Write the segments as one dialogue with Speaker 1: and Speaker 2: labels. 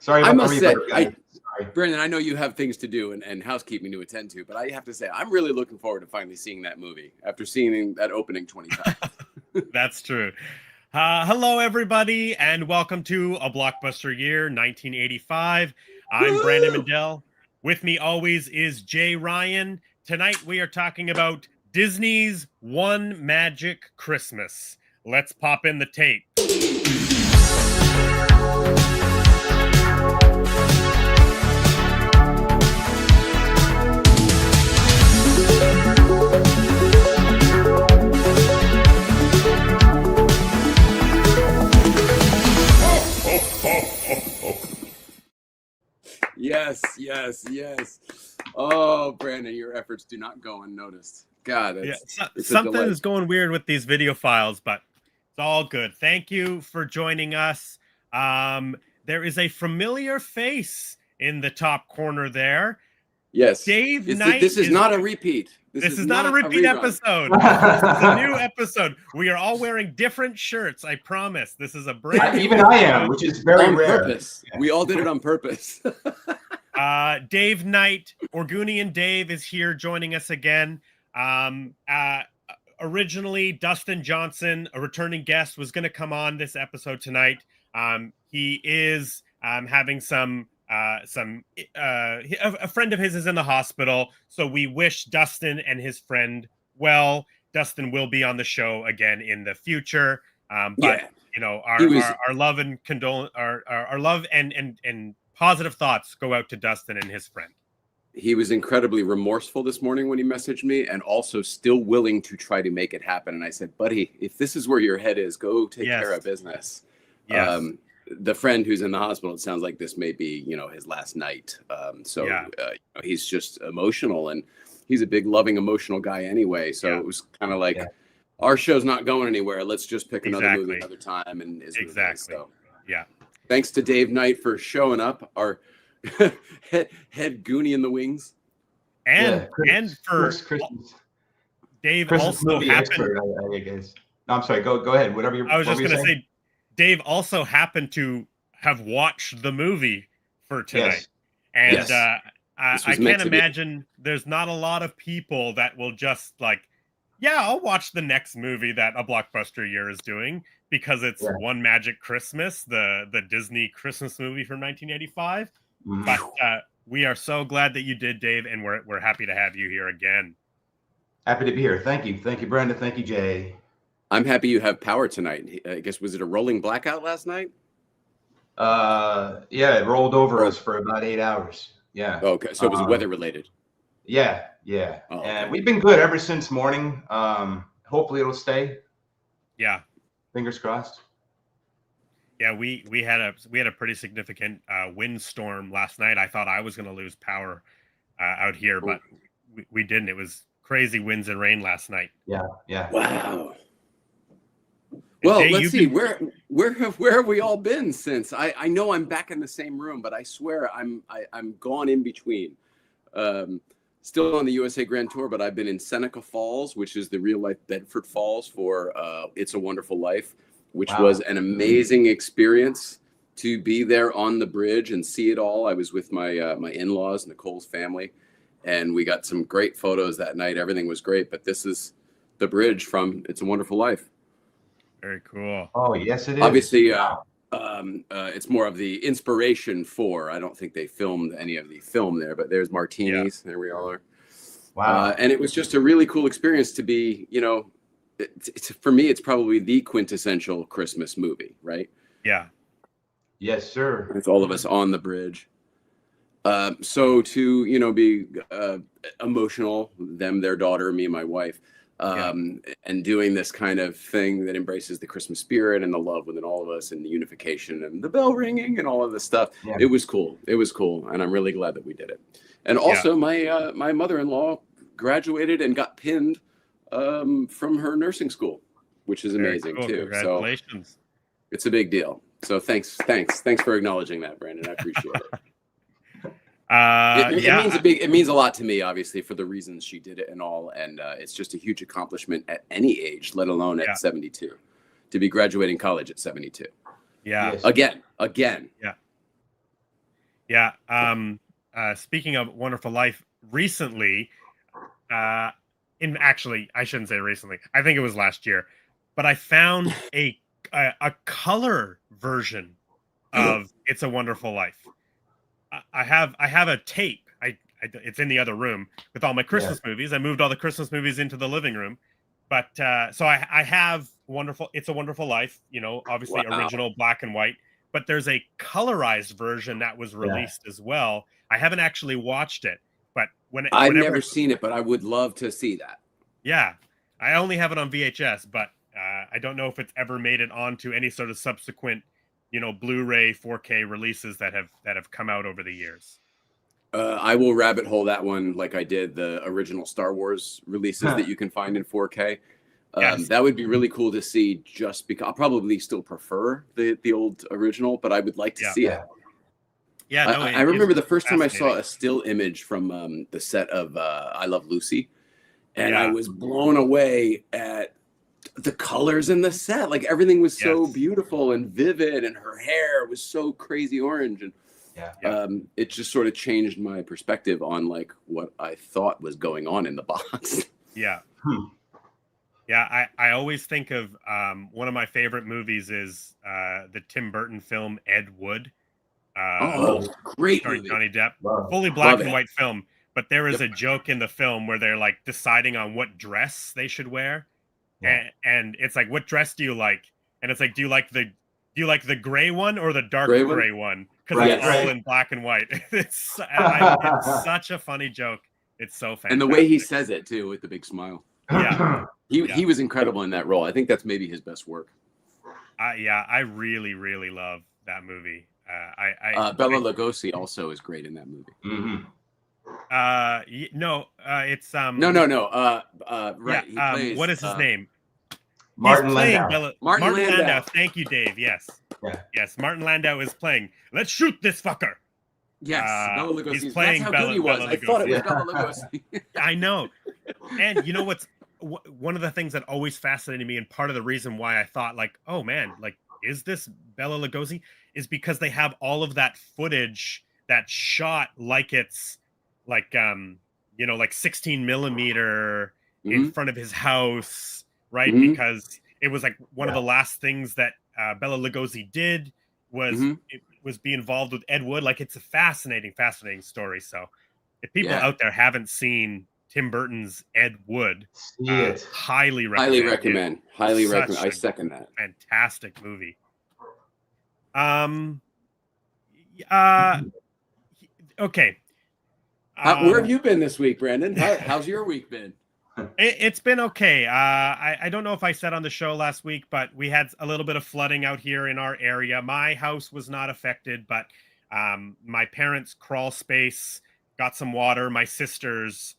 Speaker 1: Sorry,
Speaker 2: I must say,
Speaker 1: sorry.
Speaker 2: Brandon, I know you have things to do and housekeeping to attend to, but I have to say, I'm really looking forward to finally seeing that movie after seeing that opening 20 times.
Speaker 3: That's true. Hello, everybody, and welcome to A Blockbuster Year 1985. I'm Brandon Mandel. With me always is Jay Ryan. Tonight we are talking about Disney's One Magic Christmas. Let's pop in the tape.
Speaker 2: Yes. Oh, Brandon, your efforts do not go unnoticed. God,
Speaker 3: something is going weird with these video files, but it's all good. Thank you for joining us. There is a familiar face in the top corner there.
Speaker 2: Yes.
Speaker 3: Dave Knight.
Speaker 2: This is not a repeat.
Speaker 3: This is not a repeat episode. This is a new episode. We are all wearing different shirts. I promise. This is a brand new
Speaker 1: Even I am, which is very rare.
Speaker 2: Purpose. Yeah. We all did it on purpose.
Speaker 3: Dave Knight, Orgunian Dave, is here joining us again. Originally, Dustin Johnson, a returning guest, was going to come on this episode tonight. He is having a friend of his is in the hospital, so we wish Dustin and his friend well. Dustin will be on the show again in the future, but you know, our love and our love and positive thoughts go out to Dustin and his friend.
Speaker 2: He was incredibly remorseful this morning when he messaged me, and also still willing to try to make it happen. And I said, buddy, if this is where your head is, go take care of business. Yes. The friend who's in the hospital, it sounds like this may be, his last night. He's just emotional, and he's a big, loving, emotional guy anyway. So it was kind of like, our show's not going anywhere. Let's just pick another movie another time. And thanks to Dave Knight for showing up, our head Goonie in the wings.
Speaker 3: And for Dave
Speaker 1: Christmas
Speaker 3: also happened.
Speaker 1: I guess. No, I'm sorry. Go ahead. Whatever you're.
Speaker 3: I was just going to say. Dave also happened to have watched the movie for tonight. Yes. And I can't imagine there's not a lot of people that will just I'll watch the next movie that A Blockbuster Year is doing because it's One Magic Christmas, the Disney Christmas movie from 1985. Mm. But we are so glad that you did, Dave, and we're happy to have you here again.
Speaker 1: Happy to be here. Thank you, Brandon. Thank you, Jay.
Speaker 2: I'm happy you have power tonight. I guess, was it a rolling blackout last night?
Speaker 1: It rolled over us for about 8 hours. Yeah.
Speaker 2: Okay, so it was weather related.
Speaker 1: Yeah. Oh, and we've been good ever since morning. Hopefully it'll stay.
Speaker 3: Yeah.
Speaker 1: Fingers crossed.
Speaker 3: Yeah, we had a pretty significant windstorm last night. I thought I was going to lose power out here, but we didn't. It was crazy winds and rain last night.
Speaker 1: Yeah.
Speaker 2: Wow. Well, Jay, let's see. Where have we all been since? I know I'm back in the same room, but I swear I'm gone in between. Still on the USA Grand Tour, but I've been in Seneca Falls, which is the real life Bedford Falls for It's a Wonderful Life, which was an amazing experience to be there on the bridge and see it all. I was with my my in-laws, Nicole's family, and we got some great photos that night. Everything was great, but this is the bridge from It's a Wonderful Life.
Speaker 3: Very cool.
Speaker 1: Oh, yes, it is.
Speaker 2: Obviously, it's more of the inspiration for. I don't think they filmed any of the film there, but there's martinis. There we all are.
Speaker 1: Wow.
Speaker 2: And it was just a really cool experience to be, for me, it's probably the quintessential Christmas movie, right?
Speaker 3: Yeah.
Speaker 1: Yes, sir.
Speaker 2: It's all of us on the bridge. So to, be emotional, them, their daughter, me and my wife, and doing this kind of thing that embraces the Christmas spirit and the love within all of us and the unification and the bell ringing and all of this stuff. Yeah. It was cool. And I'm really glad that we did it. And also my mother-in-law graduated and got pinned from her nursing school, which is amazing too.
Speaker 3: Congratulations.
Speaker 2: So it's a big deal. So thanks for acknowledging that, Brandon. I appreciate it. It means a lot to me, obviously, for the reasons she did it and all. And it's just a huge accomplishment at any age, let alone at 72, to be graduating college at 72.
Speaker 3: Yeah.
Speaker 2: Again.
Speaker 3: Yeah. Speaking of Wonderful Life, recently, I shouldn't say recently. I think it was last year, but I found a color version of It's a Wonderful Life. I have a tape. It's in the other room with all my Christmas movies. I moved all the Christmas movies into the living room, but so I have It's a Wonderful Life. Obviously original black and white. But there's a colorized version that was released as well. I haven't actually watched it, but
Speaker 2: I've never seen it, but I would love to see that.
Speaker 3: Yeah, I only have it on VHS, but I don't know if it's ever made it onto any sort of subsequent, Blu-ray 4K releases that have come out over the years.
Speaker 2: I will rabbit hole that one like I did the original Star Wars releases that you can find in 4K. That would be really cool to see, just because I'll probably still prefer the old original, but I would like to see it.
Speaker 3: Yeah, no,
Speaker 2: I remember the first time I saw a still image from the set of I Love Lucy, and I was blown away at the colors in the set. Like everything was so beautiful and vivid, and her hair was so crazy orange, and it just sort of changed my perspective on like what I thought was going on in the box.
Speaker 3: Yeah. Yeah, I always think of one of my favorite movies is the Tim Burton film Ed Wood.
Speaker 2: Great
Speaker 3: starring
Speaker 2: movie.
Speaker 3: Johnny Depp. Fully black and white film, but there is a joke in the film where they're like deciding on what dress they should wear, and it's like, what dress do you like? And it's like, do you like the gray one or the dark gray one? Because it's all in black and white. It's such a funny joke. It's so fantastic.
Speaker 2: And the way he says it too, with the big smile.
Speaker 3: Yeah.
Speaker 2: He was incredible in that role. I think that's maybe his best work.
Speaker 3: I really, really love that movie.
Speaker 2: Bela Lugosi also is great in that movie.
Speaker 3: It's
Speaker 2: right. He plays,
Speaker 3: what is his name?
Speaker 1: Martin Landau.
Speaker 3: Martin Landau. Thank you, Dave. Yes. Yes. Martin Landau is playing. Let's shoot this fucker.
Speaker 2: Yes, Bela Lugosi.
Speaker 3: He's playing
Speaker 2: That's how good he was. I thought it was Bela Lugosi.
Speaker 3: I know. And you know what's one of the things that always fascinated me, and part of the reason why I thought, like, oh man, like, is this Bela Lugosi? Is because they have all of that footage that shot like it's like like 16 millimeter in front of his house, right? Because it was like one of the last things that Bela Lugosi did was be involved with Ed Wood. Like, it's a fascinating story. So if people out there haven't seen Tim Burton's Ed Wood, highly recommend.
Speaker 2: Highly recommend. I second that.
Speaker 3: Fantastic movie. Okay.
Speaker 2: Where have you been this week, Brandon? How's your week been?
Speaker 3: It's been okay. I don't know if I said on the show last week, but we had a little bit of flooding out here in our area. My house was not affected, but my parents' crawl space got some water. My sister's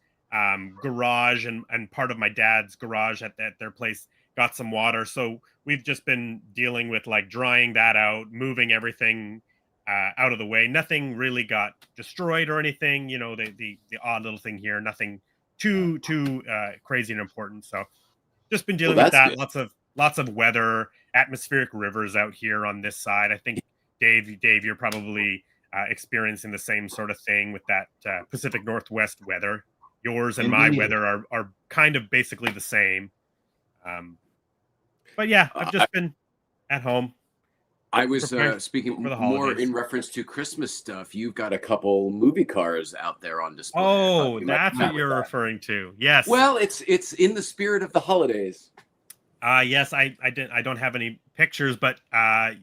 Speaker 3: garage and part of my dad's garage at their place got some water. So we've just been dealing with like drying that out, moving everything out of the way. Nothing really got destroyed or anything. The odd little thing here, nothing too crazy and important. So just been dealing with that. Good. Lots of weather, atmospheric rivers out here on this side. I think Dave, you're probably experiencing the same sort of thing with that Pacific Northwest weather. Yours and my weather are kind of basically the same. But yeah, I've just been at home.
Speaker 2: I was speaking more in reference to Christmas stuff. You've got a couple movie cars out there on display.
Speaker 3: Oh, that's what you're referring to. Yes.
Speaker 2: Well, it's in the spirit of the holidays.
Speaker 3: Yes, I don't have any pictures, but I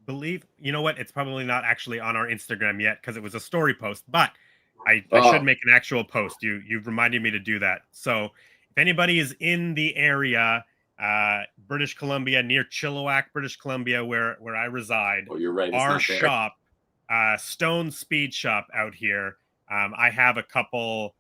Speaker 3: believe, you know what? It's probably not actually on our Instagram yet because it was a story post, but I should make an actual post. You've reminded me to do that. So if anybody is in the area, British Columbia, near Chilliwack, British Columbia, where I reside.
Speaker 2: Oh, you're right.
Speaker 3: Our shop, Stone Speed Shop out here. I have a couple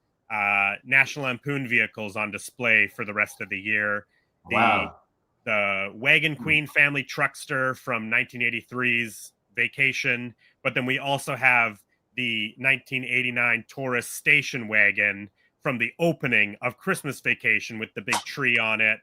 Speaker 3: National Lampoon vehicles on display for the rest of the year. The Wagon Queen family truckster from 1983's Vacation, but then we also have the 1989 Taurus station wagon from the opening of Christmas Vacation with the big tree on it.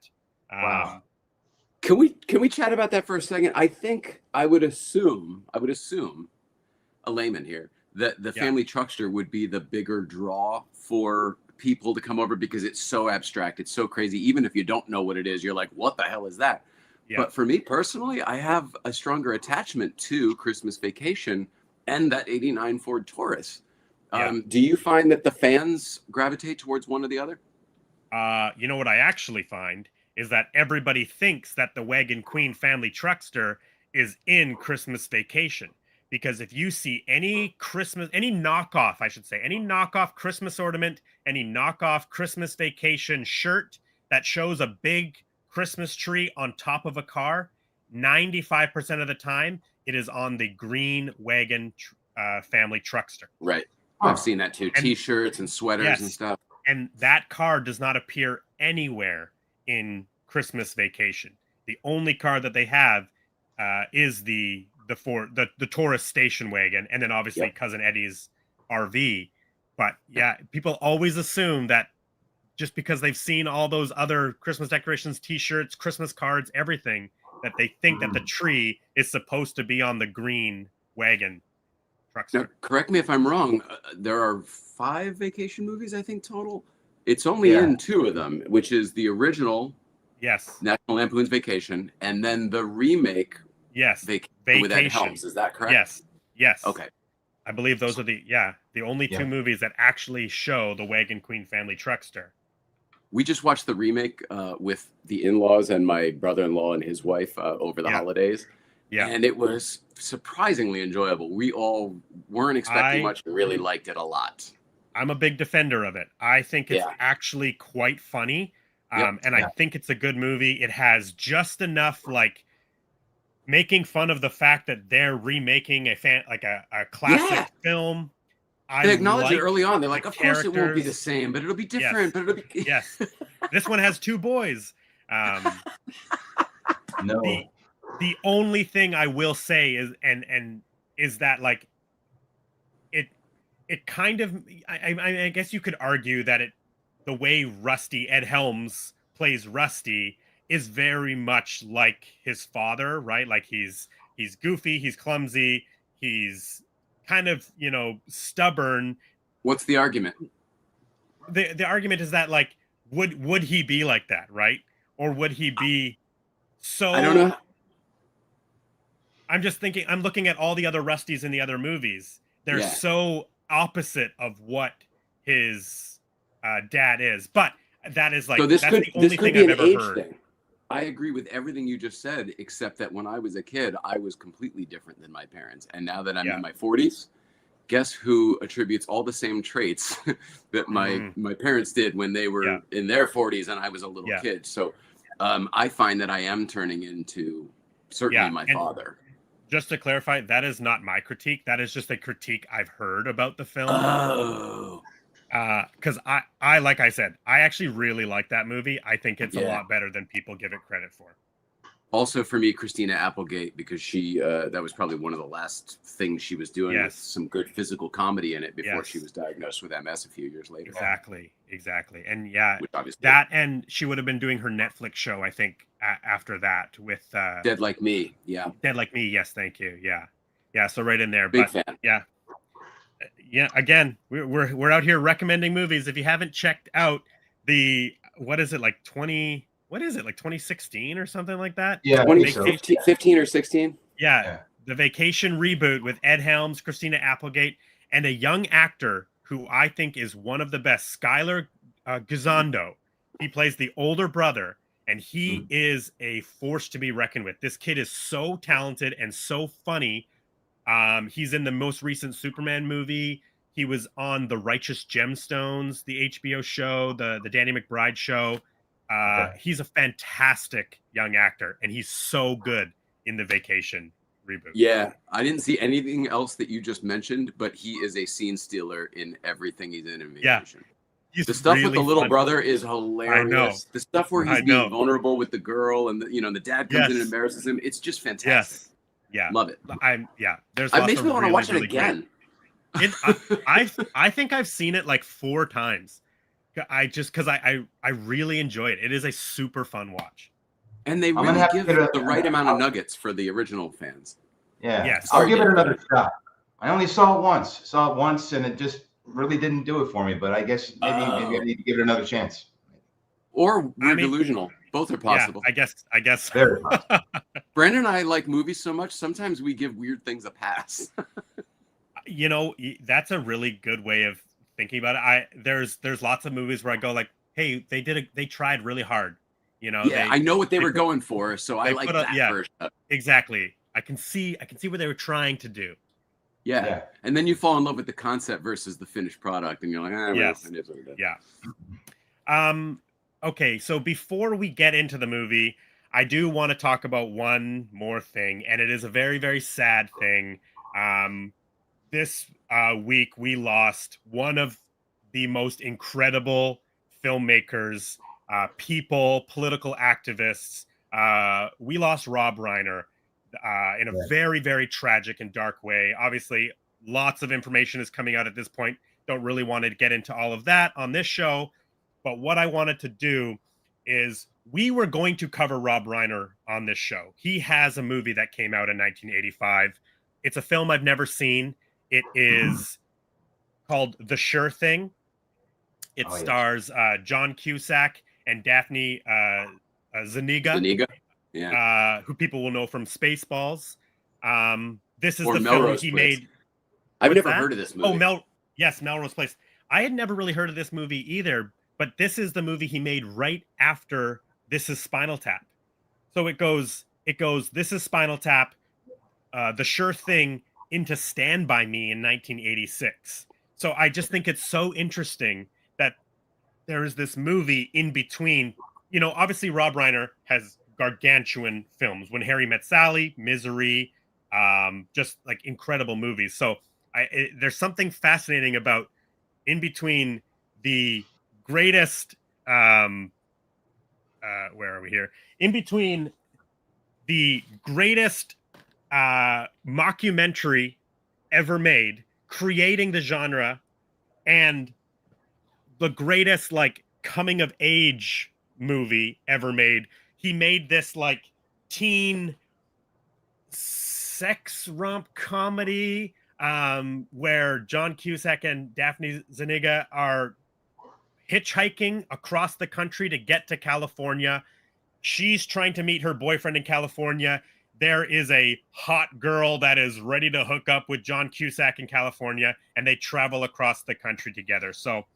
Speaker 2: Can we chat about that for a second? I think I would assume a layman here that the family truckster would be the bigger draw for people to come over because it's so abstract, it's so crazy. Even if you don't know what it is, you're like, what the hell is that? Yeah. But for me personally, I have a stronger attachment to Christmas Vacation and that '89 Ford Taurus. Do you find that the fans gravitate towards one or the other?
Speaker 3: You know what I actually find is that everybody thinks that the Wagon Queen family truckster is in Christmas Vacation. Because if you see any knockoff, I should say, any knockoff Christmas ornament, any knockoff Christmas Vacation shirt that shows a big Christmas tree on top of a car, 95% of the time, it is on the green Wagon family truckster.
Speaker 2: Right. I've seen that too. T-shirts and sweaters and stuff.
Speaker 3: And that car does not appear anywhere in Christmas Vacation. The only car that they have is the Taurus station wagon, and then obviously Cousin Eddie's RV. But yeah, people always assume that just because they've seen all those other Christmas decorations, T-shirts, Christmas cards, everything, that they think that the tree is supposed to be on the green wagon truckster.
Speaker 2: Now, correct me if I'm wrong. There are 5 vacation movies, I think, total. It's only in 2 of them, which is the original, National Lampoon's Vacation, and then the remake, Vacation with Ed Helms. Is that correct?
Speaker 3: Yes.
Speaker 2: Okay.
Speaker 3: I believe those are the only 2 movies that actually show the Wagon Queen family truckster.
Speaker 2: We just watched the remake with the in-laws and my brother-in-law and his wife over the holidays. Yeah. And it was surprisingly enjoyable. We all weren't expecting much, but really liked it a lot.
Speaker 3: I'm a big defender of it. I think it's actually quite funny. And I think it's a good movie. It has just enough like making fun of the fact that they're remaking a classic film.
Speaker 2: They acknowledge it early on. They're like, of course it won't be the same, but it'll be different. But it'll be
Speaker 3: This one has 2 boys.
Speaker 1: No.
Speaker 3: The only thing I will say is that like it kind of I guess you could argue that the way Ed Helms plays Rusty is very much like his father, right? Like he's goofy, he's clumsy, he's kind of, stubborn.
Speaker 2: What's the argument?
Speaker 3: The argument is that like would he be like that, right? Or would he be so?
Speaker 2: I don't know.
Speaker 3: I'm just thinking, I'm looking at all the other Rusties in the other movies. They're so opposite of what his dad is. But that is like,
Speaker 2: so that's the only thing I've ever heard. Thing. I agree with everything you just said, except that when I was a kid, I was completely different than my parents. And now that I'm in my 40s, guess who attributes all the same traits that my parents did when they were in their 40s and I was a little kid. So I find that I am turning into certainly my father.
Speaker 3: Just to clarify, that is not my critique. That is just a critique I've heard about the film.
Speaker 2: Oh.
Speaker 3: Because I like I said, I actually really like that movie. I think it's a lot better than people give it credit for.
Speaker 2: Also for me, Christina Applegate, because she that was probably one of the last things she was doing with some good physical comedy in it before she was diagnosed with MS a few years later.
Speaker 3: Exactly. And that, and she would have been doing her Netflix show, I think, after that with
Speaker 2: Dead Like Me.
Speaker 3: Dead Like Me. Yes, thank you. Yeah. So right in there.
Speaker 2: Big fan.
Speaker 3: Yeah. Again, we're out here recommending movies. If you haven't checked out what is it like 2016 or something like that?
Speaker 2: Yeah, 2015 or 16.
Speaker 3: Yeah, the Vacation reboot with Ed Helms, Christina Applegate, and a young actor who I think is one of the best, Skylar Gisondo. He plays the older brother, and he is a force to be reckoned with. This kid is so talented and so funny. He's in the most recent Superman movie. He was on The Righteous Gemstones, the HBO show, the Danny McBride show. He's a fantastic young actor, and he's so good in the Vacation reboot.
Speaker 2: Yeah, I didn't see anything else that you just mentioned, but he is a scene stealer in everything he's in Vacation. The stuff really with the little brother is hilarious. The stuff where he's being vulnerable with the girl, and the dad comes in and embarrasses him. It's just fantastic.
Speaker 3: Yeah,
Speaker 2: love it.
Speaker 3: There's
Speaker 2: it makes me want to watch it again.
Speaker 3: I think I've seen it like 4 times. Because I really enjoy it. It is a super fun watch.
Speaker 2: And they really give the right amount of nuggets for the original fans.
Speaker 1: Yeah.
Speaker 3: Yes.
Speaker 1: I'll give it another shot. I only saw it once, and it just really didn't do it for me. But I guess maybe I need to give it another chance.
Speaker 2: Or we're delusional. Both are possible.
Speaker 3: Yeah, I guess.
Speaker 1: Very possible.
Speaker 2: Brandon and I like movies so much, sometimes we give weird things a pass.
Speaker 3: You know, that's a really good way of thinking about it. There's lots of movies where I go like, hey, they tried really hard. You know,
Speaker 2: yeah, I know what they were going for, so I like that version.
Speaker 3: Exactly. I can see what they were trying to do.
Speaker 2: Yeah. And then you fall in love with the concept versus the finished product, and you're like,
Speaker 3: yes. Yeah. Okay, so before we get into the movie, I do want to talk about one more thing, and it is a very, very sad thing. This week we lost one of the most incredible filmmakers, people, political activists. We lost Rob Reiner in a very, very tragic and dark way. Obviously, lots of information is coming out at this point. Don't really want to get into all of that on this show. But what I wanted to do is we were going to cover Rob Reiner on this show. He has a movie that came out in 1985. It's a film I've never seen. It is called The Sure Thing. It stars John Cusack and Daphne Zuniga. Yeah. Who people will know from Spaceballs. This is the film he made.
Speaker 2: I've never heard of this movie.
Speaker 3: Melrose Place. I had never really heard of this movie either, but this is the movie he made right after This Is Spinal Tap. So it goes, This Is Spinal Tap, The Sure Thing, into Stand By Me in 1986. So I just think it's so interesting that there is this movie in between. You know, obviously Rob Reiner has gargantuan films. When Harry Met Sally, Misery, just like incredible movies. So there's something fascinating about in between the greatest where are we here? In between the greatest mockumentary ever made, creating the genre, and the greatest like coming of age movie ever made. He made this like teen sex romp comedy where John Cusack and Daphne Zuniga are hitchhiking across the country to get to California. She's trying to meet her boyfriend in California. There is a hot girl that is ready to hook up with John Cusack in California, and they travel across the country together. So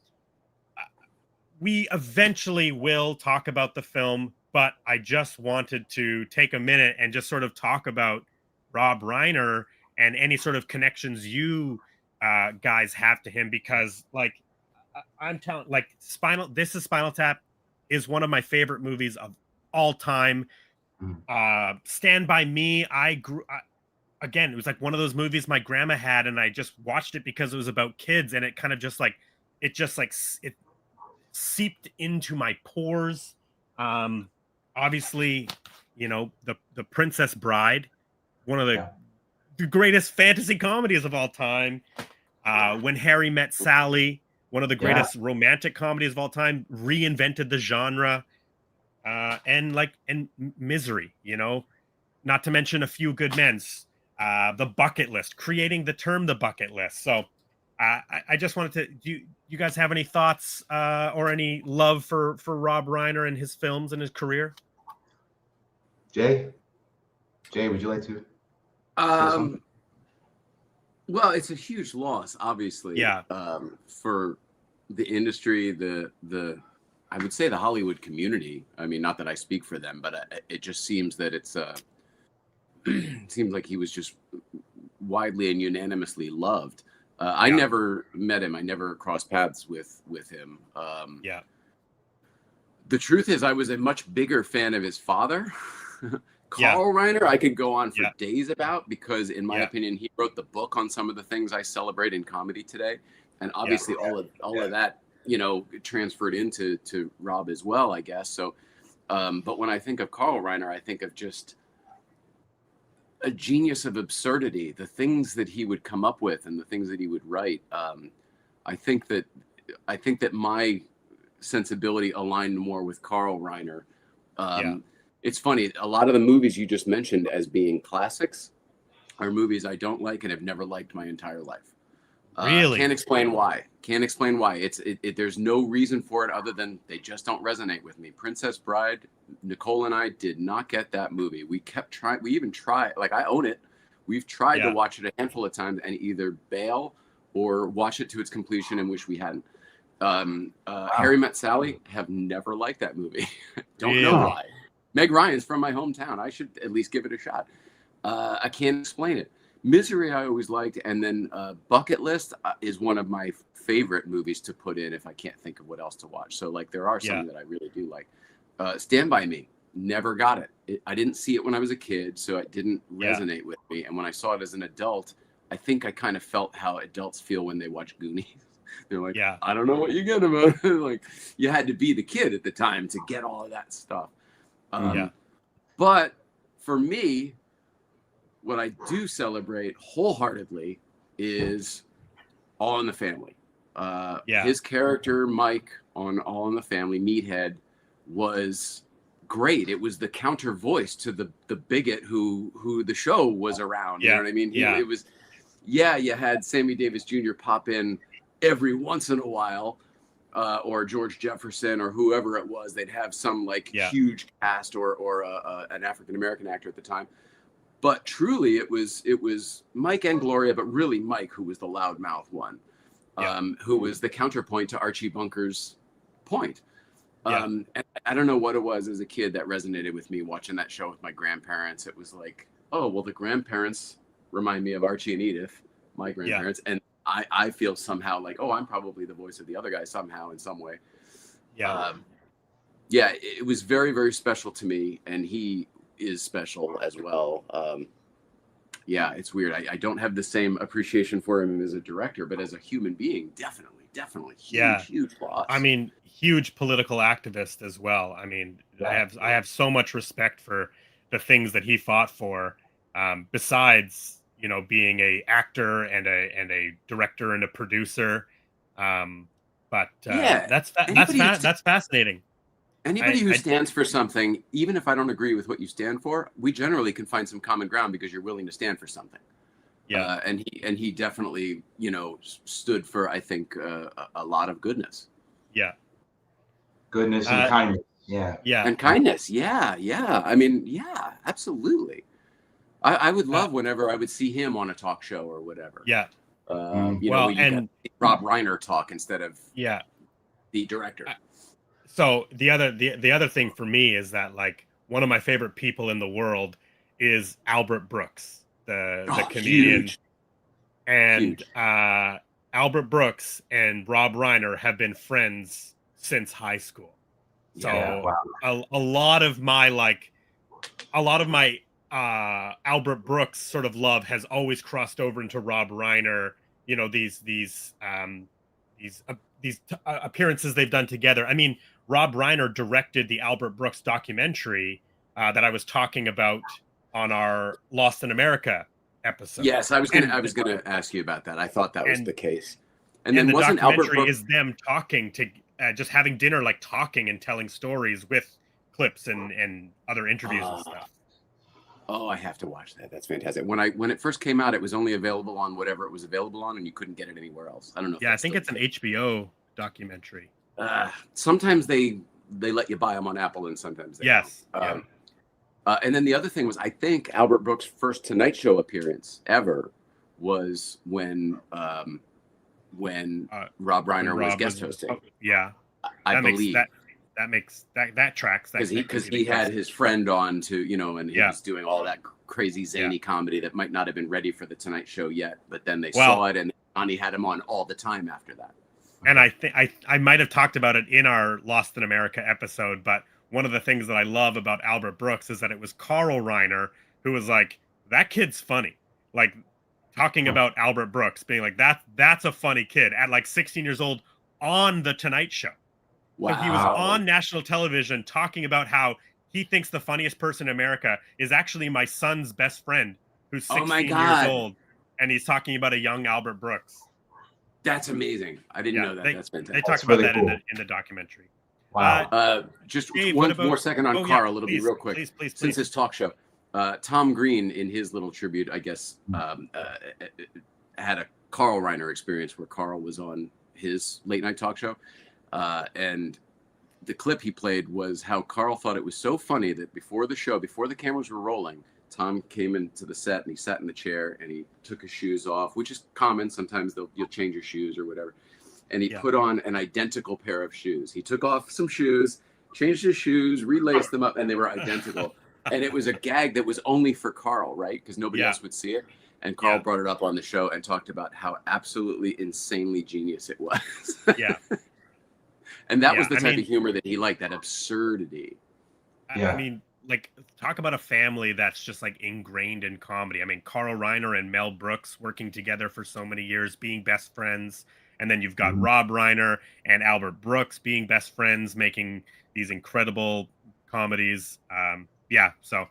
Speaker 3: we eventually will talk about the film, but I just wanted to take a minute and just sort of talk about Rob Reiner and any sort of connections you guys have to him, because like I'm telling, like This Is Spinal Tap is one of my favorite movies of all time. Stand By Me, again, it was like one of those movies my grandma had, and I just watched it because it was about kids, and it kind of just like it seeped into my pores. Obviously, you know, the Princess Bride, one of the greatest fantasy comedies of all time. When Harry Met Sally, one of the greatest romantic comedies of all time, reinvented the genre. And Misery, you know, not to mention A Few Good Men's, The Bucket List, creating the term The Bucket List. So I just wanted to, do you guys have any thoughts or any love for Rob Reiner and his films and his career?
Speaker 1: Jay, would you like to?
Speaker 2: Well, it's a huge loss, obviously.
Speaker 3: Yeah.
Speaker 2: For the industry, the I would say the Hollywood community. I mean, not that I speak for them, but it just seems that it's it seems like he was just widely and unanimously loved. I never met him. I never crossed paths with him. The truth is, I was a much bigger fan of his father, Carl Reiner. I could go on for days about, because in my opinion, he wrote the book on some of the things I celebrate in comedy today. And obviously all of that, you know, transferred into Rob as well, I guess. So, but when I think of Carl Reiner, I think of just a genius of absurdity, the things that he would come up with and the things that he would write. I think that my sensibility aligned more with Carl Reiner. It's funny. A lot of the movies you just mentioned as being classics are movies I don't like and have never liked my entire life.
Speaker 3: Really?
Speaker 2: Can't explain why. There's no reason for it other than they just don't resonate with me. Princess Bride, Nicole and I did not get that movie. We kept trying. We even tried. Like, I own it. We've tried to watch it a handful of times and either bail or watch it to its completion and wish we hadn't. Harry Met Sally, have never liked that movie. Don't know why. Meg Ryan's from my hometown. I should at least give it a shot. I can't explain it. Misery I always liked, and then Bucket List is one of my favorite movies to put in if I can't think of what else to watch. So like there are some that I really do like. Stand By Me, never got it. I didn't see it when I was a kid, so it didn't resonate with me. And when I saw it as an adult, I think I kind of felt how adults feel when they watch Goonies. They're like, I don't know what you get about it. Like, you had to be the kid at the time to get all of that stuff. But for me, what I do celebrate wholeheartedly is All in the Family. His character, Mike, on All in the Family, Meathead, was great. It was the counter voice to the bigot who the show was around. You know what I mean? It was, you had Sammy Davis Jr. pop in every once in a while, or George Jefferson or whoever it was. They'd have some like huge cast or an African-American actor at the time. But truly, it was Mike and Gloria, but really Mike, who was the loudmouth one, who was the counterpoint to Archie Bunker's point. And I don't know what it was as a kid that resonated with me watching that show with my grandparents. It was like, oh, well, the grandparents remind me of Archie and Edith, my grandparents. And I feel somehow like, oh, I'm probably the voice of the other guy somehow in some way. It was very, very special to me. And he is special as well. It's weird. I don't have the same appreciation for him as a director, but as a human being, definitely huge loss.
Speaker 3: I mean, huge political activist as well. I mean, I have so much respect for the things that he fought for, besides, you know, being a actor and a director and a producer. That's fascinating.
Speaker 2: Anybody who stands for something, even if I don't agree with what you stand for, we generally can find some common ground because you're willing to stand for something. And he definitely, you know, stood for, I think, a lot of goodness.
Speaker 1: Goodness and kindness.
Speaker 2: And kindness. I mean, absolutely. I would love whenever I would see him on a talk show or whatever. You know, and Rob Reiner talk instead of the director.
Speaker 3: So the other thing for me is that, like, one of my favorite people in the world is Albert Brooks, the comedian. Huge. And Albert Brooks and Rob Reiner have been friends since high school. So a lot of my Albert Brooks sort of love has always crossed over into Rob Reiner. You know, these appearances they've done together. I mean, Rob Reiner directed the Albert Brooks documentary that I was talking about on our Lost in America episode.
Speaker 2: Yes, I was gonna ask you about that. I thought that was the case.
Speaker 3: And then the wasn't Albert Brooks is them talking to just having dinner, like talking and telling stories with clips and other interviews and stuff.
Speaker 2: Oh, I have to watch that. That's fantastic. When it first came out, it was only available on whatever it was available on, and you couldn't get it anywhere else. I don't know.
Speaker 3: I think it's an HBO documentary.
Speaker 2: Sometimes they let you buy them on Apple, and sometimes they don't. And then the other thing was, I think Albert Brooks' first Tonight Show appearance ever was when Rob Reiner was guest hosting. I believe that tracks. Because he had his friend on to, you know, and he was doing all that crazy zany comedy that might not have been ready for the Tonight Show yet, but then they saw it, and Johnny had him on all the time after that.
Speaker 3: And I think I might have talked about it in our Lost in America episode, but one of the things that I love about Albert Brooks is that it was Carl Reiner who was like, that kid's funny. Like, talking about Albert Brooks being like, that's a funny kid at like 16 years old on the Tonight Show. Wow. So he was on national television talking about how he thinks the funniest person in America is actually my son's best friend who's 16 years old. And he's talking about a young Albert Brooks.
Speaker 2: That's amazing. I didn't know that. That's fantastic.
Speaker 3: They talked about that in the documentary.
Speaker 1: Wow.
Speaker 2: Just
Speaker 3: Dave,
Speaker 2: one more second on Carl.
Speaker 3: Yeah,
Speaker 2: it'll be real quick.
Speaker 3: Please.
Speaker 2: Since his talk show, Tom Green in his little tribute, I guess, had a Carl Reiner experience where Carl was on his late night talk show, and the clip he played was how Carl thought it was so funny that before the show, before the cameras were rolling, Tom came into the set and he sat in the chair and he took his shoes off, which is common. Sometimes you'll change your shoes or whatever. And he put on an identical pair of shoes. He took off some shoes, changed his shoes, relaced them up, and they were identical. And it was a gag that was only for Carl, right? Because nobody else would see it. And Carl brought it up on the show and talked about how absolutely insanely genius it was.
Speaker 3: Yeah.
Speaker 2: And that was the type of humor that he liked, that absurdity.
Speaker 3: I mean, like, talk about a family that's just like ingrained in comedy. I mean, Carl Reiner and Mel Brooks working together for so many years, being best friends. And then you've got Rob Reiner and Albert Brooks being best friends, making these incredible comedies. So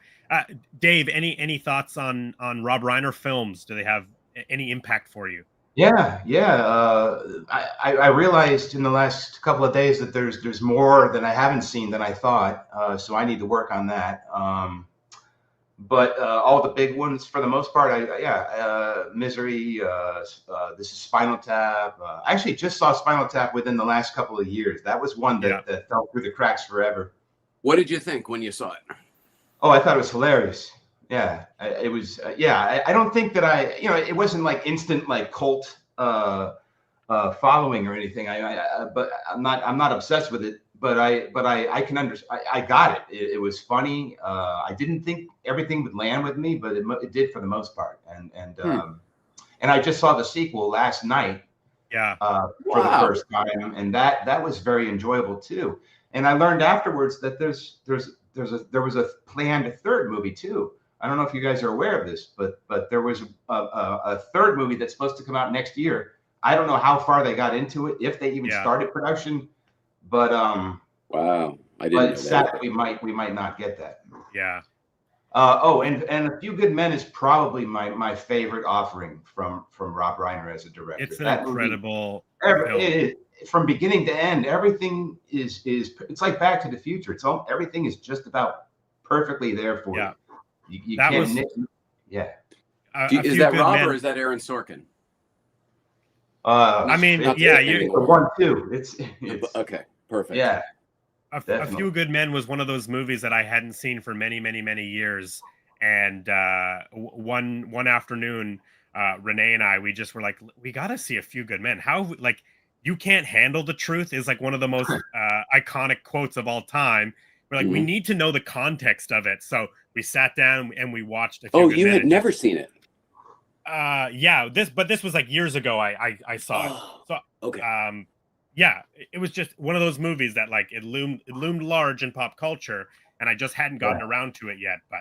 Speaker 3: Dave, any thoughts on Rob Reiner films? Do they have any impact for you?
Speaker 1: Yeah. I realized in the last couple of days that there's more that I haven't seen than I thought. So I need to work on that. But all the big ones, for the most part, Misery. This is Spinal Tap. I actually just saw Spinal Tap within the last couple of years. That was one that fell through the cracks forever.
Speaker 2: What did you think when you saw it?
Speaker 1: Oh, I thought it was hilarious. Yeah, it was. I don't think that it wasn't like instant like cult following or anything. But I'm not obsessed with it. But I can understand. I got it. It was funny. I didn't think everything would land with me, but it did for the most part. And I just saw the sequel last night. For the first time, and that was very enjoyable too. And I learned afterwards that there was a planned third movie too. I don't know if you guys are aware of this, but there was a third movie that's supposed to come out next year. I don't know how far they got into it, if they even started production, but
Speaker 2: wow, I didn't know
Speaker 1: it's sad that we might not get that.
Speaker 3: Yeah.
Speaker 1: And A Few Good Men is probably my favorite offering from Rob Reiner as a director.
Speaker 3: It's an incredible
Speaker 1: from beginning to end. Everything is it's like Back to the Future. Everything is just about perfectly there for you. You can't nit. Yeah.
Speaker 2: Is that Rob or is that Aaron Sorkin?
Speaker 1: I
Speaker 3: mean,
Speaker 1: the 1-2. It's
Speaker 2: okay, perfect.
Speaker 1: Yeah.
Speaker 3: A Few Good Men was one of those movies that I hadn't seen for many, many, many years. And one afternoon, Renee and I, we just were like, we got to see A Few Good Men. How, like, you can't handle the truth is like one of the most iconic quotes of all time. We're like, we need to know the context of it. So we sat down and we watched A Few Good Men.
Speaker 2: You had never seen it?
Speaker 3: This was like years ago. I saw it. So
Speaker 2: okay.
Speaker 3: It was just one of those movies that like it loomed large in pop culture, and I just hadn't gotten around to it yet. But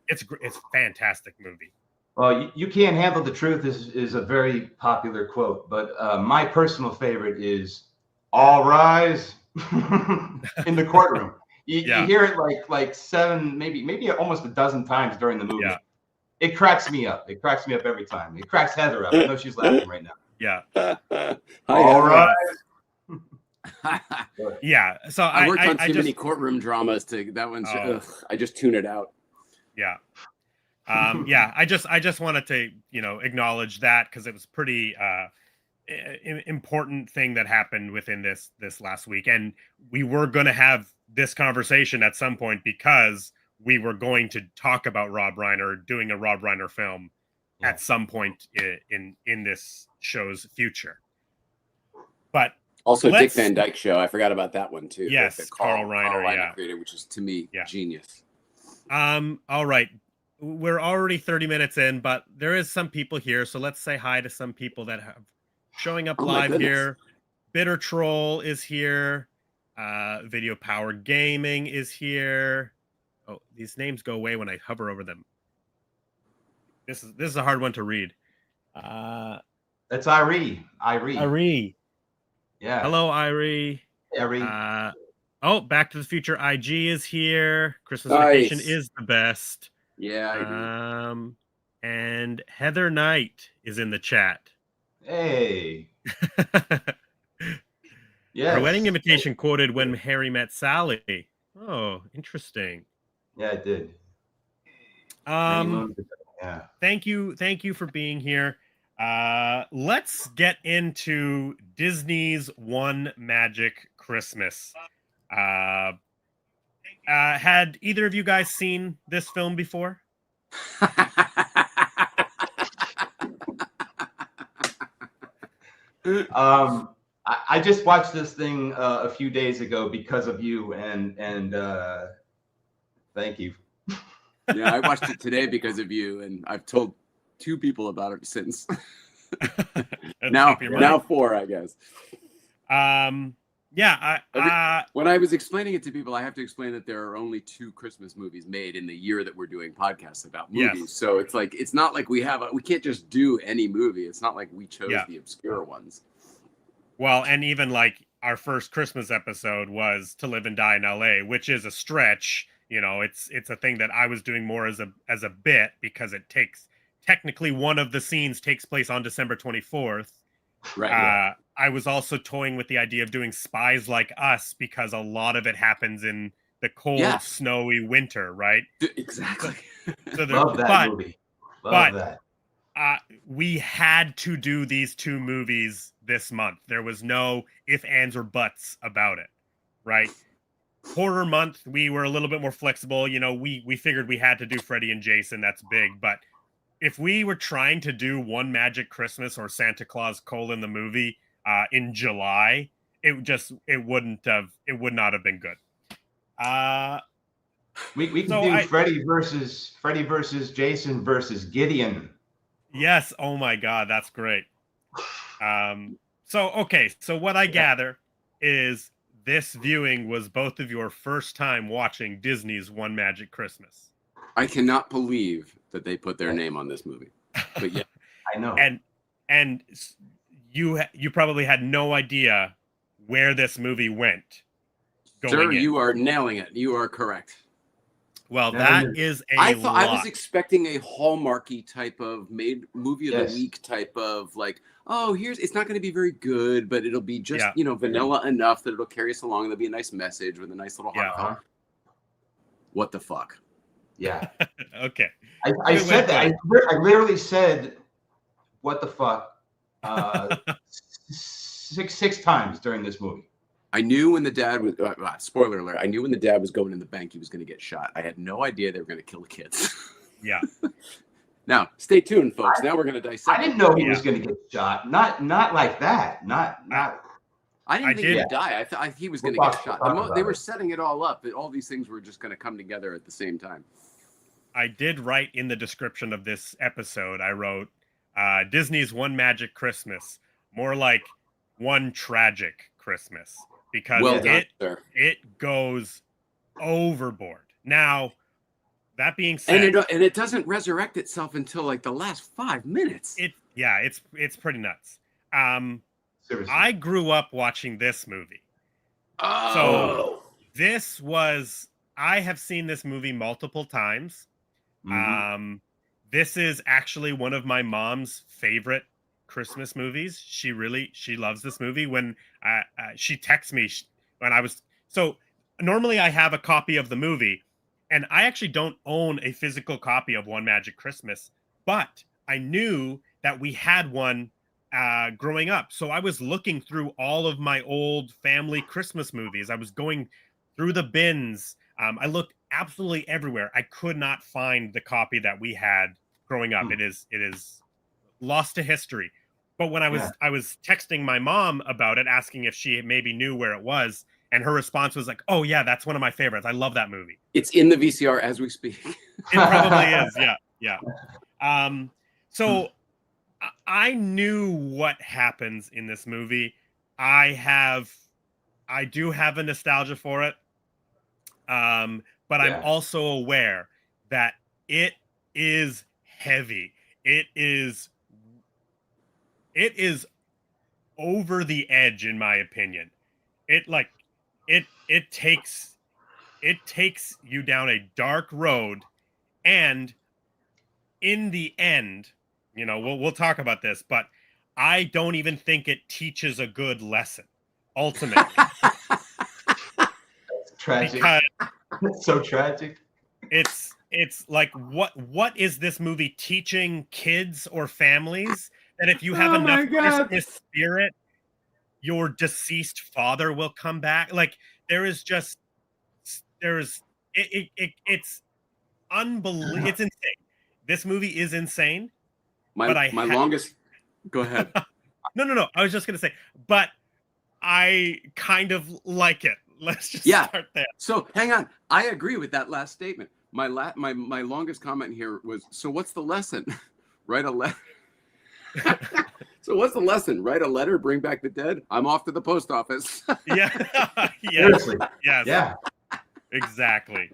Speaker 3: it's a fantastic movie.
Speaker 1: Well, you can't handle the truth is a very popular quote, but my personal favorite is "All rise" in the courtroom. You hear it like 7, maybe almost a dozen times during the movie. Yeah. It cracks me up. It cracks me up every time. It cracks Heather up. I know she's laughing right now.
Speaker 3: Yeah.
Speaker 1: All right.
Speaker 3: Yeah. So
Speaker 2: I worked on too many courtroom dramas to that one's. I just tune it out.
Speaker 3: Yeah. I just wanted to acknowledge that because it was pretty important thing that happened within this last week, and we were going to have this conversation at some point because we were going to talk about Rob Reiner doing a Rob Reiner film at some point in this show's future. But
Speaker 2: also Dick Van Dyke Show. I forgot about that one too.
Speaker 3: Yes, Carl Reiner
Speaker 2: created, which is to me genius.
Speaker 3: All right. We're already 30 minutes in, but there is some people here. So let's say hi to some people that have showing up live here. Bitter Troll is here. Video Power Gaming is here. Oh, these names go away when I hover over them. This is a hard one to read.
Speaker 1: That's Irie.
Speaker 3: Irie.
Speaker 1: Yeah.
Speaker 3: Hello, Irie. Back to the Future IG is here. Christmas Vacation is the best.
Speaker 2: Yeah.
Speaker 3: And Heather Knight is in the chat.
Speaker 1: Hey. Yes.
Speaker 3: Her Wedding Invitation quoted When Harry Met Sally. Oh, interesting.
Speaker 1: Yeah, it did.
Speaker 3: Yeah. Thank you for being here. Let's get into Disney's One Magic Christmas. Had either of you guys seen this film before?
Speaker 1: I just watched this thing a few days ago because of you, and thank you.
Speaker 2: Yeah, I watched it today because of you, and I've told 2 people about it since. now 4, I guess.
Speaker 3: Yeah,
Speaker 2: when I was explaining it to people, I have to explain that there are only 2 Christmas movies made in the year that we're doing podcasts about movies. Yes. So it's not like we can't just do any movie. It's not like we chose the obscure ones.
Speaker 3: Well, and even like our first Christmas episode was To Live and Die in LA, which is a stretch. You know, it's a thing that I was doing more as a bit because it technically one of the scenes takes place on December 24th.
Speaker 2: Right.
Speaker 3: I was also toying with the idea of doing Spies Like Us because a lot of it happens in the cold, snowy winter, right?
Speaker 2: Exactly.
Speaker 1: So love that movie. Love that.
Speaker 3: We had to do these 2 movies this month. There was no if, ands, or buts about it, right? Horror month, we were a little bit more flexible. You know, we figured we had to do Freddy and Jason. That's big. But if we were trying to do One Magic Christmas or Santa Claus: the movie in July, it would not have been good.
Speaker 1: We can do Freddy versus Jason versus Gideon.
Speaker 3: Yes. Oh my God, that's great. So what I gather is this viewing was both of your first time watching Disney's One Magic Christmas.
Speaker 2: I cannot believe that they put their name on this movie. But yeah,
Speaker 1: I know.
Speaker 3: And you probably had no idea where this movie went.
Speaker 2: Sir, you are nailing it. You are correct.
Speaker 3: Well, that is I
Speaker 2: was expecting a Hallmarky type of movie of the week type of like, oh, it's not going to be very good, but it'll be just vanilla enough that it'll carry us along. There'll be a nice message with a nice little heart. What the fuck?
Speaker 1: Yeah.
Speaker 3: Okay.
Speaker 1: I said that. I literally said, "What the fuck?" 6 times during this movie.
Speaker 2: I knew when the dad was, spoiler alert, I knew when the dad was going in the bank, he was going to get shot. I had no idea they were going to kill the kids.
Speaker 3: Yeah.
Speaker 2: Now, stay tuned, folks. Now we're going to dissect.
Speaker 1: I didn't know he was going to get shot. Not like that. Not.
Speaker 2: I didn't think he would die. I thought he was going to get shot. They were setting it all up. All these things were just going to come together at the same time.
Speaker 3: I did write in the description of this episode, I wrote, Disney's One Magic Christmas, more like One Tragic Christmas. Because it goes overboard. Now, that being said,
Speaker 2: and it doesn't resurrect itself until like the last 5 minutes.
Speaker 3: It's pretty nuts.
Speaker 1: Seriously.
Speaker 3: I grew up watching this movie.
Speaker 2: Oh.
Speaker 3: So I have seen this movie multiple times. Mm-hmm. This is actually one of my mom's favorite Christmas movies. She loves this movie. When she texts me when normally I have a copy of the movie, and I actually don't own a physical copy of One Magic Christmas, but I knew that we had one growing up. So I was looking through all of my old family Christmas movies. I was going through the bins. I looked absolutely everywhere. I could not find the copy that we had growing up. It is lost to history. But when I was texting my mom about it, asking if she maybe knew where it was, and her response was like, "Oh yeah, that's one of my favorites. I love that movie."
Speaker 2: It's in the VCR as we speak.
Speaker 3: It probably is. Yeah. So I knew what happens in this movie. I do have a nostalgia for it. But I'm also aware that it is heavy. It is over the edge, in my opinion. It takes you down a dark road, and in the end, we'll talk about this, but I don't even think it teaches a good lesson. ultimate.
Speaker 1: Tragic.
Speaker 3: Because
Speaker 1: It's so tragic.
Speaker 3: it's like what is this movie teaching kids or families that if you have enough Christmas spirit, your deceased father will come back? Like it's unbelievable. It's insane. This movie is insane.
Speaker 2: My longest. Go ahead.
Speaker 3: No. I was just gonna say, but I kind of like it. Let's just start there.
Speaker 2: So hang on. I agree with that last statement. My longest comment here was, so what's the lesson? Write a letter. So what's the lesson? Write a letter, bring back the dead. I'm off to the post office.
Speaker 3: Yeah.
Speaker 1: Seriously.
Speaker 3: Yes.
Speaker 1: Yeah.
Speaker 3: Exactly.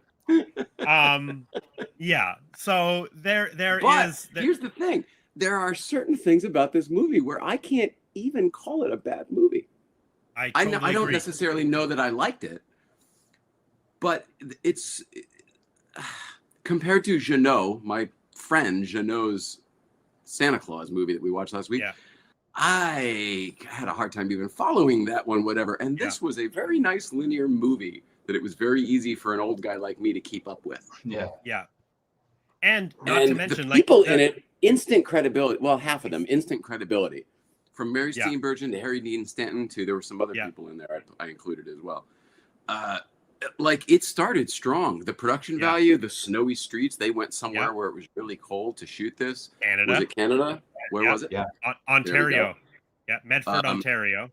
Speaker 3: Yeah. So there is.
Speaker 2: Here's the thing. There are certain things about this movie where I can't even call it a bad movie.
Speaker 3: I
Speaker 2: don't
Speaker 3: agree.
Speaker 2: necessarily know that I liked it, but it's compared to Jeannot, my friend Jeannot's Santa Claus movie that we watched last week.
Speaker 3: Yeah.
Speaker 2: I had a hard time even following that one, whatever. And this was a very nice linear movie that it was very easy for an old guy like me to keep up with.
Speaker 1: Yeah.
Speaker 3: Yeah. And not to mention,
Speaker 2: the people in it, instant credibility. Well, half of them, instant credibility. From Mary Steenburgen to Harry Dean Stanton to there were some other people in there I included as well. Like it started strong. The production value, the snowy streets. They went somewhere where it was really cold to shoot this.
Speaker 3: Canada.
Speaker 2: Was it Canada? Where was it?
Speaker 1: Yeah.
Speaker 3: Ontario. Yeah, Medford, Ontario.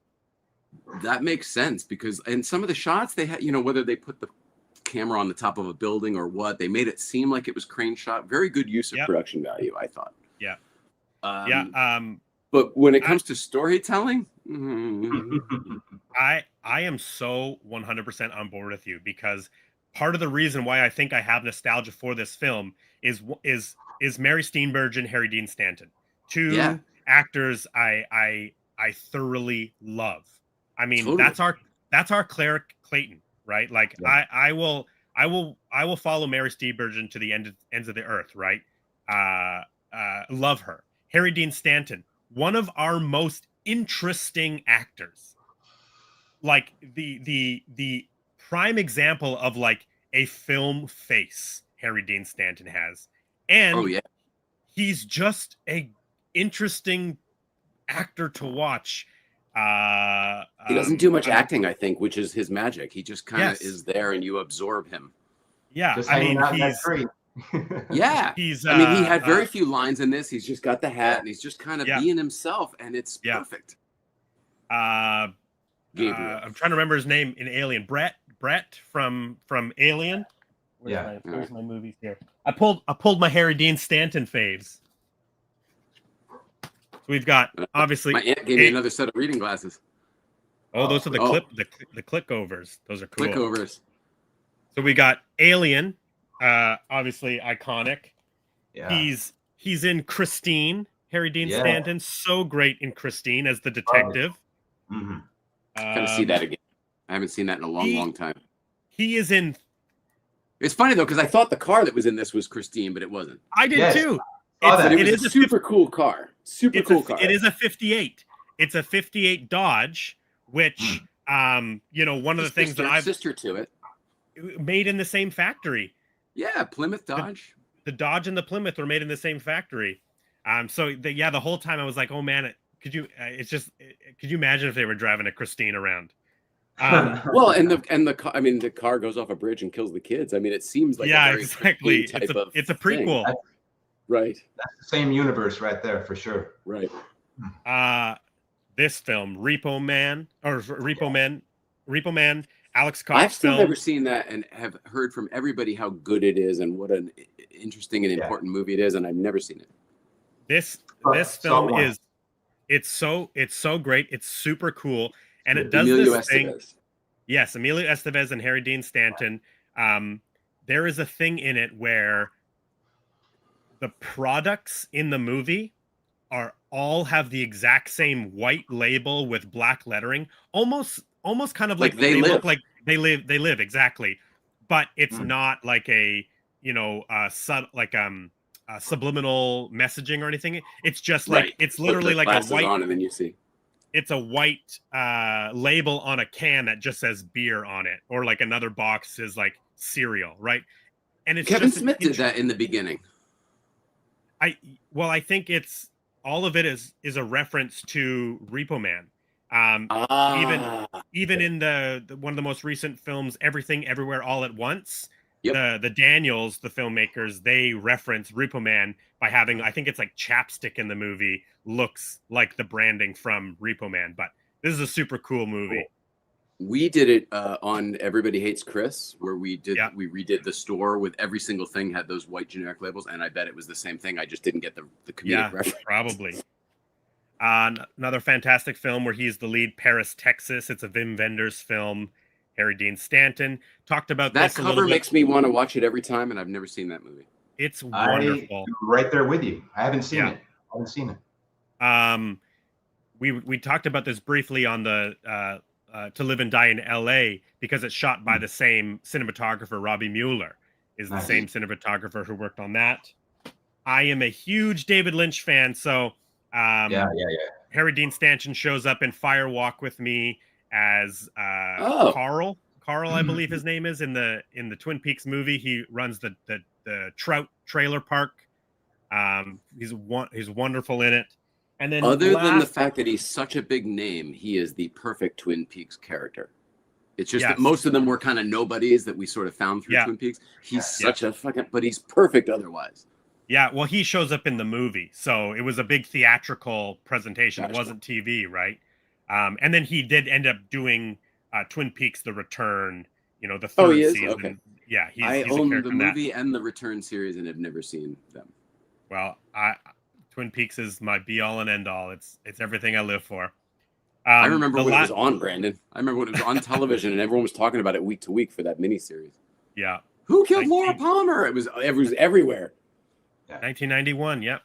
Speaker 2: That makes sense because in some of the shots they had, whether they put the camera on the top of a building or what, they made it seem like it was crane shot. Very good use of production value, I thought.
Speaker 3: Yeah.
Speaker 2: But when it comes to storytelling,
Speaker 3: I am so 100% on board with you because part of the reason why I think I have nostalgia for this film is Mary Steenburgen, Harry Dean Stanton, two actors I thoroughly love. I mean, totally. that's our Claire Clayton, right? Like I will follow Mary Steenburgen to the ends of the earth, right? Love her. Harry Dean Stanton, one of our most interesting actors. Like the prime example of like a film face Harry Dean Stanton has. And he's just a interesting actor to watch.
Speaker 2: He doesn't do much acting, I think, which is his magic. He just kind of is there and you absorb him.
Speaker 3: Yeah.
Speaker 1: Just
Speaker 3: I mean,
Speaker 1: he's great.
Speaker 2: He's I mean, he had very few lines in this. He's just got the hat and he's just kind of being himself and it's perfect.
Speaker 3: I'm trying to remember his name in Alien. Brett from Alien. Where's my movies here? I pulled my Harry Dean Stanton faves. So we've got obviously.
Speaker 2: My aunt gave me another set of reading glasses.
Speaker 3: Oh, those are the clickovers. Those are cool.
Speaker 2: Clickovers.
Speaker 3: So we got Alien, obviously iconic.
Speaker 1: Yeah.
Speaker 3: He's in Christine. Harry Dean Stanton, so great in Christine as the detective.
Speaker 1: Mm-hmm.
Speaker 2: Gotta see that again. I haven't seen that in a long time.
Speaker 3: He is in.
Speaker 2: It's funny though because I thought the car that was in this was Christine, but it wasn't.
Speaker 3: I did too.
Speaker 2: It is a super cool car.
Speaker 3: It is a 58. It's a 58 Dodge, which one of the things that I've
Speaker 2: sister to it
Speaker 3: made in the same factory.
Speaker 2: Yeah, Plymouth Dodge.
Speaker 3: The Dodge and the Plymouth were made in the same factory. The whole time I was like, oh man, could you imagine if they were driving a Christine around?
Speaker 2: Well, and the car goes off a bridge and kills the kids. I mean, it seems like
Speaker 3: exactly. It's a prequel,
Speaker 2: right?
Speaker 1: That's the same universe right there for sure.
Speaker 2: Right.
Speaker 3: This film, Repo Man, Alex Cox.
Speaker 2: I've still never seen that and have heard from everybody how good it is and what an interesting and important movie it is, and I've never seen it.
Speaker 3: This film is it's so great. It's super cool. And it does
Speaker 2: Emilio
Speaker 3: this thing.
Speaker 2: Estevez.
Speaker 3: Yes, Emilio Estevez and Harry Dean Stanton. There is a thing in it where the products in the movie all have the exact same white label with black lettering, almost kind of like
Speaker 2: they live.
Speaker 3: look like they live exactly, but it's not like a subliminal messaging or anything. It's just like it's literally like a white.
Speaker 2: On and then you see.
Speaker 3: it's a white label on a can that just says beer on it, or like another box is like cereal, right? And it's
Speaker 2: Kevin
Speaker 3: just
Speaker 2: Smith did that in the beginning.
Speaker 3: I think it's all of it is a reference to Repo Man. Even in the one of the most recent films, Everything Everywhere All at Once, the Daniels, the filmmakers, they reference Repo Man by having, I think it's like chapstick in the movie looks like the branding from Repo Man. But this is a super cool movie.
Speaker 2: We did it on Everybody Hates Chris, where we redid the store with every single thing had those white generic labels, and I bet it was the same thing. I just didn't get the comedic reference.
Speaker 3: Probably. Another fantastic film where he's the lead, Paris, Texas. It's a Wim Wenders film. Harry Dean Stanton talked about
Speaker 2: that
Speaker 3: this a little
Speaker 2: cover
Speaker 3: bit.
Speaker 2: Makes me want to watch it every time, and I've never seen that movie.
Speaker 3: It's wonderful.
Speaker 1: I'm right there with you. I haven't seen it. I haven't seen it.
Speaker 3: We talked about this briefly on the To Live and Die in L.A. because it's shot by the same cinematographer. Robbie Mueller is the same cinematographer who worked on that. I am a huge David Lynch fan, so Harry Dean Stanton shows up in Fire Walk with Me as Carl. Carl, I believe his name is in the Twin Peaks movie. He runs the Trout trailer park. He's wonderful in it. And then
Speaker 2: other than the fact that he's such a big name, he is the perfect Twin Peaks character. It's just that most of them were kind of nobodies that we sort of found through Twin Peaks. He's such a fucking, but he's perfect otherwise.
Speaker 3: Yeah, well, he shows up in the movie, so it was a big theatrical presentation. It wasn't TV, right? And then he did end up doing Twin Peaks: The Return. The third season. Okay. Yeah,
Speaker 2: I own the movie and the Return series, and have never seen them.
Speaker 3: Well, Twin Peaks is my be all and end all. It's everything I live for.
Speaker 2: I remember when it was on, Brandon. I remember when it was on television, and everyone was talking about it week to week for that miniseries.
Speaker 3: Yeah.
Speaker 2: Who killed Laura Palmer? It was everywhere.
Speaker 3: 1991. Yep.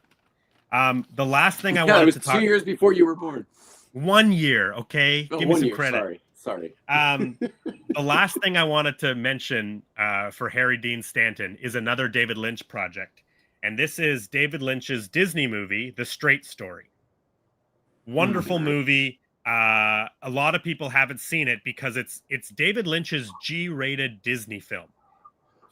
Speaker 3: The last thing I wanted to talk.
Speaker 2: 2 years before you were born.
Speaker 3: 1 year. Okay.
Speaker 2: Oh,
Speaker 3: give me some credit.
Speaker 2: Sorry.
Speaker 3: The last thing I wanted to mention for Harry Dean Stanton is another David Lynch project. And this is David Lynch's Disney movie, The Straight Story. Wonderful movie. A lot of people haven't seen it because it's David Lynch's G-rated Disney film.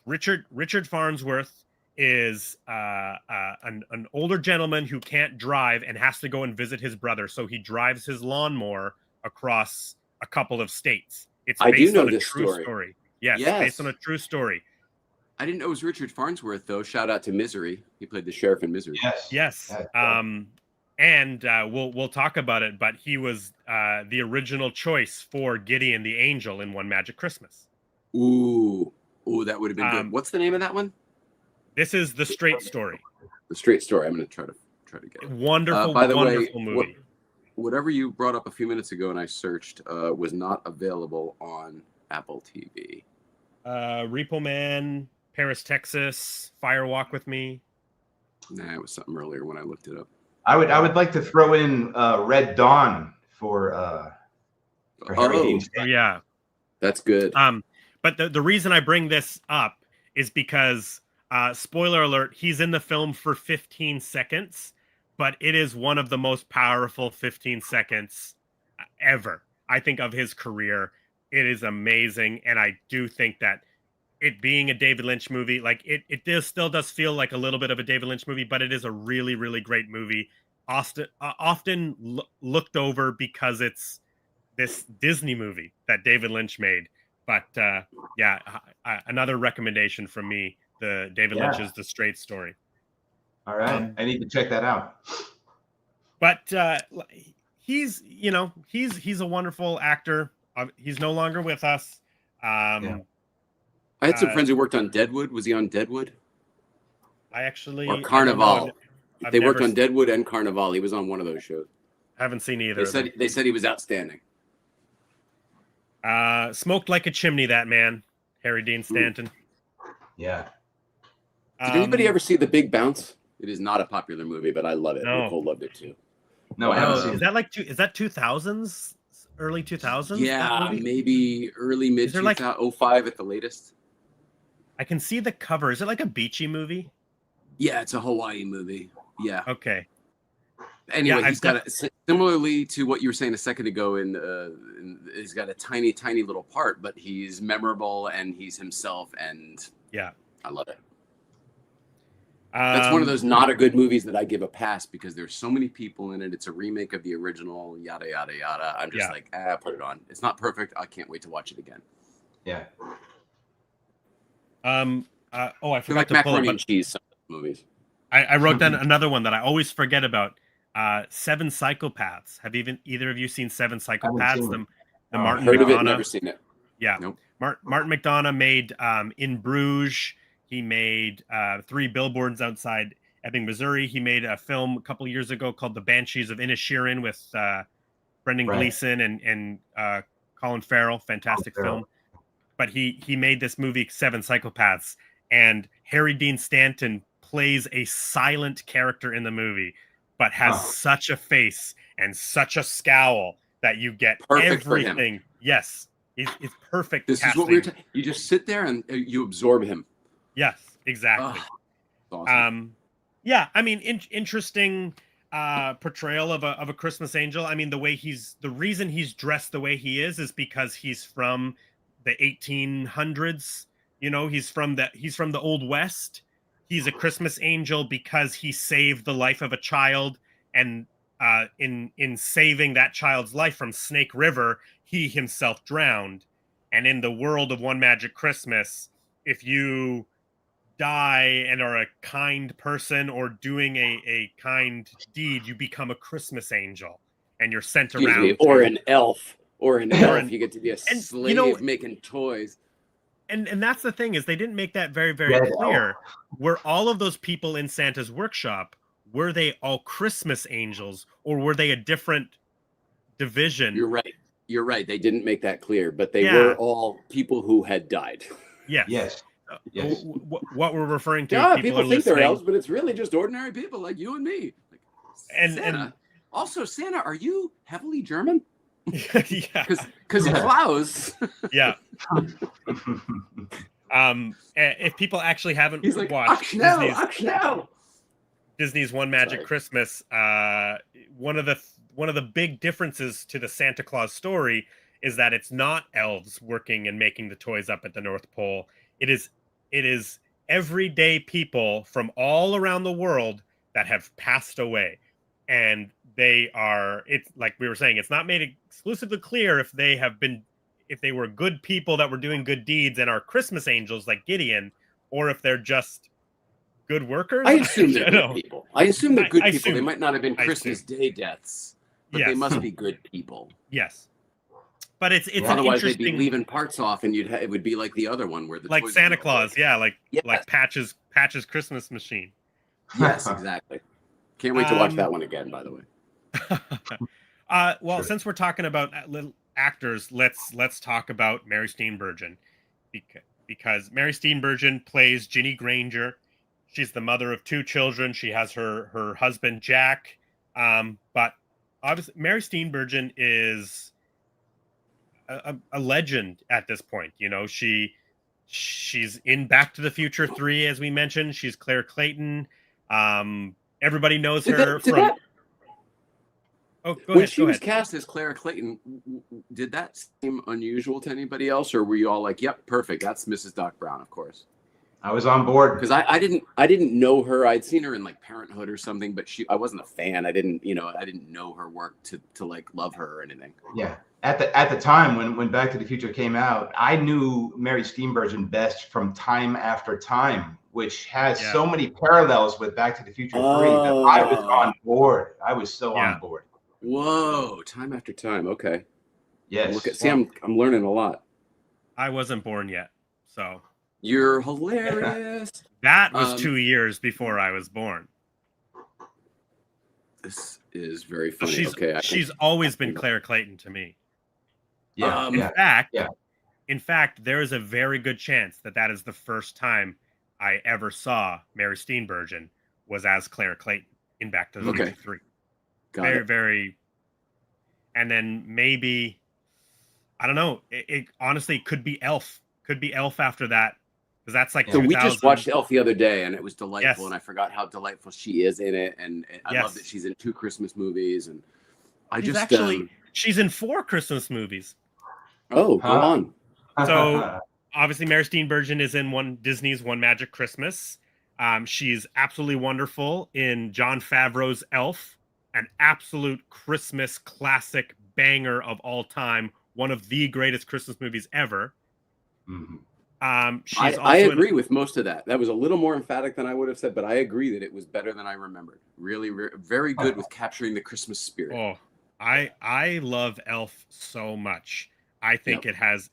Speaker 3: Richard Farnsworth is an older gentleman who can't drive and has to go and visit his brother. So he drives his lawnmower across a couple of states. It's based on a true story. Yes, based on a true story.
Speaker 2: I didn't know it was Richard Farnsworth, though. Shout out to Misery. He played the sheriff in Misery.
Speaker 3: Yes. And we'll talk about it, but he was the original choice for Gideon the Angel in One Magic Christmas.
Speaker 2: Ooh, that would have been good. What's the name of that one?
Speaker 3: This is The Straight Story.
Speaker 2: The Straight Story. I'm going to try to get it.
Speaker 3: Wonderful,
Speaker 2: by the
Speaker 3: wonderful
Speaker 2: way,
Speaker 3: movie.
Speaker 2: Whatever you brought up a few minutes ago and I searched was not available on Apple TV.
Speaker 3: Repo Man, Paris, Texas, Fire Walk with Me.
Speaker 2: Nah, it was something earlier when I looked it up.
Speaker 1: I would like to throw in Red Dawn for Harry Dean Stanton.
Speaker 3: Yeah,
Speaker 2: that's good.
Speaker 3: But the reason I bring this up is because spoiler alert, he's in the film for 15 seconds, but it is one of the most powerful 15 seconds ever, I think, of his career. It is amazing, and I do think that it being a David Lynch movie, like it still does feel like a little bit of a David Lynch movie, but it is a really, really great movie. Often looked over because it's this Disney movie that David Lynch made. But another recommendation from me, the David Lynch's The Straight Story.
Speaker 1: All right, I need to check that out.
Speaker 3: But he's a wonderful actor. He's no longer with us.
Speaker 2: I had some friends who worked on Deadwood. Was he on Deadwood?
Speaker 3: Or
Speaker 2: Carnival. They worked on Deadwood and Carnival. He was on one of those shows.
Speaker 3: Haven't seen either.
Speaker 2: They said he was outstanding.
Speaker 3: Smoked like a chimney, that man, Harry Dean Stanton.
Speaker 1: Yeah.
Speaker 2: Did anybody ever see The Big Bounce? It is not a popular movie, but I love it.
Speaker 3: No.
Speaker 2: Nicole loved it too.
Speaker 1: No, I haven't seen
Speaker 3: it. Is that 2000s? Early 2000s?
Speaker 2: Yeah, maybe early mid 2005 at the latest.
Speaker 3: I can see the cover. Is it like a beachy movie?
Speaker 2: Yeah, it's a Hawaii movie. Yeah.
Speaker 3: Okay.
Speaker 2: Anyway, he's got similarly to what you were saying a second ago. He's got a tiny, tiny little part, but he's memorable and he's himself, and I love it. That's one of those not a good movies that I give a pass because there's so many people in it. It's a remake of the original, yada yada yada. I'm just like, put it on. It's not perfect. I can't wait to watch it again.
Speaker 1: Yeah.
Speaker 3: I forgot
Speaker 2: like
Speaker 3: to
Speaker 2: macaroni
Speaker 3: pull it,
Speaker 2: and cheese. Some movies.
Speaker 3: I wrote down another one that I always forget about. Seven Psychopaths. Have either of you seen Seven Psychopaths? The Martin
Speaker 2: heard
Speaker 3: McDonagh.
Speaker 2: Of it, never seen it.
Speaker 3: Yeah.
Speaker 2: Nope.
Speaker 3: Martin McDonagh made In Bruges. He made 3 Billboards Outside Ebbing, Missouri. He made a film a couple years ago called The Banshees of Inisherin with Brendan Gleeson and Colin Farrell. Fantastic film. But he made this movie, Seven Psychopaths, and Harry Dean Stanton plays a silent character in the movie, but has such a face and such a scowl that you get
Speaker 2: perfect
Speaker 3: everything.
Speaker 2: For him.
Speaker 3: Yes, it's perfect.
Speaker 2: This
Speaker 3: casting.
Speaker 2: Is what we were you just sit there and you absorb him.
Speaker 3: Yes, exactly.
Speaker 2: Awesome.
Speaker 3: Yeah, I mean, interesting portrayal of a Christmas angel. I mean, the reason he's dressed the way he is because he's from the 1800s. You know, he's from the Old West. He's a Christmas angel because he saved the life of a child, and in saving that child's life from Snake River, he himself drowned. And in the world of One Magic Christmas, if you die and are a kind person or doing a kind deed, you become a Christmas angel, and you're sent around.
Speaker 2: Or an elf. You get to be a slave making toys.
Speaker 3: And that's the thing, is they didn't make that very, very clear. Were all of those people in Santa's workshop, were they all Christmas angels, or were they a different division?
Speaker 2: You're right. They didn't make that clear, but they were all people who had died.
Speaker 1: Yes.
Speaker 3: What we're referring to,
Speaker 2: people think they're elves, but it's really just ordinary people like you and me. Like, Santa. Also, Santa, are you heavily German?
Speaker 3: Yeah,
Speaker 2: because Klaus.
Speaker 3: Yeah. If people actually haven't
Speaker 2: like,
Speaker 3: watched Disney's One Magic Christmas, one of the big differences to the Santa Claus story is that it's not elves working and making the toys up at the North Pole. It is everyday people from all around the world that have passed away, and it's like we were saying, it's not made exclusively clear if they were good people that were doing good deeds and are Christmas angels like Gideon, or if they're just good workers.
Speaker 2: I assume they're good people. They might not have been Christmas Day deaths, but they must be good people.
Speaker 3: Yes. But it's
Speaker 2: otherwise they'd be leaving parts off, and it would be like the other one where the
Speaker 3: like Santa Claus, like Patch's Christmas machine.
Speaker 2: Yes, exactly. Can't wait to watch that one again, by the way.
Speaker 3: Since we're talking about little actors, let's talk about Mary Steenburgen, because Mary Steenburgen plays Ginny Granger. She's the mother of 2 children. She has her husband Jack, but obviously Mary Steenburgen is a legend at this point. You know, she's in Back to the Future 3, as we mentioned. She's Claire Clayton. Everybody knows her from.
Speaker 2: When she was cast as Claire Clayton, did that seem unusual to anybody else, or were you all like, "Yep, perfect, that's Mrs. Doc Brown"? Of course.
Speaker 1: I was on board
Speaker 2: because I didn't know her. I'd seen her in like Parenthood or something, but I wasn't a fan. I didn't know her work to like love her or anything.
Speaker 1: Yeah. At the time when Back to the Future came out, I knew Mary Steenburgen best from Time After Time, which has so many parallels with Back to the Future 3 that I was on board. I was so on board.
Speaker 2: Whoa, Time After Time. Okay.
Speaker 1: Yes.
Speaker 2: I'm learning a lot.
Speaker 3: I wasn't born yet, so.
Speaker 2: You're hilarious.
Speaker 3: That was 2 years before I was born.
Speaker 2: This is very funny.
Speaker 3: She's always been Claire Clayton to me.
Speaker 1: Yeah.
Speaker 3: In fact, there is a very good chance that is the first time I ever saw Mary Steenburgen was as Claire Clayton in Back to the Future 3. Very. And then maybe, I don't know. It honestly could be Elf. Could be Elf after that. because that's like
Speaker 2: So
Speaker 3: 2000.
Speaker 2: we just watched Elf the other day, and it was delightful,
Speaker 3: Yes.
Speaker 2: and I forgot how delightful she is in it, and I love that she's in 2 Christmas movies, and
Speaker 3: she's in 4 Christmas movies.
Speaker 2: Oh, go on.
Speaker 3: So obviously Mary Steenburgen is in Disney's One Magic Christmas. She's absolutely wonderful in Jon Favreau's Elf, an absolute Christmas classic banger of all time, one of the greatest Christmas movies ever.
Speaker 1: Mm-hmm.
Speaker 2: I agree with most of that. That was a little more emphatic than I would have said, but I agree that it was better than I remembered. Really, very good with capturing the Christmas spirit.
Speaker 3: Oh, I love Elf so much. I think it has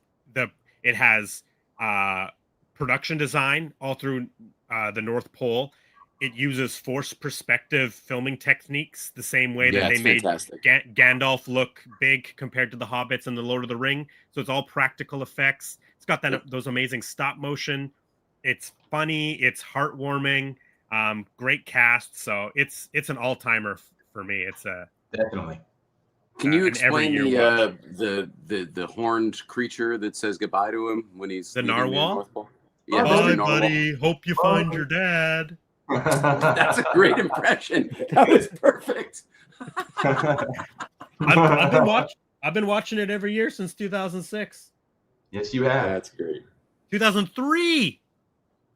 Speaker 3: production design all through the North Pole. It uses forced perspective filming techniques the same way that they made Gandalf look big compared to the Hobbits and the Lord of the Ring. So it's all practical effects. It's got those amazing stop motion. It's funny. It's heartwarming. Great cast. So it's an all timer for me. It's
Speaker 1: definitely.
Speaker 2: Can you explain the horned creature that says goodbye to him when he's
Speaker 3: the narwhal?
Speaker 2: Yeah,
Speaker 3: bye, buddy. Hope you find your dad.
Speaker 2: That's a great impression. That was perfect.
Speaker 3: I've been watching it every year since 2006.
Speaker 1: Yes, you have.
Speaker 2: That's great.
Speaker 3: 2003.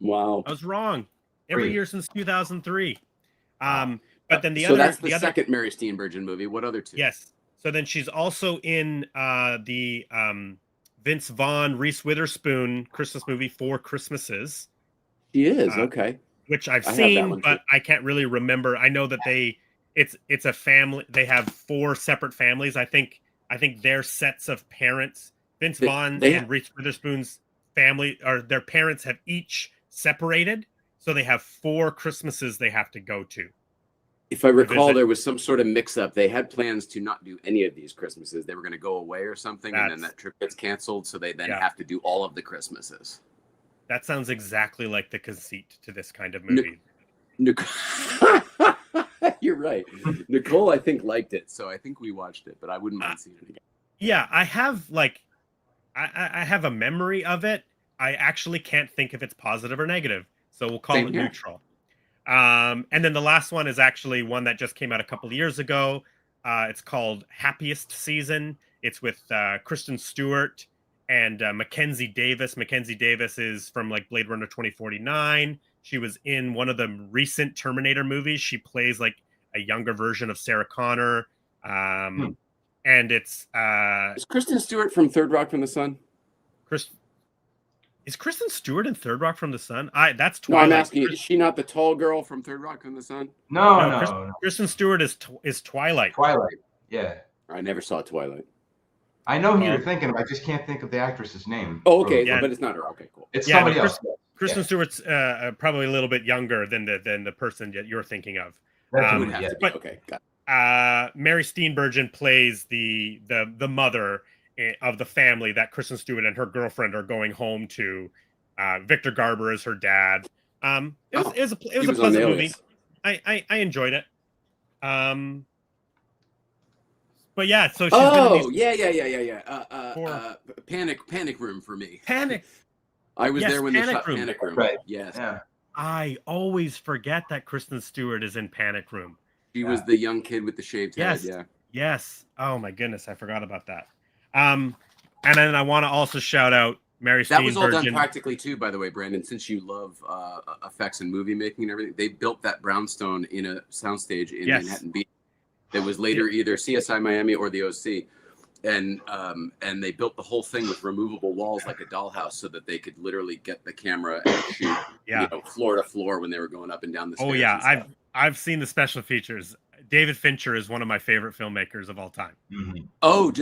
Speaker 2: Wow.
Speaker 3: I was wrong. Every year since 2003. But then
Speaker 2: that's the second Mary Steenburgen movie. What other 2?
Speaker 3: Yes. So then she's also in the Vince Vaughn, Reese Witherspoon Christmas movie 4 Christmases.
Speaker 2: She is, okay.
Speaker 3: Which I've seen, but I can't really remember. I know that it's a family. They have 4 separate families. I think their sets of parents, Vince Vaughn and Reese Witherspoon's family, or their parents have each separated. So they have 4 Christmases they have to go to.
Speaker 2: If I recall, there was some sort of mix-up. They had plans to not do any of these Christmases. They were going to go away or something, and then that trip gets canceled, so they then have to do all of the Christmases.
Speaker 3: That sounds exactly like the conceit to this kind of movie.
Speaker 2: You're right. Nicole, I think, liked it, so I think we watched it, but I wouldn't mind seeing it again.
Speaker 3: Yeah, I have I have a memory of it. I actually can't think if it's positive or negative, so we'll call it neutral. And then the last one is actually one that just came out a couple of years ago. It's called Happiest Season. It's with Kristen Stewart and Mackenzie Davis. Mackenzie Davis is from like Blade Runner 2049. She was in one of the recent Terminator movies. She plays like a younger version of Sarah Connor. And it's
Speaker 2: is Kristen Stewart from Third Rock from the Sun?
Speaker 3: Is Kristen Stewart in Third Rock from the Sun? That's Twilight.
Speaker 2: No, I'm asking you, is she not the tall girl from Third Rock from the Sun?
Speaker 1: No.
Speaker 3: Kristen Stewart is Twilight.
Speaker 1: Twilight, yeah.
Speaker 2: I never saw Twilight.
Speaker 1: I know who you're thinking of. I just can't think of the actress's name.
Speaker 2: Oh, okay, but it's not her. Okay, cool.
Speaker 1: It's somebody else.
Speaker 3: Kristen Stewart's probably a little bit younger than the person that you're thinking of.
Speaker 2: But okay, got it.
Speaker 3: Mary Steenburgen plays the mother of the family that Kristen Stewart and her girlfriend are going home to. Victor Garber is her dad. It was a pleasant movie. I enjoyed it. But yeah, so she's
Speaker 2: Panic Room for me.
Speaker 3: Panic.
Speaker 2: I was there when they shot Panic Room.
Speaker 1: Right.
Speaker 2: Yes.
Speaker 1: Yeah.
Speaker 3: I always forget that Kristen Stewart is in Panic Room.
Speaker 2: She was the young kid with the shaved head. Yeah.
Speaker 3: Yes. Oh my goodness, I forgot about that. And then I want to also shout out Mary Steenburgen.
Speaker 2: That was all done practically too, by the way, Brandon. Since you love effects and movie making and everything, they built that brownstone in a soundstage in Manhattan Beach. That was later either CSI Miami or the OC, and they built the whole thing with removable walls like a dollhouse, so that they could literally get the camera and shoot, floor to floor when they were going up and down the stairs.
Speaker 3: Oh yeah, I've seen the special features. David Fincher is one of my favorite filmmakers of all time.
Speaker 1: Mm-hmm.
Speaker 2: Oh,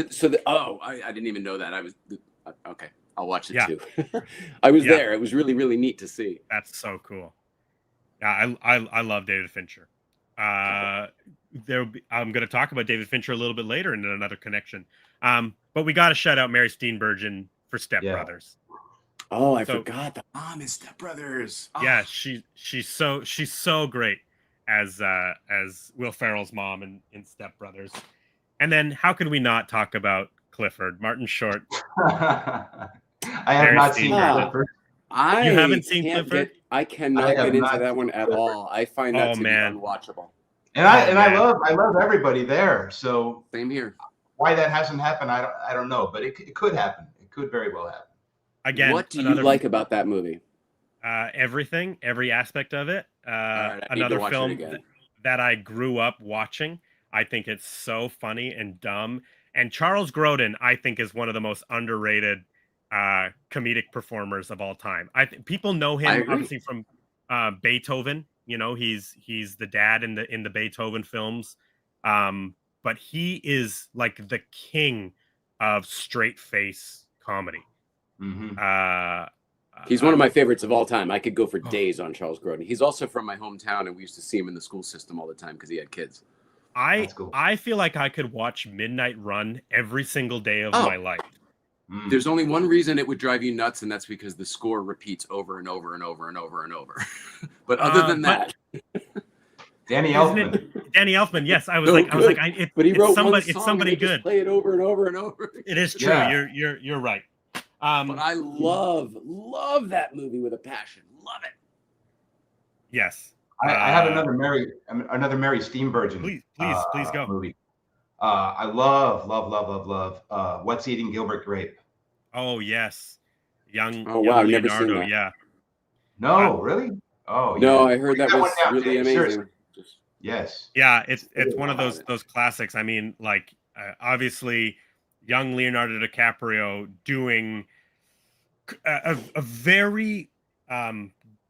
Speaker 2: I didn't even know that. Okay. I'll watch it too. I was there. It was really, really neat to see.
Speaker 3: That's so cool. Yeah, I love David Fincher. I'm going to talk about David Fincher a little bit later in another connection. But we got to shout out Mary Steenburgen for Step Brothers.
Speaker 2: Oh, I forgot the mom is Step Brothers. Oh.
Speaker 3: Yeah, she's so great as Will Ferrell's mom in Step Brothers. And then how could we not talk about Clifford, Martin Short?
Speaker 1: I have not seen Clifford.
Speaker 2: I
Speaker 3: You haven't seen
Speaker 2: can't
Speaker 3: Clifford?
Speaker 2: I cannot get into that one at all. I find that to be unwatchable.
Speaker 1: And I love everybody there. So
Speaker 2: same here.
Speaker 1: Why that hasn't happened, I don't know, but it could happen. It could very well happen.
Speaker 3: Again,
Speaker 2: what do you like about that movie?
Speaker 3: Everything, every aspect of it.
Speaker 2: Right,
Speaker 3: another film that I grew up watching. I think it's so funny and dumb. And Charles Grodin, I think, is one of the most underrated comedic performers of all time. I think people know him obviously from Beethoven. You know, he's the dad in the Beethoven films. But he is like the king of straight face comedy.
Speaker 1: Mm-hmm.
Speaker 2: He's one of my favorites of all time. I could go for days on Charles Grodin. He's also from my hometown, and we used to see him in the school system all the time because he had kids.
Speaker 3: I feel like I could watch Midnight Run every single day of my life.
Speaker 2: There's only one reason it would drive you nuts, and that's because the score repeats over and over and over and over and over. But other than that,
Speaker 1: Danny Elfman.
Speaker 3: Danny Elfman, yes. I was like,
Speaker 2: but he wrote
Speaker 3: it's somebody good.
Speaker 2: Play it over and over and over.
Speaker 3: It is true. Yeah. You're right.
Speaker 2: But I love that movie with a passion. Love it.
Speaker 3: Yes.
Speaker 1: I have another Mary Steenburgen.
Speaker 3: Please go.
Speaker 1: Movie. I love What's Eating Gilbert Grape.
Speaker 3: Oh yes, young
Speaker 2: Leonardo.
Speaker 3: Never seen that. Yeah.
Speaker 1: No, really? Oh
Speaker 2: no, I heard that was really amazing. Seriously.
Speaker 1: Yes.
Speaker 3: Yeah, it's one of those classics. I mean, like obviously, young Leonardo DiCaprio doing a very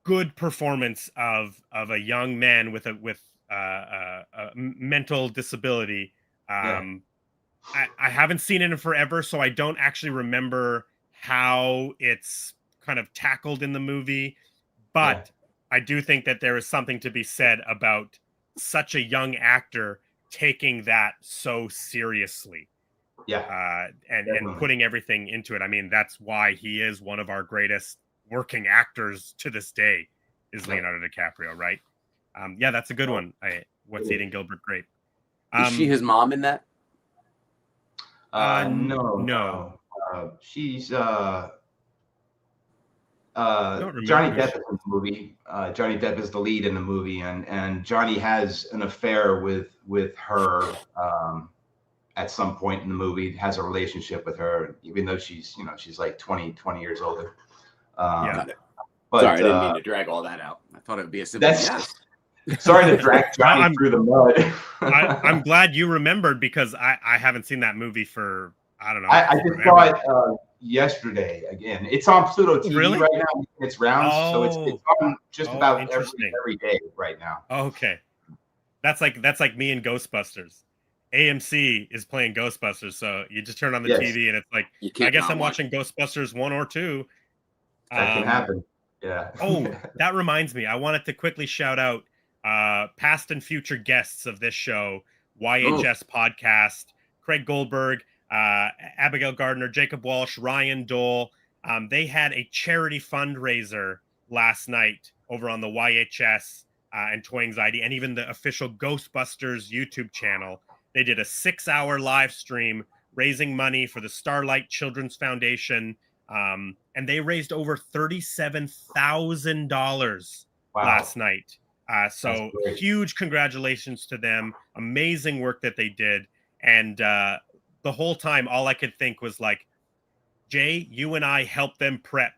Speaker 3: good performance of a young man with a mental disability. I haven't seen it in forever, so I don't actually remember how it's kind of tackled in the movie, but I do think that there is something to be said about such a young actor taking that so seriously. And putting everything into it. I mean, that's why he is one of our greatest working actors to this day, is Leonardo DiCaprio, right? Yeah, that's a good one. What's Eating Gilbert Grape?
Speaker 2: Is she his mom in that?
Speaker 1: No. She's Johnny Depp in the movie. Johnny Depp is the lead in the movie, and Johnny has an affair with her at some point in the movie, has a relationship with her, even though she's like 20 years older.
Speaker 2: Got it. But, sorry, I didn't mean to drag all that out. I thought it would be a simple yes.
Speaker 1: Sorry to drag Johnny through the mud.
Speaker 3: I'm glad you remembered, because I haven't seen that movie for, I don't know.
Speaker 1: I just saw it yesterday again. It's on Pluto TV right now. It's rounds, so it's on just about every day right now.
Speaker 3: Okay, that's like me and Ghostbusters. AMC is playing Ghostbusters, so you just turn on the TV and it's like, I guess I'm watching Ghostbusters 1 or 2.
Speaker 1: That can happen. Yeah.
Speaker 3: Oh, that reminds me. I wanted to quickly shout out past and future guests of this show, YHS Podcast, Craig Goldberg, Abigail Gardner, Jacob Walsh, Ryan Dole. They had a charity fundraiser last night over on the YHS and Toy Anxiety, and even the official Ghostbusters YouTube channel. They did a 6-hour live stream raising money for the Starlight Children's Foundation. And they raised over $37,000 last night. So huge congratulations to them. Amazing work that they did. And the whole time, all I could think was like, Jay, you and I helped them prep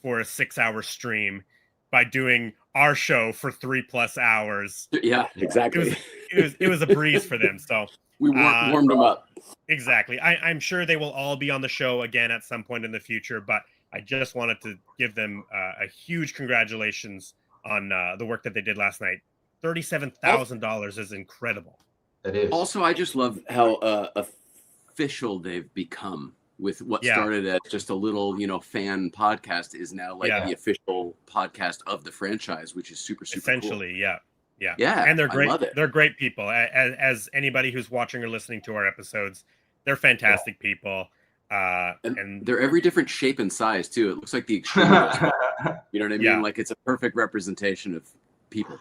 Speaker 3: for a 6-hour stream by doing our show for 3+ hours.
Speaker 2: Yeah, exactly.
Speaker 3: It was a breeze for them. So
Speaker 2: we warmed them up.
Speaker 3: Exactly. I'm sure they will all be on the show again at some point in the future, but I just wanted to give them a huge congratulations on the work that they did last night. $37,000 is incredible.
Speaker 1: It is.
Speaker 2: Also, I just love how official they've become with what started as just a little, fan podcast is now like the official podcast of the franchise, which is super
Speaker 3: essentially
Speaker 2: cool.
Speaker 3: Yeah, and they're great. They're great people. As anybody who's watching or listening to our episodes, they're fantastic people. And
Speaker 2: they're every different shape and size too. It looks like the extreme. You know what I mean? Yeah. Like it's a perfect representation of people.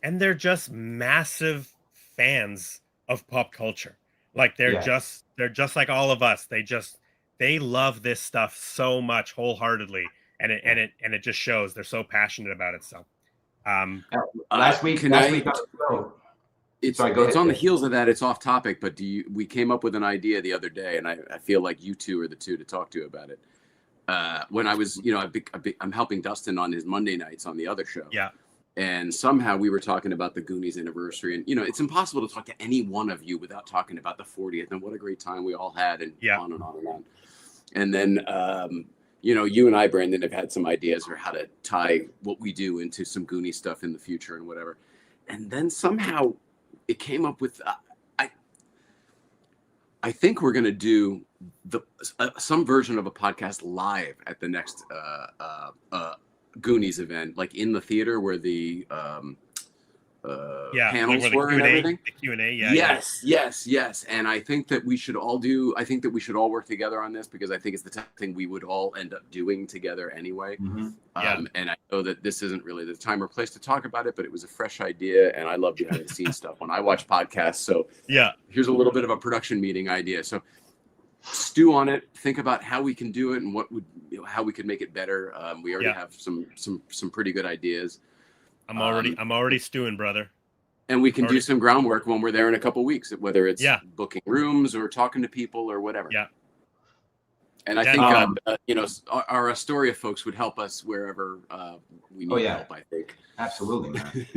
Speaker 3: And they're just massive fans of pop culture. Like they're just like all of us. They love this stuff so much wholeheartedly. and it just shows they're so passionate about it. So,
Speaker 1: last week on the show.
Speaker 2: It's on the heels of that. It's off topic, but we came up with an idea the other day, and I feel like you two are the two to talk to about it. When I was, I'm helping Dustin on his Monday nights on the other show.
Speaker 3: Yeah.
Speaker 2: And somehow we were talking about the Goonies anniversary, and it's impossible to talk to any one of you without talking about the 40th and what a great time we all had, and on and on and on. And then, you and I, Brandon, have had some ideas for how to tie what we do into some Goonies stuff in the future and whatever. And then somehow it came up with, I think we're going to do some version of a podcast live at the next Goonies event, like in the theater where the panels were and everything.
Speaker 3: The Q&A,
Speaker 2: yes. And I think that we should all work together on this, because I think it's the type of thing we would all end up doing together anyway.
Speaker 3: Mm-hmm.
Speaker 2: And I know that this isn't really the time or place to talk about it, but it was a fresh idea, and I love behind the scenes stuff when I watch podcasts. So here's a little bit of a production meeting idea. So stew on it, think about how we can do it and how we could make it better. We already have some pretty good ideas.
Speaker 3: I'm already stewing, brother.
Speaker 2: And we can do some groundwork when we're there in a couple of weeks, whether it's booking rooms or talking to people or whatever.
Speaker 3: Yeah.
Speaker 2: And I think our Astoria folks would help us wherever we need help, I think.
Speaker 1: Absolutely, man.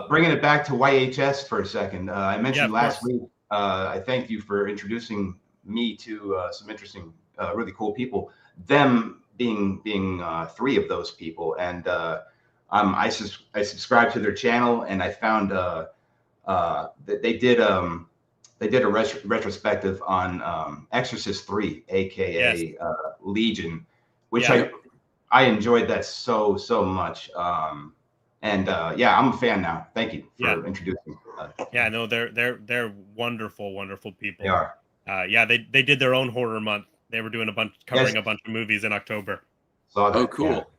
Speaker 1: Bringing it back to YHS for a second. I mentioned last week, I thank you for introducing me to some interesting, really cool people. Them being three of those people, and I subscribed to their channel, and I found that they did a retrospective on Exorcist 3, aka Legion, which I enjoyed that so much. I'm a fan now. Thank you for introducing.
Speaker 3: No, they're wonderful people.
Speaker 1: They are.
Speaker 3: They did their own horror month. They were doing covering a bunch of movies in October.
Speaker 1: Saw that.
Speaker 2: Oh, cool.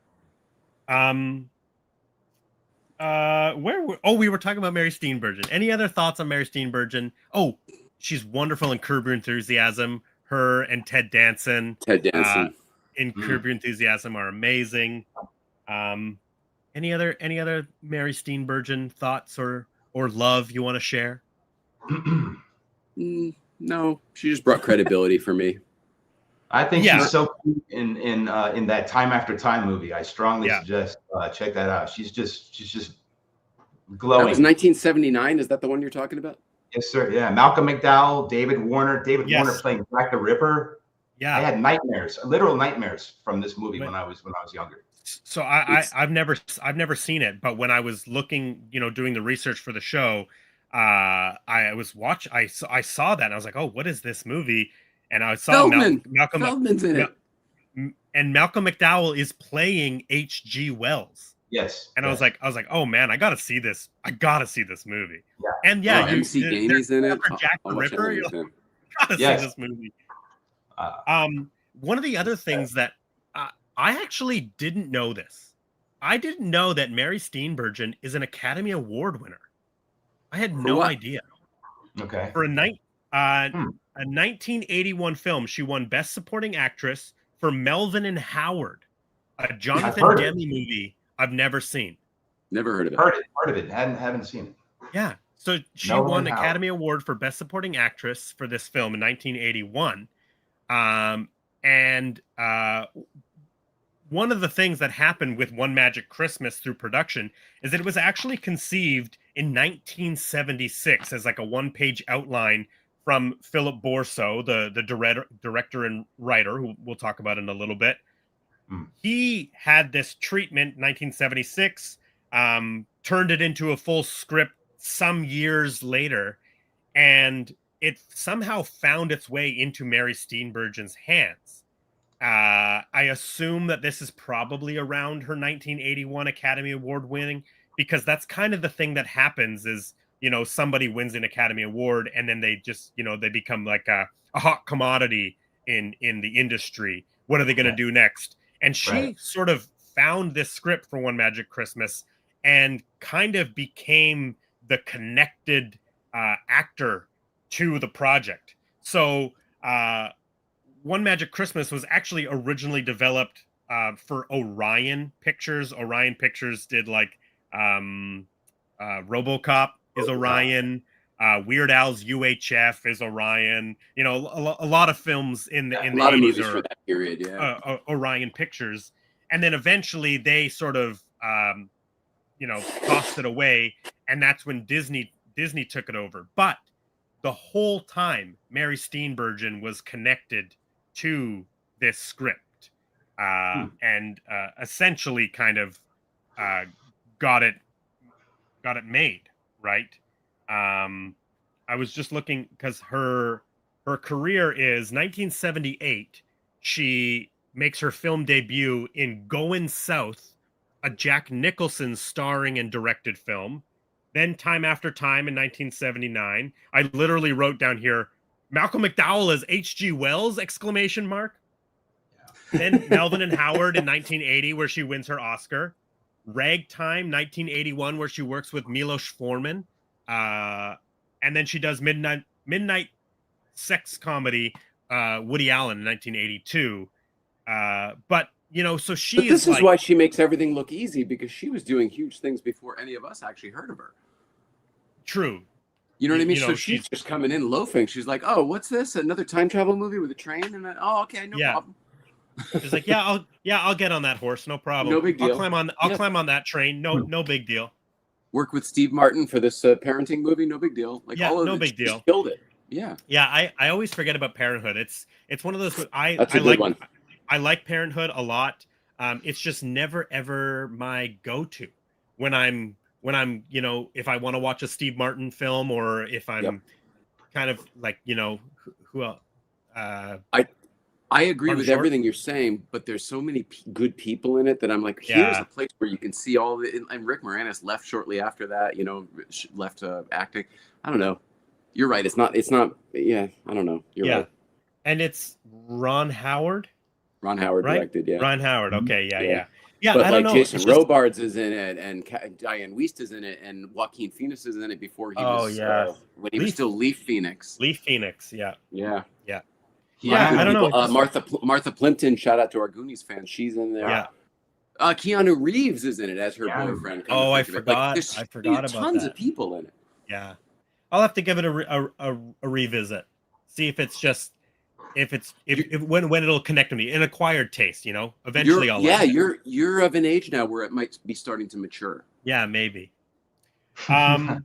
Speaker 3: We were talking about Mary Steenburgen. Any other thoughts on Mary Steenburgen? Oh, she's wonderful in Curb Your Enthusiasm. Her and Ted Danson. In Curb Your Enthusiasm are amazing. Any other Mary Steenburgen thoughts or love you want to share?
Speaker 2: No, she just brought credibility for me.
Speaker 1: I think she's so cute in that Time After Time movie. I strongly suggest check that out. She's just glowing.
Speaker 2: That was 1979. Is that the one you're talking about?
Speaker 1: Yes, sir. Yeah, Malcolm McDowell, David Warner Warner playing Jack the Ripper. Yeah, I had nightmares, literal nightmares from this movie when I was younger.
Speaker 3: So I've never seen it, but when I was looking, doing the research for the show, I saw that and I was like, oh, what is this movie? And I saw Malcolm
Speaker 2: Feldman's in it,
Speaker 3: and Malcolm McDowell is playing H.G. Wells.
Speaker 1: Yes,
Speaker 3: and I was like, oh man, I gotta see this. I gotta see this movie.
Speaker 1: Yeah.
Speaker 3: And
Speaker 2: MC Gainey's in it.
Speaker 3: Jack the Ripper. You're like, gotta see this movie. One of the other things that I actually didn't know this. I didn't know that Mary Steenburgen is an Academy Award winner. I had no idea.
Speaker 1: Okay.
Speaker 3: For a 1981 film, she won Best Supporting Actress for Melvin and Howard, a Jonathan Demme movie I've never seen.
Speaker 2: Never heard of it.
Speaker 1: Heard of it. Haven't seen it.
Speaker 3: Yeah. So she won Academy Award for Best Supporting Actress for this film in 1981. One of the things that happened with One Magic Christmas through production is that it was actually conceived in 1976 as like a one-page outline from Philip Borso, the director and writer, who we'll talk about in a little bit. He had this treatment in 1976, turned it into a full script some years later, and it somehow found its way into Mary Steenburgen's hands. I assume that this is probably around her 1981 Academy Award winning, because that's kind of the thing that happens is, somebody wins an Academy Award and then they just, they become like a hot commodity in the industry. What are they going to do next? And she sort of found this script for One Magic Christmas and kind of became the connected actor to the project. So One Magic Christmas was actually originally developed for Orion Pictures. Orion Pictures did like RoboCop is Orion. Weird Al's UHF is Orion. You know, a lot of films in the 80s
Speaker 2: are for that period, yeah.
Speaker 3: Orion Pictures, and then eventually they sort of tossed it away, and that's when Disney took it over. But the whole time, Mary Steenburgen was connected to this script, and essentially kind of got it made, right? I was just looking because her career is 1978. She makes her film debut in Goin' South, a Jack Nicholson starring and directed film. Then Time After Time in 1979. I literally wrote down here, Malcolm McDowell as H.G. Wells, exclamation mark. Yeah. Then Melvin and Howard in 1980, where she wins her Oscar. Ragtime, 1981, where she works with Milos Forman. And then she does midnight sex comedy, Woody Allen in 1982. But so
Speaker 2: this is why she makes everything look easy, because she was doing huge things before any of us actually heard of her.
Speaker 3: True.
Speaker 2: You know what I mean? So she's just coming in loafing. She's like, "Oh, what's this? Another time travel movie with a train?" And then, "Oh, okay, no problem."
Speaker 3: She's like, I'll get on that horse, no problem.
Speaker 2: No big deal.
Speaker 3: I'll climb on that train. No big deal.
Speaker 2: Work with Steve Martin for this parenting movie. No big deal. Like, all of
Speaker 3: no big deal.
Speaker 2: Killed it. Yeah.
Speaker 3: Yeah. I always forget about Parenthood. It's one of those.
Speaker 2: That's a good one.
Speaker 3: I like Parenthood a lot. It's just never ever my go-to when I'm if I want to watch a Steve Martin film, or if I'm kind of like who else.
Speaker 2: I agree with everything you're saying, but there's so many good people in it that I'm like, here's a place where you can see all of it. And Rick Moranis left shortly after that, left acting. I don't know. You're right. It's not. Yeah, I don't know. You're right.
Speaker 3: And it's Ron Howard.
Speaker 2: Ron Howard directed. Yeah.
Speaker 3: Ron Howard. Okay. Yeah.
Speaker 2: But
Speaker 3: I don't know.
Speaker 2: Jason Robards is in it, and Diane Wiest is in it, and Joaquin Phoenix is in it before he was when he was still Leaf Phoenix.
Speaker 3: Leaf Phoenix. Yeah.
Speaker 2: I don't know. Martha Plimpton, shout out to our Goonies fans. She's in there.
Speaker 3: Yeah.
Speaker 2: Keanu Reeves is in it as her boyfriend.
Speaker 3: I forgot. I forgot about
Speaker 2: tons of people in it.
Speaker 3: Yeah. I'll have to give it a revisit. See if it's just when it'll connect with me. An acquired taste, Eventually I'll
Speaker 2: you're of an age now where it might be starting to mature.
Speaker 3: Yeah, maybe.
Speaker 2: Well,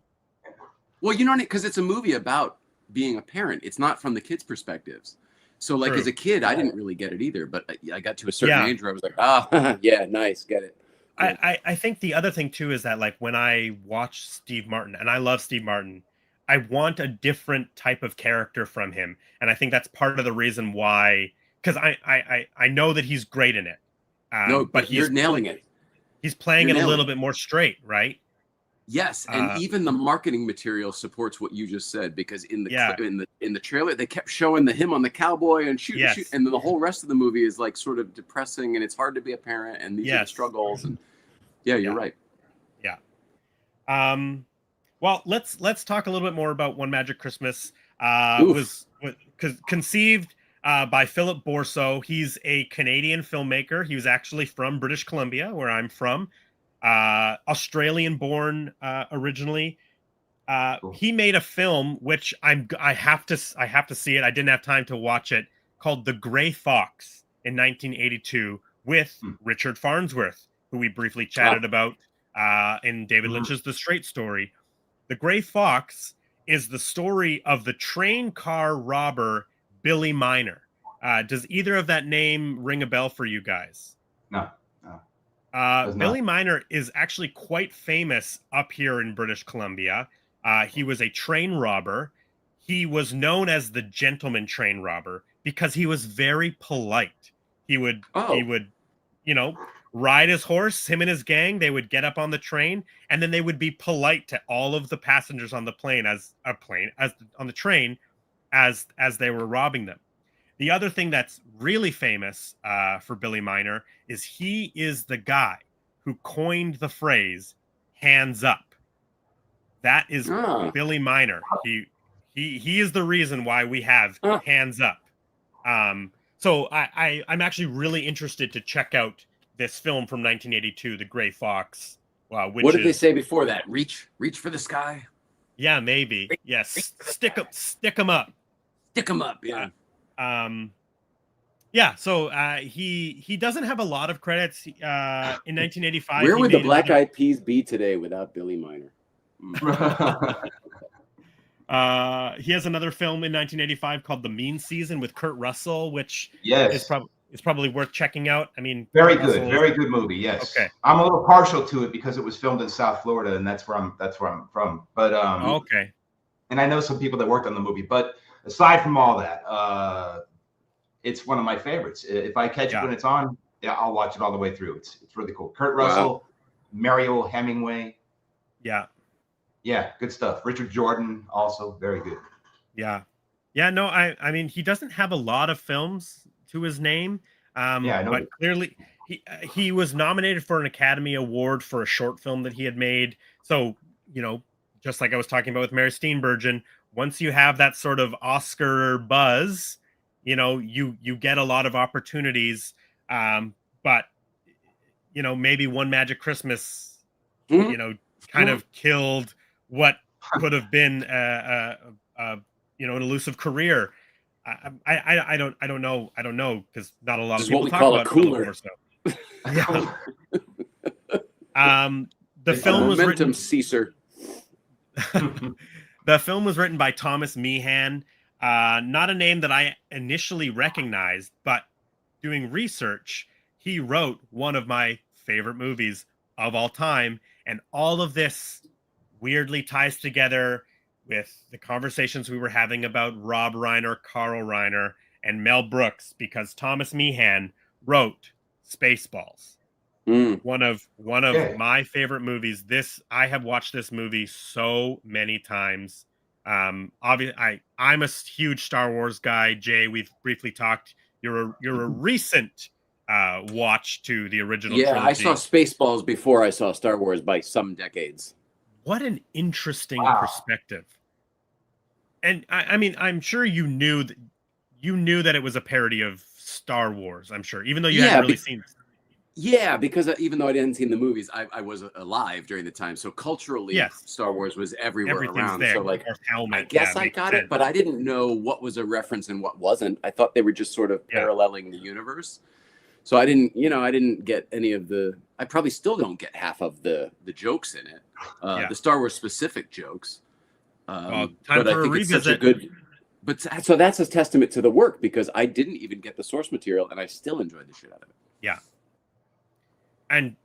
Speaker 2: because it's a movie about being a parent. It's not from the kids' perspectives. So as a kid, I didn't really get it either, but I got to a certain age where I was like, yeah, nice, get it.
Speaker 3: Cool. I think the other thing too is that when I watch Steve Martin, and I love Steve Martin, I want a different type of character from him. And I think that's part of the reason why, because I know that he's great in it.
Speaker 2: But you're nailing it.
Speaker 3: He's playing it a little bit more straight, right?
Speaker 2: Yes, and even the marketing material supports what you just said, because in the trailer they kept showing him on the cowboy and shoot, and then the whole rest of the movie is sort of depressing, and it's hard to be a parent, and these are the struggles, and you're right.
Speaker 3: Yeah. Well, let's talk a little bit more about One Magic Christmas. Was conceived by Philip Borso. He's a Canadian filmmaker. He was actually from British Columbia, where I'm from. Australian born originally. Cool. He made a film which I have to see it. I didn't have time to watch it, called The Grey Fox in 1982 with Richard Farnsworth, who we briefly chatted about in David Lynch's The Straight Story. The Grey Fox is the story of the train car robber Billy Miner. Does either of that name ring a bell for you guys?
Speaker 1: No.
Speaker 3: Billy Miner is actually quite famous up here in British Columbia. He was a train robber. He was known as the gentleman train robber because he was very polite. He would, ride his horse, him and his gang. They would get up on the train, and then they would be polite to all of the passengers on the train as they were robbing them. The other thing that's really famous for Billy Miner is he is the guy who coined the phrase "hands up." That is Billy Miner. He is the reason why we have hands up. So I'm actually really interested to check out this film from 1982, The Gray Fox. Which
Speaker 2: what did they say before that? Reach for the sky.
Speaker 3: Yeah, maybe. Yes, stick 'em up.
Speaker 2: Stick 'em up. Yeah.
Speaker 3: Yeah. So he doesn't have a lot of credits. In 1985,
Speaker 2: where would the Black Eyed Peas be today without Billy Miner?
Speaker 3: He has another film in 1985 called The Mean Season with Kurt Russell, which
Speaker 1: yes,
Speaker 3: is probably worth checking out. I mean,
Speaker 1: very good movie. Yes.
Speaker 3: Okay.
Speaker 1: I'm a little partial to it because it was filmed in South Florida, and that's where I'm from. But
Speaker 3: okay.
Speaker 1: And I know some people that worked on the movie. But aside from all that, it's one of my favorites. If I catch it when it's on, I'll watch it all the way through. It's really cool. Kurt Russell, Mariel Hemingway. Yeah, good stuff. Richard Jordan, also very good.
Speaker 3: Yeah. No, I mean, he doesn't have a lot of films to his name. But clearly he was nominated for an Academy Award for a short film that he had made. So, just like I was talking about with Mary Steenburgen, once you have that sort of Oscar buzz, you get a lot of opportunities. But maybe One Magic Christmas, kind of killed what could have been an elusive career. I don't know because not a lot of people talk about cooler. So. Yeah. The film was written.
Speaker 2: Caesar.
Speaker 3: The film was written by Thomas Meehan. Not a name that I initially recognized, but doing research, he wrote one of my favorite movies of all time, and all of this weirdly ties together with the conversations we were having about Rob Reiner, Carl Reiner, and Mel Brooks, because Thomas Meehan wrote Spaceballs. One of my favorite movies. I have watched this movie so many times. Obviously, I'm a huge Star Wars guy. Jay, we've briefly talked. You're a recent watch to the original trilogy.
Speaker 2: I saw Spaceballs before I saw Star Wars by some decades.
Speaker 3: What an interesting perspective. And I mean, I'm sure you knew that it was a parody of Star Wars, I'm sure, even though you hadn't really seen it.
Speaker 2: Yeah, because even though I hadn't seen the movies, I was alive during the time. So culturally, Star Wars was everywhere around.
Speaker 3: There.
Speaker 2: So I guess I got it, but I didn't know what was a reference and what wasn't. I thought they were just sort of paralleling the universe. So I didn't get any of I probably still don't get half of the jokes in it. The Star Wars specific jokes.
Speaker 3: Time but for I think a revisit.
Speaker 2: It's such a good. But so that's a testament to the work, because I didn't even get the source material and I still enjoyed the shit out of it.
Speaker 3: Yeah. And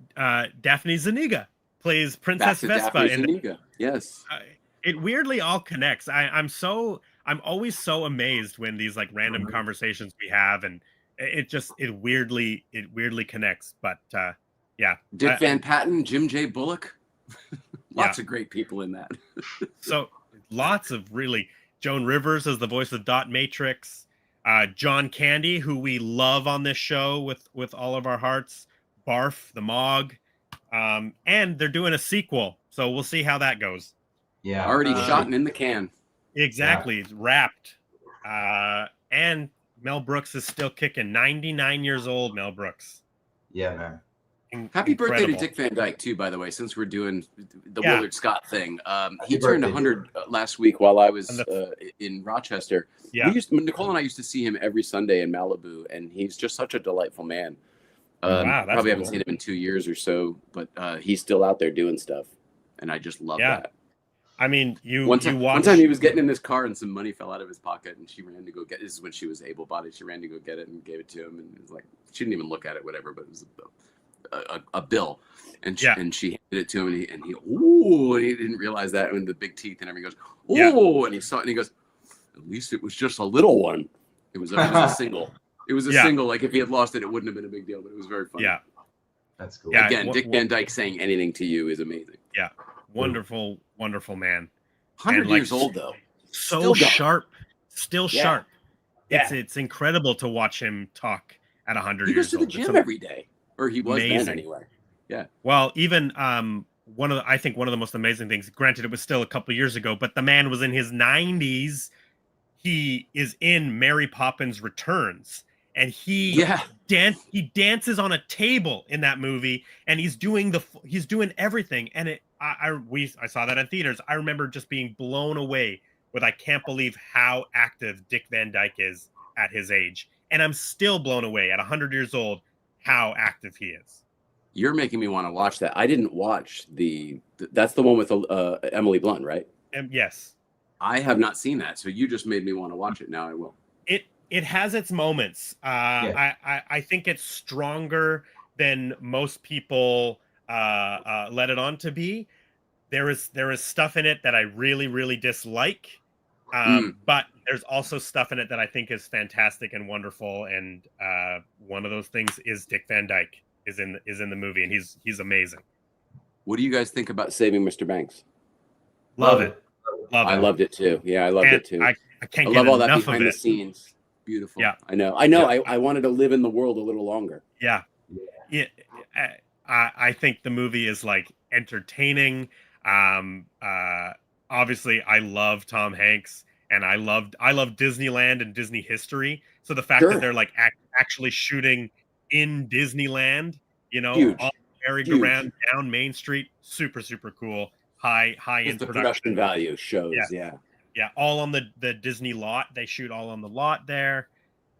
Speaker 3: Daphne Zuniga plays Princess Vespa.
Speaker 2: Zuniga. Yes.
Speaker 3: It weirdly all connects. I'm always so amazed when these like random conversations we have, and it weirdly connects. But
Speaker 2: Dick Van Patten, Jim J. Bullock, lots of great people in that.
Speaker 3: So lots of really. Joan Rivers as the voice of Dot Matrix, John Candy, who we love on this show with all of our hearts, Barf the Mog, and they're doing a sequel, so we'll see how that goes.
Speaker 2: Yeah, already shot and in the can.
Speaker 3: Exactly, it's wrapped. And Mel Brooks is still kicking. 99 years old, Mel Brooks.
Speaker 1: Yeah, man.
Speaker 2: Happy birthday to Dick Van Dyke too, by the way, since we're doing the Willard Scott thing. He turned 100 last week while I was in Rochester. Yeah. Nicole and I used to see him every Sunday in Malibu, and he's just such a delightful man.
Speaker 3: Wow,
Speaker 2: probably haven't seen him in 2 years or so, but he's still out there doing stuff, and I just love that.
Speaker 3: I mean,
Speaker 2: one time he was getting in his car and some money fell out of his pocket, and she ran to go get. This is when she was able-bodied. She ran to go get it and gave it to him, and it was like she didn't even look at it, whatever. But it was a bill, and she handed it to him, and he didn't realize that, and the big teeth and everything goes, and he saw it, and he goes, at least it was just a little one. It was a single. It was a single. Like if he had lost it, it wouldn't have been a big deal, but it was very funny.
Speaker 3: Yeah,
Speaker 1: that's cool.
Speaker 2: Yeah, again, Dick Van Dyke saying anything to you is amazing.
Speaker 3: Yeah, wonderful man.
Speaker 2: 100 years old though,
Speaker 3: so sharp, still sharp. It's incredible to watch him talk at 100 years old.
Speaker 2: He goes to the gym every day. Or he was then anyway. Yeah.
Speaker 3: Well, even one of the most amazing things, granted it was still a couple years ago, but the man was in his 90s. He is in Mary Poppins Returns, and
Speaker 2: Yeah.
Speaker 3: he dances on a table in that movie, and he's doing everything. And I saw that in theaters. I remember just being blown away with, I can't believe how active Dick Van Dyke is at his age. And I'm still blown away at 100 years old how active he is.
Speaker 2: You're making me want to watch that. I didn't watch that's the one with Emily Blunt, right?
Speaker 3: Yes.
Speaker 2: I have not seen that, so you just made me want to watch it. Now I will.
Speaker 3: It has its moments. I think it's stronger than most people let it on to be. There is stuff in it that I really, really dislike, but there's also stuff in it that I think is fantastic and wonderful. And one of those things is Dick Van Dyke is in the movie, and he's amazing.
Speaker 2: What do you guys think about Saving Mr. Banks?
Speaker 3: Love it.
Speaker 2: I loved it too. Yeah, I loved it too.
Speaker 3: I can't
Speaker 2: I
Speaker 3: get
Speaker 2: love all that
Speaker 3: enough
Speaker 2: behind
Speaker 3: of
Speaker 2: the
Speaker 3: it.
Speaker 2: scenes. Beautiful.
Speaker 3: Yeah.
Speaker 2: I know.
Speaker 3: Yeah.
Speaker 2: I wanted to live in the world a little longer.
Speaker 3: Yeah. I think the movie is like entertaining. Obviously I love Tom Hanks, and I love Disneyland and Disney history. So the fact that they're like actually shooting in Disneyland, on the merry-go-round down Main Street, super, super cool. High in
Speaker 2: the production value shows.
Speaker 3: Yeah, all on the Disney lot. They shoot all on the lot there.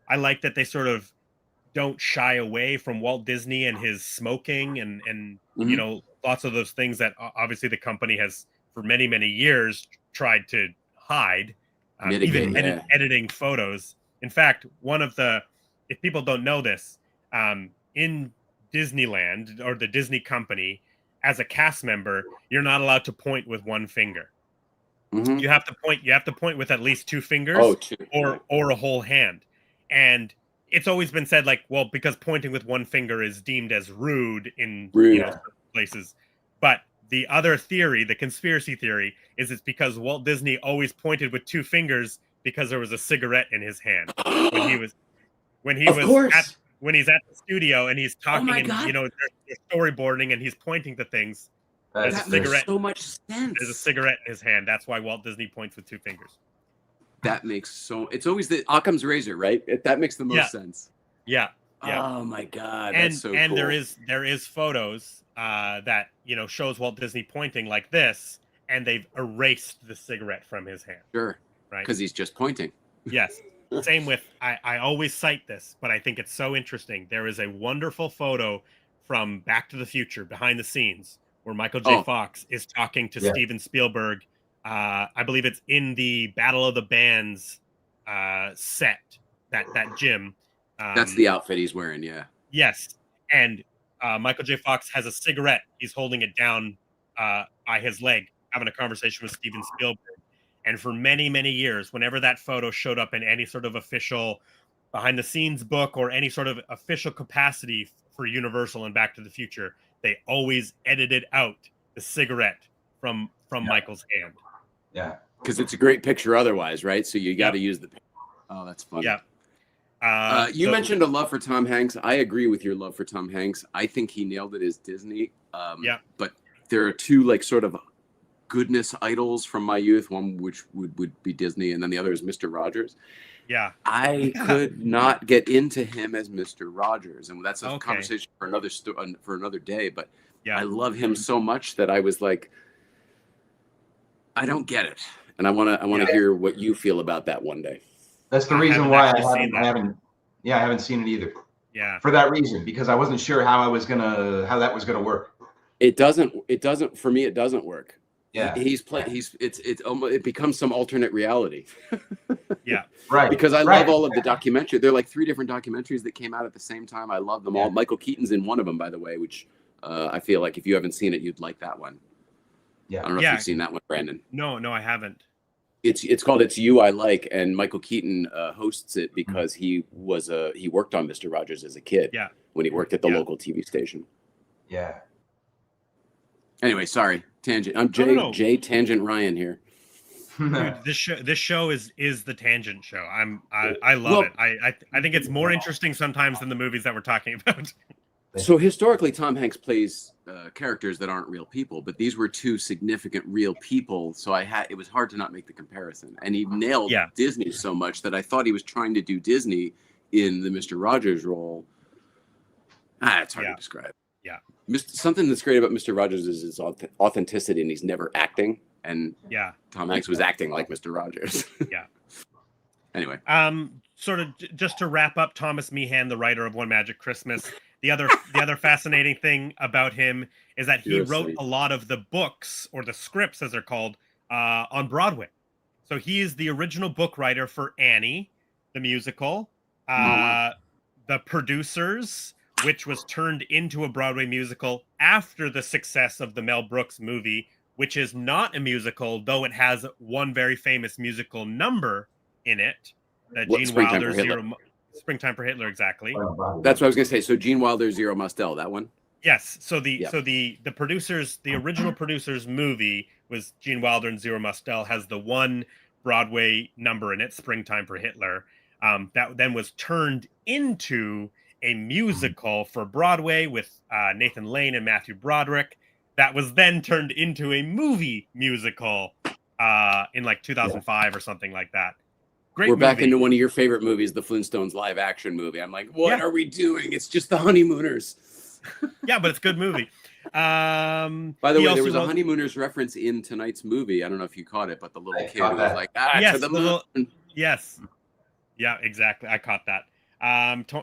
Speaker 3: I like that they sort of don't shy away from Walt Disney and his smoking and lots of those things that obviously the company has for many, many years tried to hide, even editing photos. In fact, if people don't know this, in Disneyland or the Disney company, as a cast member, you're not allowed to point with one finger. You have to point with at least two fingers or a whole hand. And it's always been said, like, well, because pointing with one finger is deemed as rude in certain places. But the other theory, the conspiracy theory, is it's because Walt Disney always pointed with two fingers because there was a cigarette in his hand when he's at the studio and he's talking they're storyboarding and he's pointing to things. There's a cigarette.
Speaker 2: Makes so much sense.
Speaker 3: There's a cigarette in his hand. That's why Walt Disney points with two fingers.
Speaker 2: That makes it's always the Occam's razor, right? That makes the most sense.
Speaker 3: Yeah.
Speaker 2: Oh my God.
Speaker 3: And
Speaker 2: that's so
Speaker 3: and
Speaker 2: cool.
Speaker 3: there is photos that shows Walt Disney pointing like this, and they've erased the cigarette from his hand.
Speaker 2: Sure.
Speaker 3: Right.
Speaker 2: Because he's just pointing.
Speaker 3: Yes. Same with I always cite this, but I think it's so interesting. There is a wonderful photo from Back to the Future behind the scenes where Michael J. Fox is talking to Steven Spielberg. I believe it's in the Battle of the Bands set, that gym.
Speaker 2: That's the outfit he's wearing, yeah.
Speaker 3: Yes. And Michael J. Fox has a cigarette. He's holding it down by his leg, having a conversation with Steven Spielberg. And for many, many years, whenever that photo showed up in any sort of official behind-the-scenes book or any sort of official capacity for Universal and Back to the Future, they always edited out the cigarette from Michael's hand.
Speaker 1: Yeah,
Speaker 2: because it's a great picture otherwise, right? So you got to use the picture. Oh, that's funny.
Speaker 3: Yeah.
Speaker 2: You mentioned a love for Tom Hanks. I agree with your love for Tom Hanks. I think he nailed it as Disney. But there are two like sort of goodness idols from my youth. One which would be Disney, and then the other is Mr. Rogers.
Speaker 3: Yeah.
Speaker 2: I could not get into him as Mr. Rogers, and that's a conversation for another day. But I love him so much that I was like, I don't get it, and I want to hear what you feel about that one day.
Speaker 1: That's the reason why I haven't seen it either.
Speaker 3: Yeah.
Speaker 1: For that reason, because I wasn't sure how that was gonna work.
Speaker 2: It doesn't for me. It doesn't work.
Speaker 1: Yeah.
Speaker 2: It becomes some alternate reality.
Speaker 3: Yeah.
Speaker 1: Right.
Speaker 2: Because I love all of the documentary. There are like 3 different documentaries that came out at the same time. I love them all. Michael Keaton's in one of them, by the way, which I feel like if you haven't seen it, you'd like that one.
Speaker 1: Yeah.
Speaker 2: I don't know if you've seen that one, Brandon.
Speaker 3: No, I haven't.
Speaker 2: It's called It's You I Like, and Michael Keaton hosts it because he worked on Mr. Rogers as a kid.
Speaker 3: Yeah.
Speaker 2: When he worked at the local TV station.
Speaker 1: Yeah.
Speaker 2: Anyway, sorry, tangent. I'm Jay Tangent Ryan here.
Speaker 3: Dude, this show is the tangent show. I love it. I think it's more interesting sometimes than the movies that we're talking about.
Speaker 2: So historically, Tom Hanks plays characters that aren't real people, but these were 2 significant real people. So it was hard to not make the comparison. And he nailed Disney so much that I thought he was trying to do Disney in the Mr. Rogers role. It's hard to describe.
Speaker 3: Yeah.
Speaker 2: Something that's great about Mr. Rogers is his authenticity, and he's never acting. And Tom Hanks was acting like Mr. Rogers.
Speaker 3: Yeah.
Speaker 2: Anyway.
Speaker 3: Sort of just to wrap up, Thomas Meehan, the writer of One Magic Christmas. The other fascinating thing about him is that he wrote a lot of the books, or the scripts as they're called, on Broadway. So he is the original book writer for Annie, the musical, The Producers, which was turned into a Broadway musical after the success of the Mel Brooks movie, which is not a musical, though it has one very famous musical number in it. Gene Wilder's Springtime for Hitler, exactly.
Speaker 2: That's what I was going to say. So Gene Wilder's Zero Mostel, that one?
Speaker 3: Yes. So the producers, the original producers movie was Gene Wilder and Zero Mostel, has the one Broadway number in it, Springtime for Hitler. That then was turned into a musical for Broadway with Nathan Lane and Matthew Broderick. That was then turned into a movie musical in like 2005 or something like that. Great
Speaker 2: We're
Speaker 3: movie.
Speaker 2: back into one of your favorite movies, the Flintstones live action movie. I'm like, what are we doing? It's just the Honeymooners.
Speaker 3: Yeah, but it's a good movie.
Speaker 2: By the way, there was a Honeymooners reference in tonight's movie. I don't know if you caught it, but the little kid was like,
Speaker 3: yes,
Speaker 2: to the moon.
Speaker 3: Yes. Yeah, exactly. I caught that.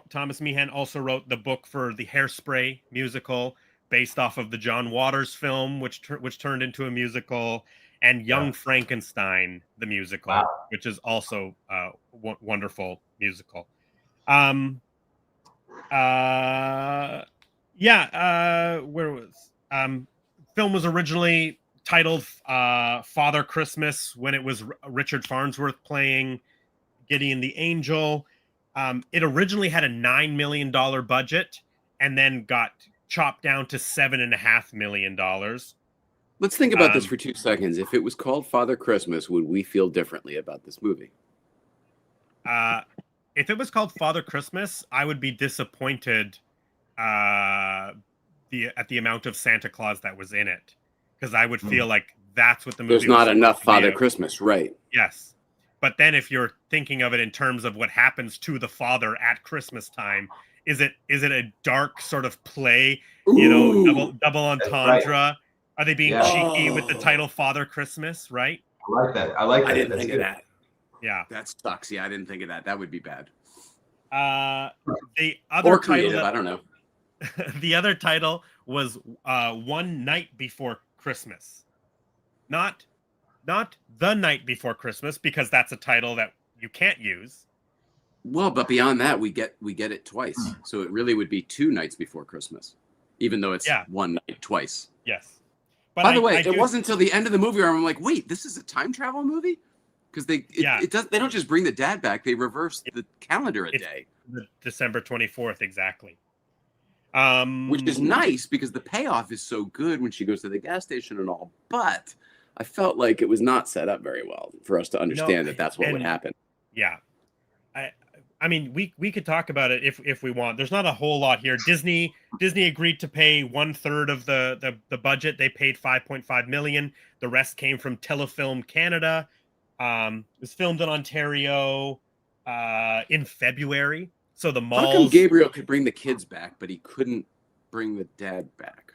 Speaker 3: Thomas Meehan also wrote the book for the Hairspray musical, based off of the John Waters film, which turned into a musical, and Young Frankenstein, the musical, which is also a wonderful musical. Where was film was originally titled Father Christmas when it was Richard Farnsworth playing Gideon the Angel. It originally had a $9 million budget and then got chopped down to $7.5 million.
Speaker 2: Let's think about this for 2 seconds. If it was called Father Christmas, would we feel differently about this movie?
Speaker 3: If it was called Father Christmas, I would be disappointed at the amount of Santa Claus that was in it, because I would feel like that's what the movie.
Speaker 2: There's not enough Father Christmas, right?
Speaker 3: Yes, but then if you're thinking of it in terms of what happens to the father at Christmas time, is it a dark sort of play?
Speaker 2: Ooh,
Speaker 3: you know, double entendre.
Speaker 1: Right.
Speaker 3: Are they being cheeky with the title Father Christmas? Right.
Speaker 1: I like that. I
Speaker 2: didn't think of that.
Speaker 3: Yeah,
Speaker 2: that sucks. Yeah, I didn't think of that. That would be bad.
Speaker 3: The other
Speaker 2: or creative. I don't know.
Speaker 3: The other title was One Night Before Christmas, not The Night Before Christmas, because that's a title that you can't use.
Speaker 2: Well, but beyond that, we get it twice, so it really would be 2 nights before Christmas, even though it's one night twice.
Speaker 3: Yes. But
Speaker 2: by the way, it wasn't until the end of the movie where I'm like, wait, this is a time travel movie? Because they don't just bring the dad back; they reverse the calendar a day.
Speaker 3: December 24th, exactly.
Speaker 2: Which is nice because the payoff is so good when she goes to the gas station and all. But I felt like it was not set up very well for us to understand that that's what would happen.
Speaker 3: Yeah, I mean, we could talk about it if we want. There's not a whole lot here. Disney agreed to pay 1/3 of the budget. They paid $5.5 million. The rest came from Telefilm Canada. It was filmed in Ontario in February. So the malls.
Speaker 2: How come Gabriel could bring the kids back, but he couldn't bring the dad back?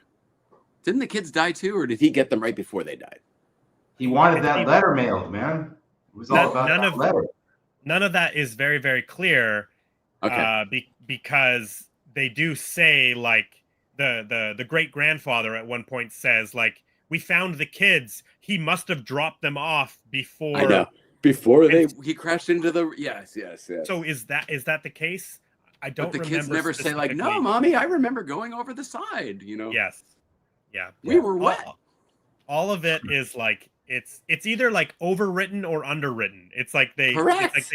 Speaker 2: Didn't the kids die too, or did he get them right before they died?
Speaker 1: He wanted that letter mailed, man. It was all about that letter.
Speaker 3: None of that is very, very clear. Okay. Because they do say, like, the great grandfather at one point says, like, we found the kids. He must have dropped them off before.
Speaker 2: I know. Before he crashed into the yes.
Speaker 3: So is that the case? I don't. But
Speaker 2: the kids never say like, "No, mommy, I remember going over the side." You know.
Speaker 3: Yes. Yeah.
Speaker 2: We were wet.
Speaker 3: All of it is like it's either like overwritten or underwritten. It's like they
Speaker 2: correct.
Speaker 3: It's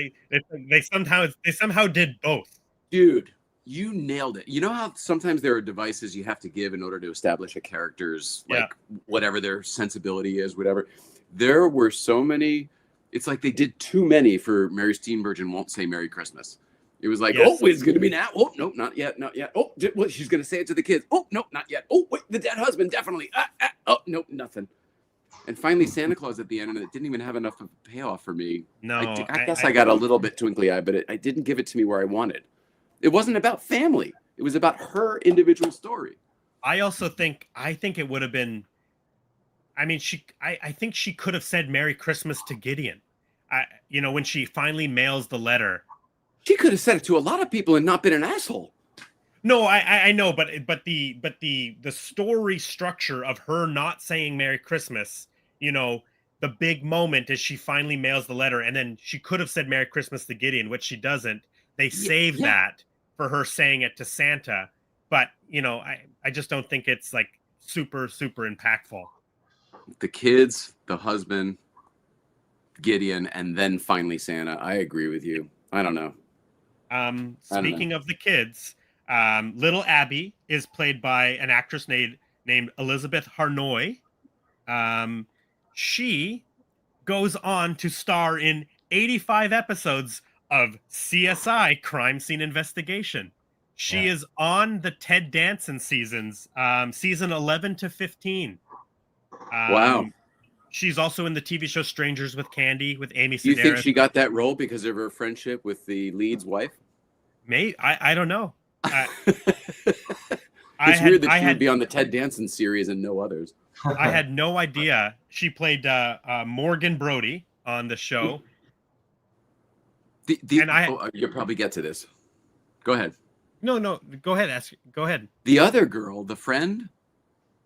Speaker 3: like they somehow did both.
Speaker 2: Dude, you nailed it. You know how sometimes there are devices you have to give in order to establish a character's whatever their sensibility is, whatever. There were so many. It's like they did too many for Mary Steenburgen Won't Say Merry Christmas. It was like, oh, it's going to be now. Oh, no, not yet. Oh, well, she's going to say it to the kids. Oh, no, not yet. Oh, wait, the dead husband, definitely. Oh, no, nothing. And finally, Santa Claus at the end, and it didn't even have enough of a payoff for me.
Speaker 3: No,
Speaker 2: I guess I got a little bit twinkly eye, but it didn't give it to me where I wanted. It wasn't about family. It was about her individual story.
Speaker 3: I think it would have been. I mean, I think she could have said "Merry Christmas" to Gideon. When she finally mails the letter.
Speaker 2: She could have said it to a lot of people and not been an asshole.
Speaker 3: No, I know, but the story structure of her not saying Merry Christmas, the big moment is she finally mails the letter, and then she could have said Merry Christmas to Gideon, which she doesn't. They save that for her saying it to Santa, but I just don't think it's like super impactful.
Speaker 2: The kids, the husband, Gideon, and then finally Santa. I agree with you. I don't know.
Speaker 3: Speaking of the kids, little Abby is played by an actress named Elizabeth Harnoy. She goes on to star in 85 episodes of CSI Crime Scene Investigation. She is on the Ted Danson seasons, season 11 to 15.
Speaker 2: Wow.
Speaker 3: She's also in the TV show Strangers with Candy with Amy Sedaris.
Speaker 2: Do you think she got that role because of her friendship with the lead's wife?
Speaker 3: I don't know.
Speaker 2: It's weird that she would be on the Ted Danson series and no others.
Speaker 3: I had no idea. She played Morgan Brody on the show.
Speaker 2: You'll probably get to this. Go ahead.
Speaker 3: No. Go ahead. Go ahead.
Speaker 2: The other girl, the friend,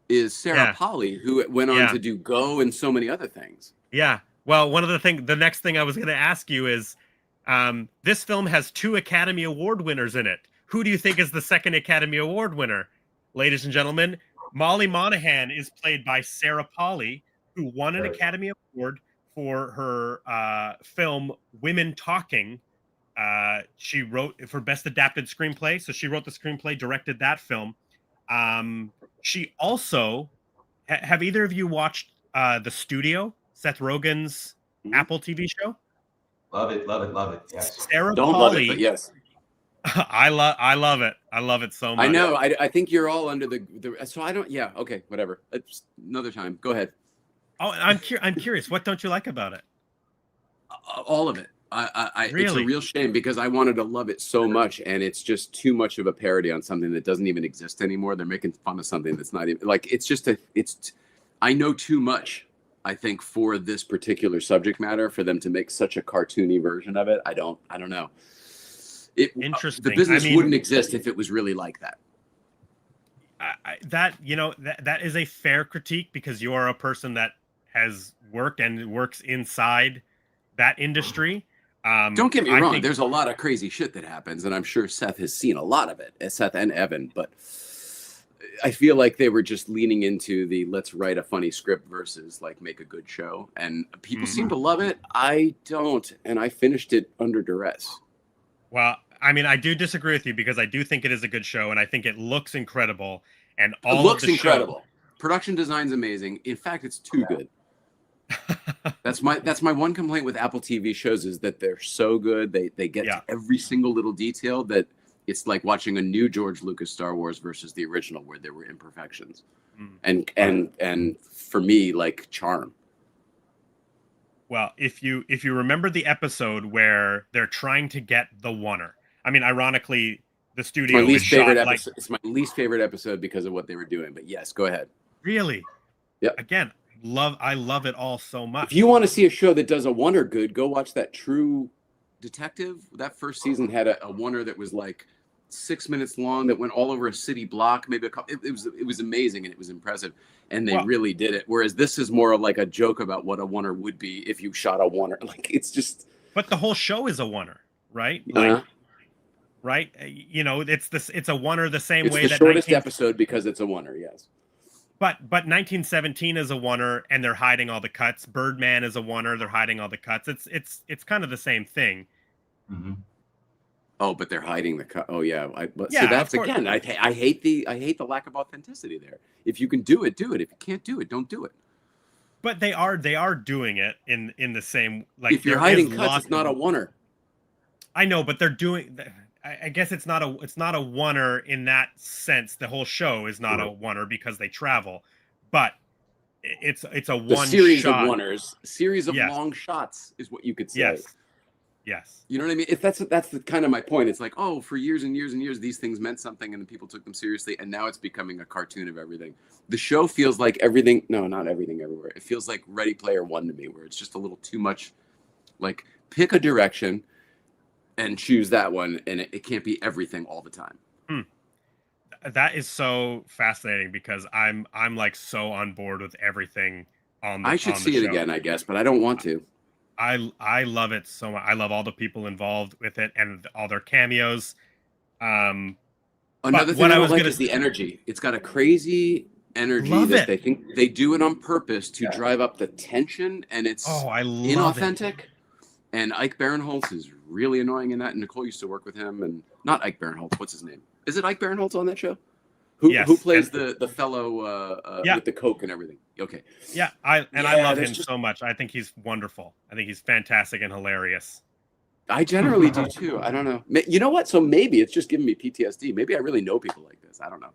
Speaker 2: is Sarah Polley, who went on to do Go and so many other things. Yeah.
Speaker 3: Well, the next thing I was going to ask you is, this film has 2 Academy Award winners in it. Who do you think is the second Academy Award winner? Ladies and gentlemen, Molly Monaghan is played by Sarah Polley, who won an Academy Award for her film Women Talking. She wrote for Best Adapted Screenplay, so she wrote the screenplay, directed that film. She also have either of you watched The Studio, Seth Rogen's Apple TV show?
Speaker 1: Love it. Yes.
Speaker 3: Sarah
Speaker 2: Don't
Speaker 3: Polley,
Speaker 2: love it, but yes.
Speaker 3: I love it. I love it so much.
Speaker 2: I know. I think you're all under the so I don't. Yeah. Okay. Whatever. It's another time. Go ahead.
Speaker 3: Oh, I'm curious. What don't you like about it?
Speaker 2: All of it.
Speaker 3: Really?
Speaker 2: It's a real shame because I wanted to love it so much, and it's just too much of a parody on something that doesn't even exist anymore. They're making fun of something that's not even like. I know too much, I think, for this particular subject matter for them to make such a cartoony version of it. I don't know.
Speaker 3: Interesting.
Speaker 2: The business wouldn't exist if it was really like that.
Speaker 3: That is a fair critique because you are a person that has worked and works inside that industry.
Speaker 2: Don't get me wrong. There's a lot of crazy shit that happens, and I'm sure Seth has seen a lot of it, Seth and Evan, but I feel like they were just leaning into the let's write a funny script versus like make a good show. And people seem to love it. I don't. And I finished it under duress.
Speaker 3: Well, I mean, I do disagree with you because I do think it is a good show and I think it looks incredible. And all
Speaker 2: it looks incredible. Production design's amazing. In fact, it's too good. That's my one complaint with Apple TV shows is that they're so good. They get to every single little detail that it's like watching a new George Lucas Star Wars versus the original where there were imperfections. And for me, like charm.
Speaker 3: Well, if you remember the episode where they're trying to get the oneer, I mean, ironically, the studio
Speaker 2: It's my least favorite episode because of what they were doing. But yes, go ahead.
Speaker 3: Really?
Speaker 2: Yeah.
Speaker 3: Again, I love it all so much.
Speaker 2: If you want to see a show that does a oneer good, go watch that True Detective. That first season had a oneer that was like 6 minutes long that went all over a city block, maybe a couple. It was amazing and it was impressive, and they really did it. Whereas this is more of like a joke about what a oneer would be if you shot a oneer. Like it's just. But
Speaker 3: the whole show is a oneer, right? Right? It's a oneer the same way.
Speaker 2: It's the shortest episode because it's a oneer. Yes.
Speaker 3: But 1917 is a oneer, and they're hiding all the cuts. Birdman is a oneer; they're hiding all the cuts. It's kind of the same thing.
Speaker 2: Mm-hmm. Oh, but they're hiding the cut. Oh, yeah. So that's again. I hate the lack of authenticity there. If you can do it, do it. If you can't do it, don't do it.
Speaker 3: But they are doing it in the same like.
Speaker 2: If you're hiding cuts, it's not a oneer.
Speaker 3: I know, but they're doing. I guess it's not a oneer in that sense. The whole show is not a oneer because they travel, but it's a
Speaker 2: the
Speaker 3: one
Speaker 2: series
Speaker 3: shot.
Speaker 2: of oneers, series of
Speaker 3: Yes.
Speaker 2: long shots is what you could say.
Speaker 3: Yes.
Speaker 2: You know what I mean? If that's the kind of my point. It's like, oh, for years and years and years, these things meant something, and then people took them seriously, and now it's becoming a cartoon of everything. The show feels like everything. No, not everything everywhere. It feels like Ready Player One to me, where it's just a little too much. Like, pick a direction and choose that one, and it can't be everything all the time.
Speaker 3: That is so fascinating because I'm like so on board with everything on the
Speaker 2: I should see it again, I guess, but I don't want to.
Speaker 3: I love it so much. I love all the people involved with it and all their cameos.
Speaker 2: Another thing I don't like is the energy. It's got a crazy energy that they think they do it on purpose to drive up the tension, and it's inauthentic. And Ike Barinholtz is really annoying in that. And Nicole used to work with him, and not Ike Barinholtz. What's his name? Is it Ike Barinholtz on that show? Who plays the fellow with the coke and everything? Okay.
Speaker 3: Yeah, I love him so much. I think he's wonderful. I think he's fantastic and hilarious.
Speaker 2: I generally do too. I don't know. You know what? So maybe it's just giving me PTSD. Maybe I really know people like this. I don't know.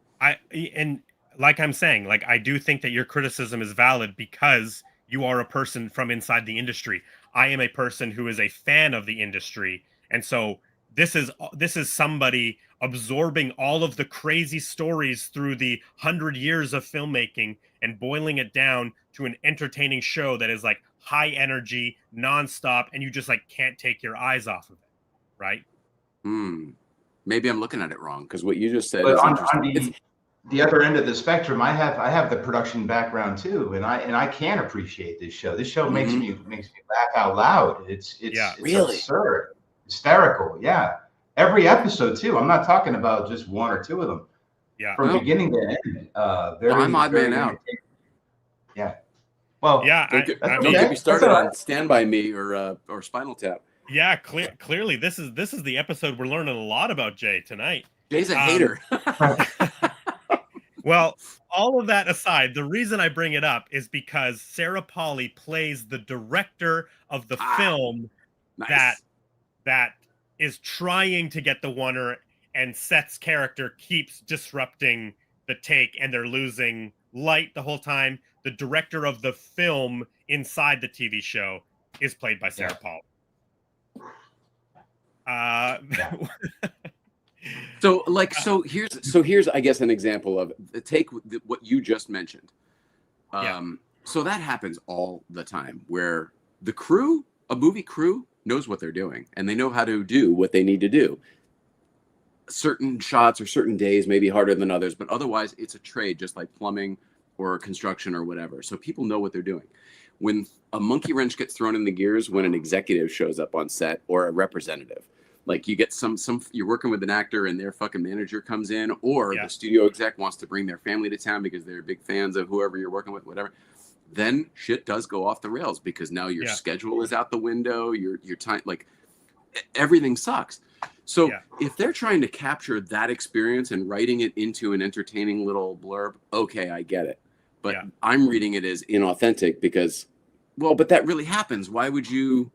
Speaker 3: And like I'm saying, like I do think that your criticism is valid because you are a person from inside the industry. I am a person who is a fan of the industry, and so this is somebody absorbing all of the crazy stories through the 100 years of filmmaking and boiling it down to an entertaining show that is like high energy, nonstop, and you just like can't take your eyes off of it, right?
Speaker 2: Maybe I'm looking at it wrong because what you just said
Speaker 1: is
Speaker 2: interesting.
Speaker 1: The other end of the spectrum, I have the production background too, and I can appreciate this show. This show makes me laugh out loud. It's
Speaker 2: really
Speaker 1: absurd, hysterical. Yeah, every episode too. I'm not talking about just one or two of them.
Speaker 3: Yeah,
Speaker 1: from beginning to end.
Speaker 2: I'm odd man out.
Speaker 1: Yeah. Well,
Speaker 3: yeah.
Speaker 2: Don't get me started on Stand By Me or Spinal Tap.
Speaker 3: Yeah, clearly this is the episode we're learning a lot about Jay tonight.
Speaker 2: Jay's a hater.
Speaker 3: Well, all of that aside, the reason I bring it up is because Sarah Polley plays the director of the film that is trying to get the oneer, and Seth's character keeps disrupting the take, and they're losing light the whole time. The director of the film inside the TV show is played by Sarah Polley.
Speaker 2: So here's I guess an example of take what you just mentioned. So that happens all the time where a movie crew knows what they're doing and they know how to do what they need to do. Certain shots or certain days may be harder than others, but otherwise it's a trade, just like plumbing or construction or whatever. So people know what they're doing. When a monkey wrench gets thrown in the gears when an executive shows up on set or a representative, like you get some you're working with an actor and their fucking manager comes in, or the studio exec wants to bring their family to town because they're big fans of whoever you're working with, whatever. Then shit does go off the rails because now your schedule is out the window. Your time, like everything sucks. So if they're trying to capture that experience and writing it into an entertaining little blurb, okay, I get it. But I'm reading it as inauthentic because, but that really happens. Why would you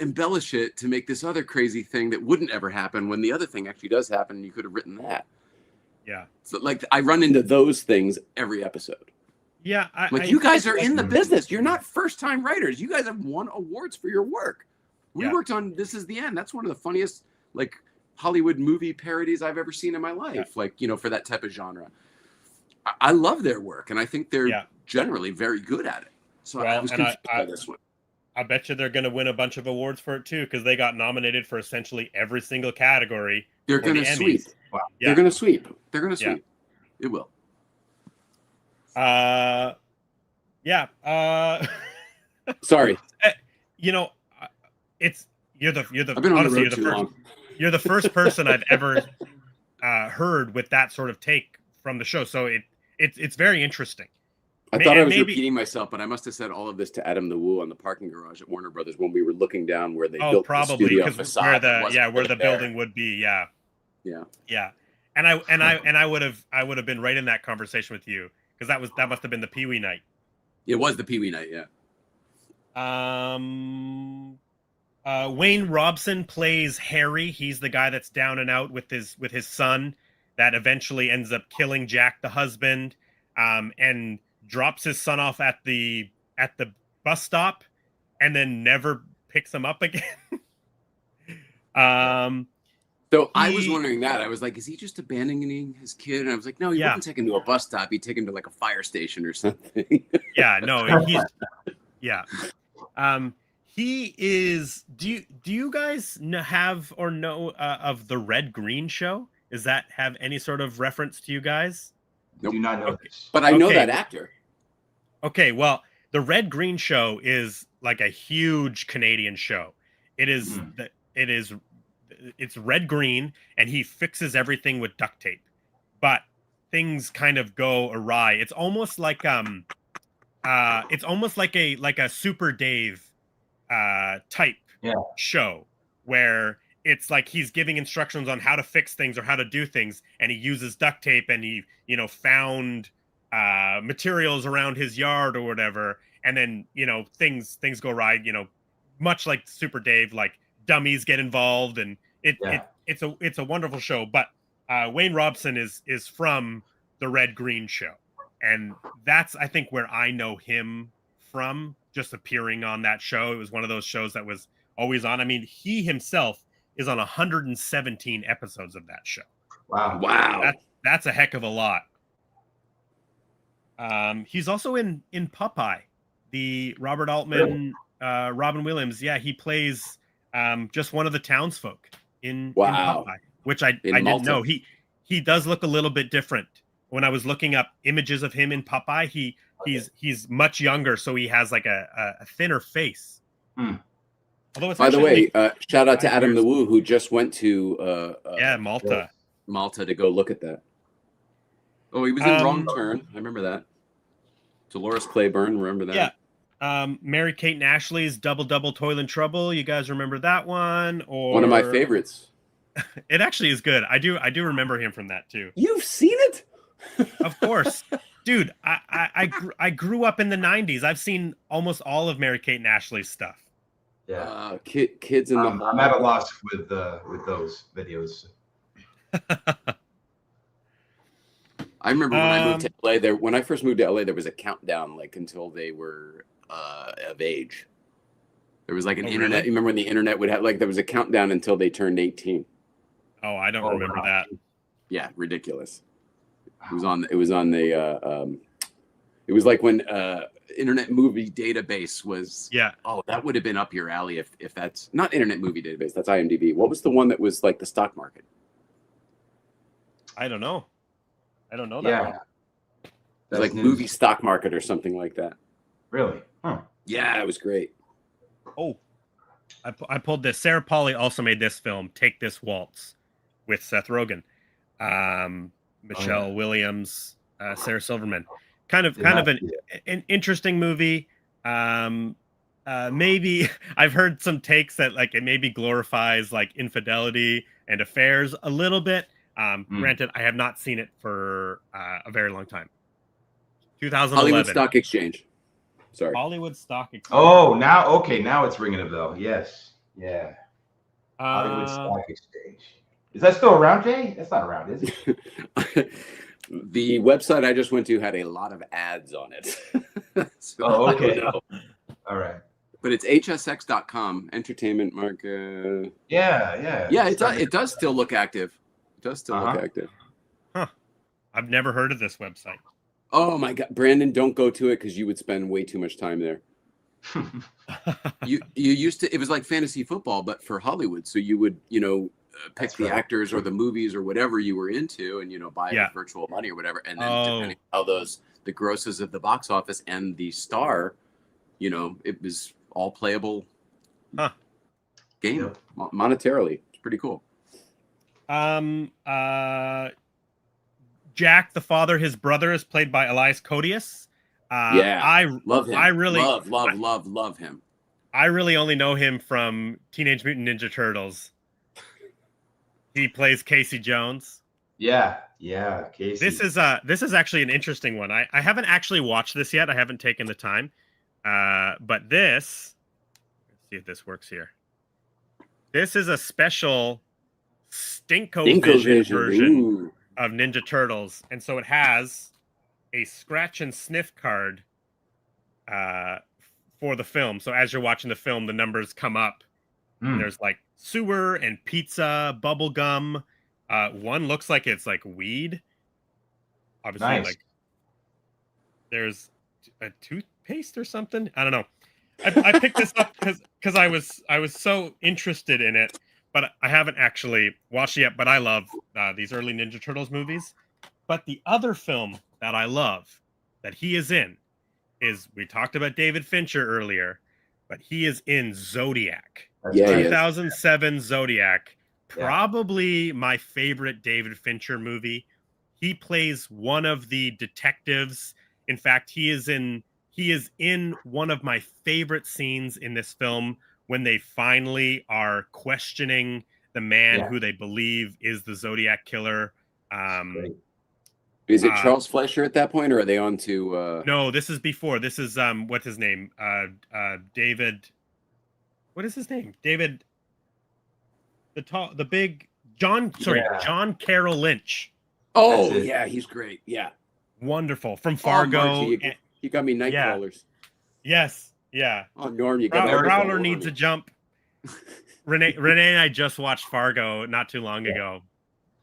Speaker 2: embellish it to make this other crazy thing that wouldn't ever happen when the other thing actually does happen and you could have written that?
Speaker 3: Yeah.
Speaker 2: So like I run into those things every episode.
Speaker 3: Yeah.
Speaker 2: You guys are in the business. You're not first time writers. You guys have won awards for your work. We worked on This Is the End. That's one of the funniest like Hollywood movie parodies I've ever seen in my life. Like, for that type of genre. I love their work and I think they're generally very good at it. So I was confused by this one.
Speaker 3: I bet you they're going to win a bunch of awards for it too, because they got nominated for essentially every single category.
Speaker 2: They're going to sweep. Wow. They're going to sweep. They're going to sweep. It will. Sorry.
Speaker 3: You're the first person I've ever heard with that sort of take from the show. So it's very interesting.
Speaker 2: I thought I was repeating myself, but I must have said all of this to Adam the Woo on the parking garage at Warner Brothers when we were looking down where they built the studio facade.
Speaker 3: Where the building would be. Yeah. And I would have been right in that conversation with you because that must have been the Pee Wee night.
Speaker 2: It was the Pee Wee night.
Speaker 3: Yeah. Wayne Robson plays Harry. He's the guy that's down and out with his son that eventually ends up killing Jack the husband. And drops his son off at the bus stop and then never picks him up again.
Speaker 2: So I was wondering that. I was like, is he just abandoning his kid? And I was like, no, he wouldn't take him to a bus stop. He'd take him to like a fire station or something.
Speaker 3: Yeah, no, he is. Do you guys have or know of the Red Green Show? Does that have any sort of reference to you guys?
Speaker 1: Nope. Do not know this.
Speaker 2: But I know that actor.
Speaker 3: Okay, well, the Red Green Show is like a huge Canadian show. It is it's red green, and he fixes everything with duct tape. But things kind of go awry. It's almost like a Super Dave type show where it's like he's giving instructions on how to fix things or how to do things, and he uses duct tape, and he found materials around his yard or whatever, and then things go right, much like Super Dave, like dummies get involved, and it's a wonderful show. But Wayne Robson is from the Red Green Show, and that's, I think, where I know him from, just appearing on that show. It was one of those shows that was always on. I mean, he himself is on 117 episodes of that show.
Speaker 2: Wow.
Speaker 3: That's a heck of a lot. He's also in Popeye, the Robert Altman, Robin Williams. Yeah, he plays just one of the townsfolk in Popeye, which I didn't know. He does look a little bit different. When I was looking up images of him in Popeye, he's much younger, so he has like a thinner face. Although it's, by the way,
Speaker 2: shout out to Adam the Woo, who just went to Malta to go look at that. Oh, he was in Wrong Turn. I remember that. Dolores Claiborne, remember that?
Speaker 3: Yeah. Mary-Kate and Ashley's Double Double Toil and Trouble. You guys remember that one? Or
Speaker 2: one of my favorites.
Speaker 3: It actually is good. I do remember him from that too.
Speaker 2: You've seen it?
Speaker 3: Of course. Dude, I grew up in the 90s. I've seen almost all of Mary-Kate and Ashley's stuff.
Speaker 2: Yeah. Kids in the Hall.
Speaker 1: I'm at a loss with those videos.
Speaker 2: I remember when I moved to LA. When I first moved to LA, there was a countdown like until they were of age. There was like an internet. Really? You remember when the internet would have like there was a countdown until they turned 18.
Speaker 3: Oh, I don't remember that.
Speaker 2: Yeah, ridiculous. It was on the. It was like when Internet Movie Database was.
Speaker 3: Yeah.
Speaker 2: Oh, that would have been up your alley if that's not Internet Movie Database. That's IMDb. What was the one that was like the stock market?
Speaker 3: I don't know that one.
Speaker 2: It was like Movie Stock Market or something like that.
Speaker 1: Really? Huh.
Speaker 2: Yeah, it was great.
Speaker 3: Oh, I pulled this. Sarah Polley also made this film, Take This Waltz, with Seth Rogen, Michelle Williams, Sarah Silverman. Kind of an interesting movie. Maybe I've heard some takes that like it maybe glorifies like infidelity and affairs a little bit. Granted, I have not seen it for a very long time. 2011.
Speaker 2: Hollywood Stock Exchange. Sorry.
Speaker 3: Hollywood Stock Exchange.
Speaker 1: Oh, now it's ringing a bell. Yes. Yeah. Hollywood Stock Exchange. Is that still around, Jay? That's not around, is it?
Speaker 2: The website I just went to had a lot of ads on it. So
Speaker 1: okay. All right.
Speaker 2: But it's hsx.com, entertainment market.
Speaker 1: Yeah.
Speaker 2: Yeah, it does still look active. It does still look active.
Speaker 3: Huh. I've never heard of this website.
Speaker 2: Oh my God, Brandon, don't go to it because you would spend way too much time there. You used to, it was like fantasy football, but for Hollywood. So you would, pick the actors or the movies or whatever you were into and, buy it with virtual money or whatever. And then depending on how the grosses of the box office and the star, it was all playable game monetarily. It's pretty cool.
Speaker 3: Jack, the father, his brother is played by Elias Koteas.
Speaker 2: I love him.
Speaker 3: I really
Speaker 2: love him.
Speaker 3: I really only know him from Teenage Mutant Ninja Turtles. He plays Casey Jones.
Speaker 1: Yeah, Casey.
Speaker 3: This is actually an interesting one. I haven't actually watched this yet. I haven't taken the time. But let's see if this works here. This is a special Stinko Vision version of Ninja Turtles, and so it has a scratch and sniff card for the film. So as you're watching the film, the numbers come up. And there's like sewer and pizza, bubble gum. One looks like it's like weed. Obviously,
Speaker 1: Nice.
Speaker 3: like there's a toothpaste or something. I don't know. I picked this up because I was so interested in it, but I haven't actually watched it yet. But I love these early Ninja Turtles movies. But the other film that I love that he is in is, we talked about David Fincher earlier, but he is in Zodiac.
Speaker 2: Yeah,
Speaker 3: 2007 Zodiac, probably my favorite David Fincher movie. He plays one of the detectives. In fact, he is in one of my favorite scenes in this film when they finally are questioning the man who they believe is the Zodiac killer.
Speaker 2: Is it Charles Fleischer at that point, or are they on to
Speaker 3: No, this is before. This is what's his name? David. What is his name? David. The big John. Sorry, John Carroll Lynch.
Speaker 2: Oh yeah, he's great. Yeah,
Speaker 3: wonderful. From Fargo.
Speaker 2: Margie, you got me night crawlers.
Speaker 3: Yes. Yeah.
Speaker 2: Oh, Norm, you got
Speaker 3: Prowler needs a jump. Renee and I just watched Fargo not too long ago.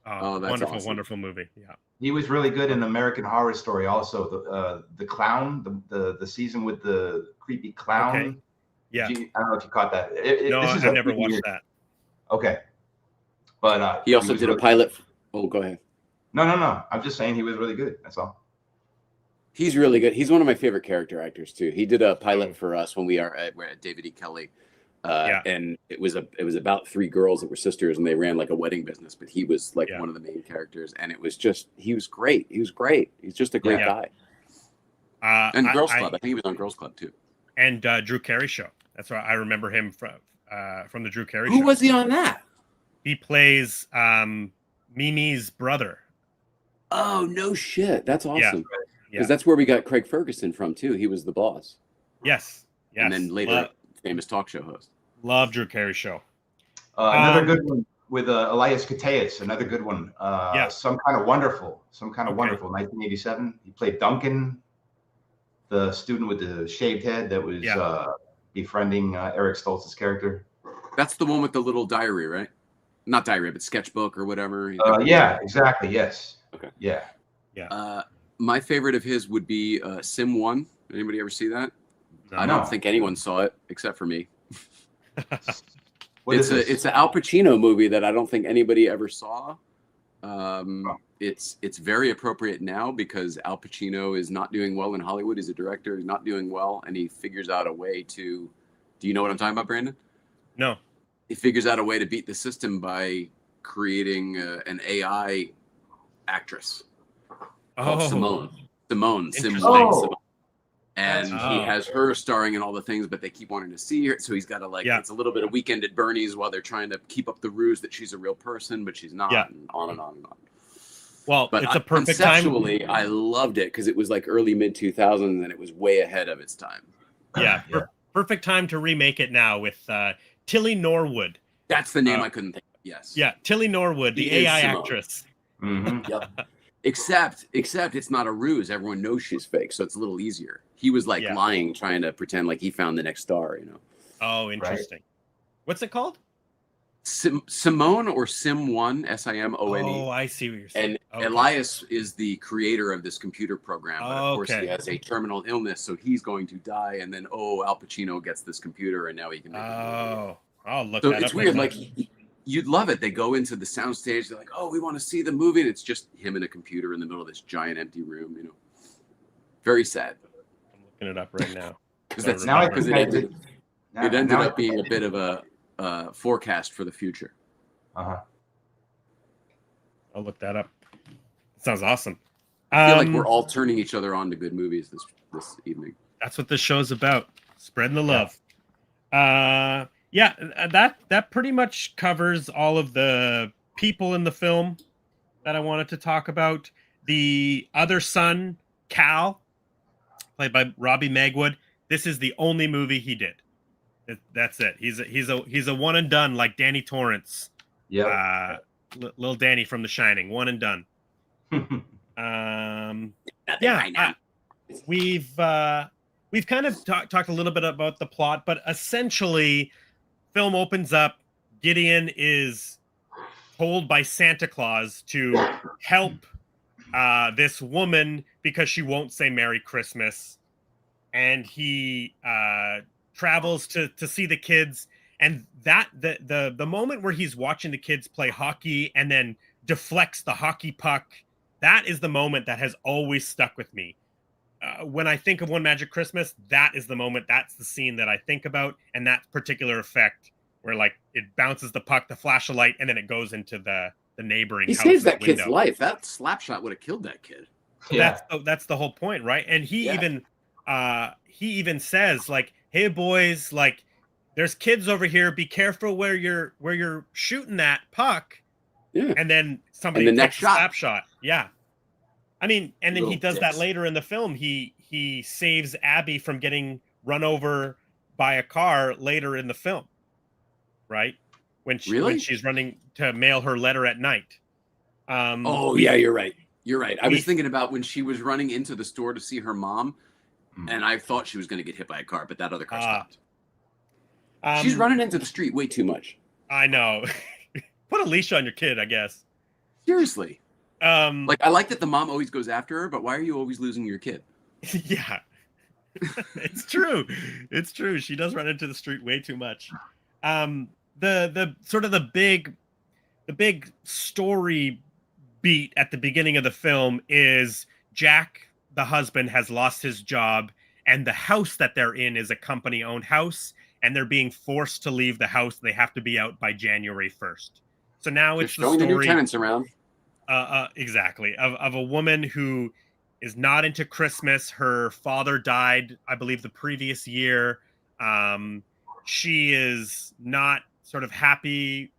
Speaker 2: Oh, that's
Speaker 3: wonderful,
Speaker 2: awesome.
Speaker 3: Wonderful movie. Yeah.
Speaker 1: He was really good in American Horror Story. Also, the clown, the season with the creepy clown.
Speaker 3: Okay. Yeah.
Speaker 1: I don't know if you caught that.
Speaker 3: No, I never watched that.
Speaker 1: Okay. But
Speaker 2: he also did a pilot. Oh, go ahead.
Speaker 1: No. I'm just saying he was really good. That's all.
Speaker 2: He's really good. He's one of my favorite character actors too. He did a pilot for us when we're at David E. Kelly. And it was about three girls that were sisters, and they ran like a wedding business. But he was like one of the main characters, and it was just he was great. He's just a great guy. And Girls Club, I think he was on Girls Club too. And
Speaker 3: Drew Carey Show. That's why I remember him from the Drew Carey Show.
Speaker 2: Who was he on that?
Speaker 3: He plays Mimi's brother.
Speaker 2: Oh no shit! That's awesome.
Speaker 3: Yeah.
Speaker 2: Because that's where we got Craig Ferguson from too. He was the boss.
Speaker 3: Yes.
Speaker 2: And then later, famous talk show host.
Speaker 3: Love Drew Carey Show.
Speaker 1: Another good one with Elias Koteas. Another good one. Some Kind of Wonderful. 1987. He played Duncan, the student with the shaved head that was befriending Eric Stoltz's character.
Speaker 2: That's the one with the little diary, right? Not diary, but sketchbook or whatever.
Speaker 1: Yeah, exactly. Yes.
Speaker 2: Okay.
Speaker 1: Yeah.
Speaker 2: My favorite of his would be Sim 1. Anybody ever see that?
Speaker 1: No.
Speaker 2: I don't think anyone saw it except for me.
Speaker 1: It's
Speaker 2: an Al Pacino movie that I don't think anybody ever saw. It's very appropriate now because Al Pacino is not doing well in Hollywood. He's a director. He's not doing well, and he figures out a way to. Do you know what I'm talking about, Brandon?
Speaker 3: No.
Speaker 2: He figures out a way to beat the system by creating an AI actress called Simone. And he has her starring in all the things, but they keep wanting to see her. So he's got to it's a little bit of Weekend at Bernie's while they're trying to keep up the ruse that she's a real person, but she's not, and on and on and on.
Speaker 3: Well, but it's a perfect time.
Speaker 2: Conceptually, I loved it because it was like early mid 2000s and it was way ahead of its time.
Speaker 3: Yeah. Perfect time to remake it now with Tilly Norwood.
Speaker 2: That's the name I couldn't think of. Yes.
Speaker 3: Yeah. Tilly Norwood, the AI actress.
Speaker 1: Mm-hmm.
Speaker 2: Yep. Except it's not a ruse. Everyone knows she's fake, so it's a little easier. He was lying, trying to pretend like he found the next star,
Speaker 3: Oh, interesting. Right. What's it called?
Speaker 2: Simone or Sim 1, Simone.
Speaker 3: Oh, I see what you're saying.
Speaker 2: And Elias is the creator of this computer program, but of course he has a terminal illness, so he's going to die. And then Al Pacino gets this computer, and now he can make a movie.
Speaker 3: I'll look
Speaker 2: so
Speaker 3: that up.
Speaker 2: It's weird, like. You'd love it. They go into the soundstage. They're like, "Oh, we want to see the movie," and it's just him and a computer in the middle of this giant empty room. Very sad.
Speaker 3: I'm looking it up right now.
Speaker 2: Because it ended up being a bit of a forecast for the future.
Speaker 1: Uh-huh.
Speaker 3: I'll look that up. It sounds awesome.
Speaker 2: I feel like we're all turning each other on to good movies this evening.
Speaker 3: That's what this show's about. Spreading the love. Yeah, that pretty much covers all of the people in the film that I wanted to talk about. The other son, Cal, played by Robbie Magwood. This is the only movie he did. That's it. He's a one and done, like Danny Torrance.
Speaker 1: Yeah.
Speaker 3: Little Danny from The Shining, one and done. We've kind of talked a little bit about the plot, but essentially, film opens up. Gideon is told by Santa Claus to help this woman because she won't say Merry Christmas, and he travels to see the kids. And that the moment where he's watching the kids play hockey and then deflects the hockey puck, that is the moment that has always stuck with me. When I think of One Magic Christmas, that is the moment, that's the scene that I think about, and that particular effect where like it bounces the puck, the flash of light, and then it goes into the neighboring house.
Speaker 2: He saves that kid's life. That slap shot would have killed that kid.
Speaker 3: Yeah. That's the whole point, right? And he even says like, "Hey boys, like there's kids over here. Be careful where you're shooting that puck."
Speaker 2: Yeah.
Speaker 3: And then somebody takes a slap shot. Yeah. I mean, and then he does that later in the film. He saves Abby from getting run over by a car later in the film. Right? When she's running to mail her letter at night.
Speaker 2: Oh yeah, you're right. You're right. I was thinking about when she was running into the store to see her mom, and I thought she was going to get hit by a car, but that other car stopped. She's running into the street way too much.
Speaker 3: I know. Put a leash on your kid, I guess.
Speaker 2: Seriously. Like, I like that the mom always goes after her, but why are you always losing your kid?
Speaker 3: Yeah. It's true. It's true. She does run into the street way too much. The sort of the big story beat at the beginning of the film is Jack, the husband, has lost his job, and the house that they're in is a company-owned house, and they're being forced to leave the house. They have to be out by January 1st. So now it's the story,
Speaker 2: the new tenants around.
Speaker 3: Exactly, of a woman who is not into Christmas. Her father died, I believe, the previous year. She is not sort of happy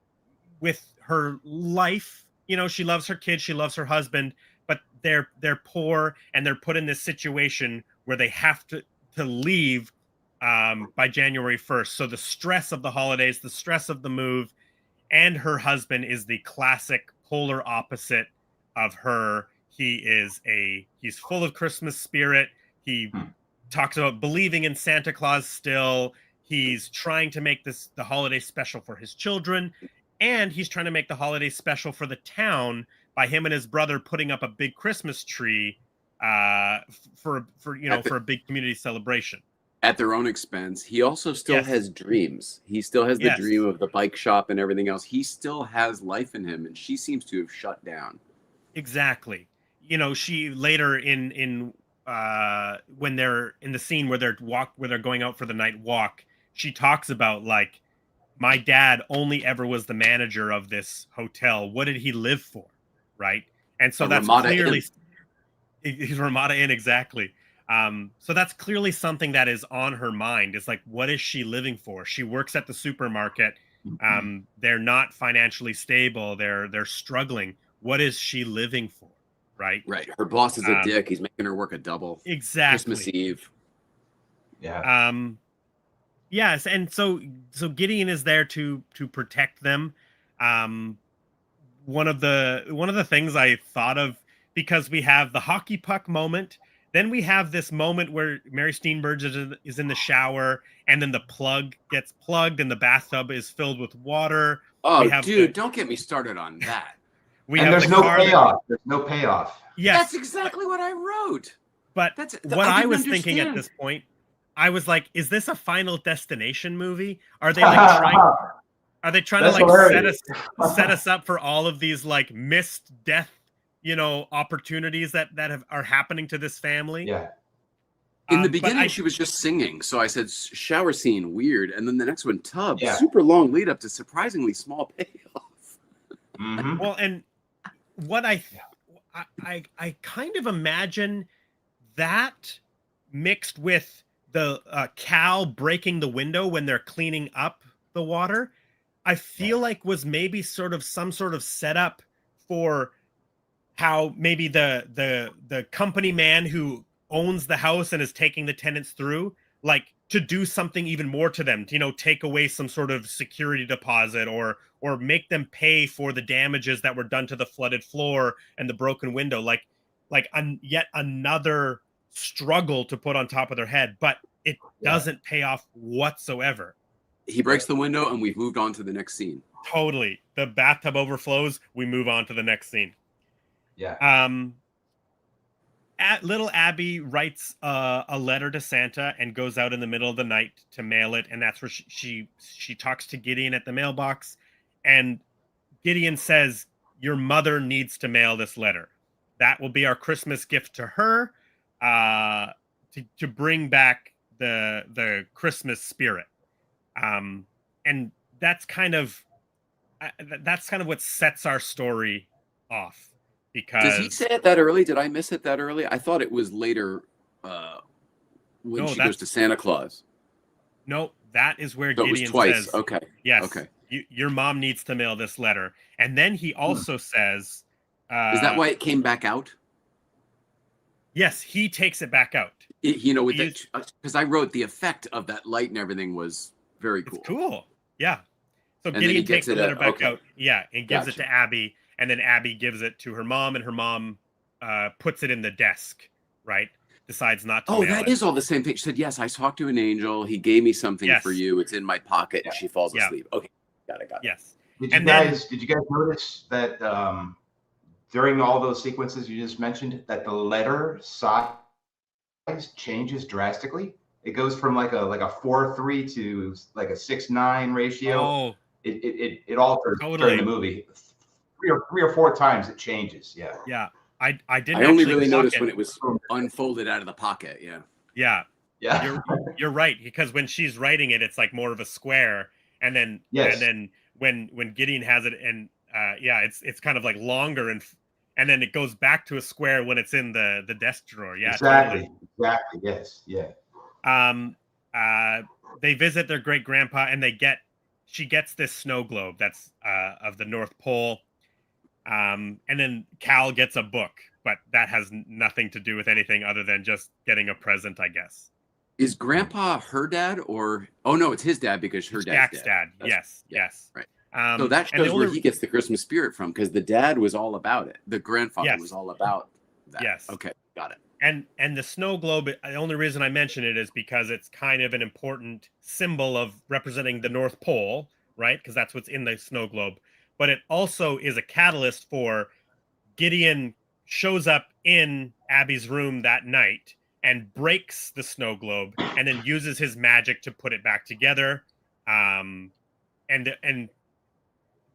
Speaker 3: with her life. You know, she loves her kids, she loves her husband, but they're poor, and they're put in this situation where they have to leave by January 1st. So the stress of the holidays, the stress of the move, and her husband is the classic polar opposite of her. He's full of Christmas spirit. He talks about believing in Santa Claus still. He's trying to make the holiday special for his children, and he's trying to make the holiday special for the town by him and his brother putting up a big Christmas tree for a big community celebration
Speaker 2: at their own expense. He also still has dreams. He still has the dream of the bike shop and everything else. He still has life in him, and she seems to have shut down.
Speaker 3: Exactly. You know, she later in when they're in the scene where they're going out for the night walk, she talks about like, my dad only ever was the manager of this hotel. What did he live for? Right. And so that's clearly he's Ramada Inn. Exactly. So that's clearly something that is on her mind. It's like, what is she living for? She works at the supermarket. They're not financially stable. They're struggling. What is she living for? Right.
Speaker 2: Right. Her boss is a dick. He's making her work a double.
Speaker 3: Exactly.
Speaker 2: Christmas Eve.
Speaker 1: Yeah.
Speaker 3: Yes. And so Gideon is there to protect them. One of the things I thought of, because we have the hockey puck moment, then we have this moment where Mary Steenburgen is in the shower, and then the plug gets plugged and the bathtub is filled with water.
Speaker 2: Oh, dude, don't get me started on that.
Speaker 1: There's no payoff. There's no payoff.
Speaker 3: Yes.
Speaker 2: That's exactly what I wrote.
Speaker 3: But what I was thinking at this point, I was like, is this a Final Destination movie? Are they like trying to like set us up for all of these like missed death, opportunities that are happening to this family?
Speaker 2: Yeah. In the beginning, she was just singing. So I said, shower scene, weird. And then the next one, tub, super long lead up to surprisingly small payoff.
Speaker 1: Mm-hmm.
Speaker 3: Well, and what I kind of imagine that mixed with the Cal breaking the window when they're cleaning up the water, I feel like was maybe some sort of setup for how maybe the company man who owns the house and is taking the tenants through, like, to do something even more to them, take away some sort of security deposit or make them pay for the damages that were done to the flooded floor and the broken window. Like, like yet another struggle to put on top of their head, but it doesn't pay off whatsoever.
Speaker 2: He breaks the window and we've moved on to the next scene.
Speaker 3: Totally. The bathtub overflows. We move on to the next scene.
Speaker 1: Yeah.
Speaker 3: Little Abby writes a letter to Santa and goes out in the middle of the night to mail it. And that's where she talks to Gideon at the mailbox. And Gideon says, your mother needs to mail this letter. That will be our Christmas gift to her, to bring back the Christmas spirit. And that's kind of what sets our story off. Because
Speaker 2: does he say it that early? Did I miss it that early? I thought it was later when she goes to Santa Claus.
Speaker 3: No, that is where
Speaker 2: so
Speaker 3: Gideon
Speaker 2: it was twice.
Speaker 3: says,
Speaker 2: okay.
Speaker 3: Yes.
Speaker 2: Okay.
Speaker 3: Your mom needs to mail this letter. And then he also says,
Speaker 2: is that why it came back out?
Speaker 3: Yes, he takes it back out.
Speaker 2: Because I wrote the effect of that light and everything was very cool.
Speaker 3: It's cool. Yeah. So Gideon takes the letter back out. Yeah, and gives it to Abby. And then Abby gives it to her mom, and her mom puts it in the desk, right? Decides not to mail
Speaker 2: that
Speaker 3: it.
Speaker 2: is all the same thing. She said, yes, I talked to an angel. He gave me something for you. It's in my pocket. And she falls asleep. Okay. Got it.
Speaker 3: Yes.
Speaker 1: Did you guys notice that during all those sequences you just mentioned that the letter size changes drastically? It goes from like a 4:3 to like a 6:9 ratio.
Speaker 3: Oh,
Speaker 1: it alters during the movie. Three or four times it changes. Yeah.
Speaker 3: Yeah. I didn't.
Speaker 2: I only really noticed when it was unfolded out of the pocket. Yeah.
Speaker 3: Yeah.
Speaker 1: Yeah.
Speaker 3: You're right, because when she's writing it, it's like more of a square, and then when Gideon has it, and it's kind of like longer, and then it goes back to a square when it's in the desk drawer. Yeah.
Speaker 1: Exactly. Yes. Yeah.
Speaker 3: They visit their great grandpa, and she gets this snow globe that's of the North Pole. And then Cal gets a book, but that has nothing to do with anything other than just getting a present, I guess.
Speaker 2: Is Grandpa her dad, or no, it's his dad because her dad's
Speaker 3: dad. Yes.
Speaker 2: Right. So that shows where he gets the Christmas spirit from, because the dad was all about it. The grandfather was all about that.
Speaker 3: Yes.
Speaker 2: Okay, got it.
Speaker 3: And the snow globe, the only reason I mention it is because it's kind of an important symbol of representing the North Pole, right? Because that's what's in the snow globe. But it also is a catalyst for Gideon shows up in Abby's room that night and breaks the snow globe, and then uses his magic to put it back together. And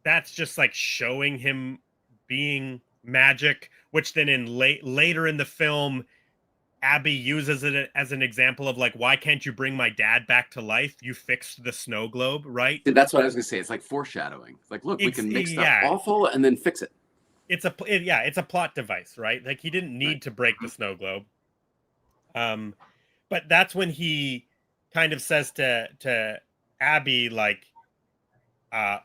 Speaker 3: that's just like showing him being magic, which then later in the film, Abby uses it as an example of like, why can't you bring my dad back to life? You fixed the snow globe, right?
Speaker 2: That's what I was gonna say. It's like foreshadowing. It's like, look, we can make stuff awful and then fix it.
Speaker 3: It's a plot device, right? Like, he didn't need to break the snow globe. But that's when he kind of says to Abby, like,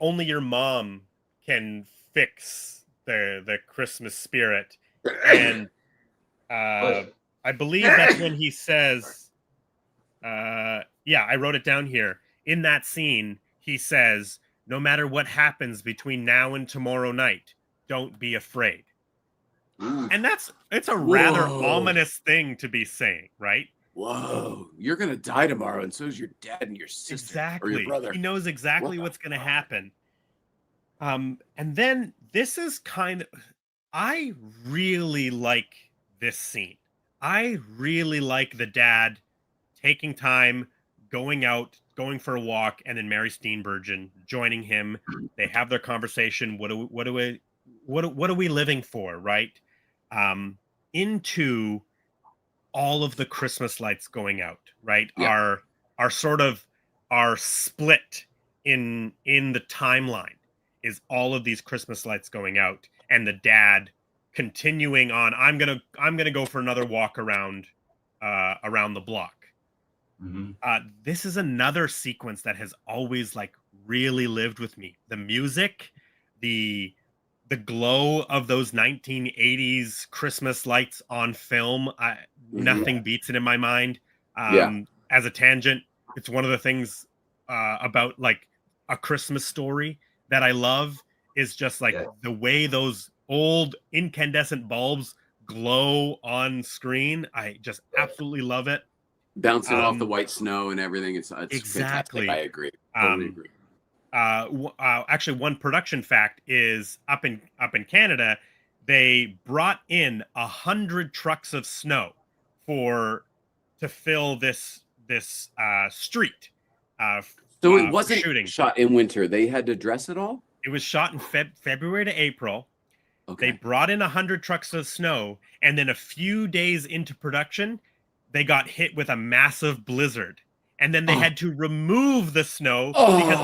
Speaker 3: only your mom can fix the Christmas spirit. And I believe that's when he says, I wrote it down here. In that scene, he says, no matter what happens between now and tomorrow night, don't be afraid.
Speaker 2: Ooh.
Speaker 3: And it's a rather ominous thing to be saying, right?
Speaker 2: Whoa, you're going to die tomorrow, and so is your dad and your sister.
Speaker 3: Exactly.
Speaker 2: Or your brother.
Speaker 3: He knows exactly what's going to happen. And then this is I really like this scene. I really like the dad taking time, going for a walk, and then Mary Steenburgen joining him. They have their conversation. What are we living for, right? Into all of the Christmas lights going out, right?
Speaker 2: Yeah.
Speaker 3: Our split in the timeline is all of these Christmas lights going out, and the dad continuing on. I'm gonna go for another walk around the block.
Speaker 1: Mm-hmm.
Speaker 3: This is another sequence that has always like really lived with me. The music, the glow of those 1980s Christmas lights on film. Nothing beats it in my mind. As a tangent, it's one of the things about like A Christmas Story that I love is just like the way those old incandescent bulbs glow on screen. I just absolutely love it.
Speaker 2: Bouncing off the white snow and everything. It's
Speaker 3: exactly
Speaker 2: fantastic. I agree. Totally agree.
Speaker 3: Actually, one production fact is up in Canada, they brought in 100 trucks of snow to fill this street.
Speaker 2: So it wasn't
Speaker 3: shooting.
Speaker 2: shot in winter. They had to dress it all.
Speaker 3: It was shot in February to April.
Speaker 2: Okay.
Speaker 3: They brought in 100 trucks of snow, and then a few days into production, they got hit with a massive blizzard. And then they had to remove the snow because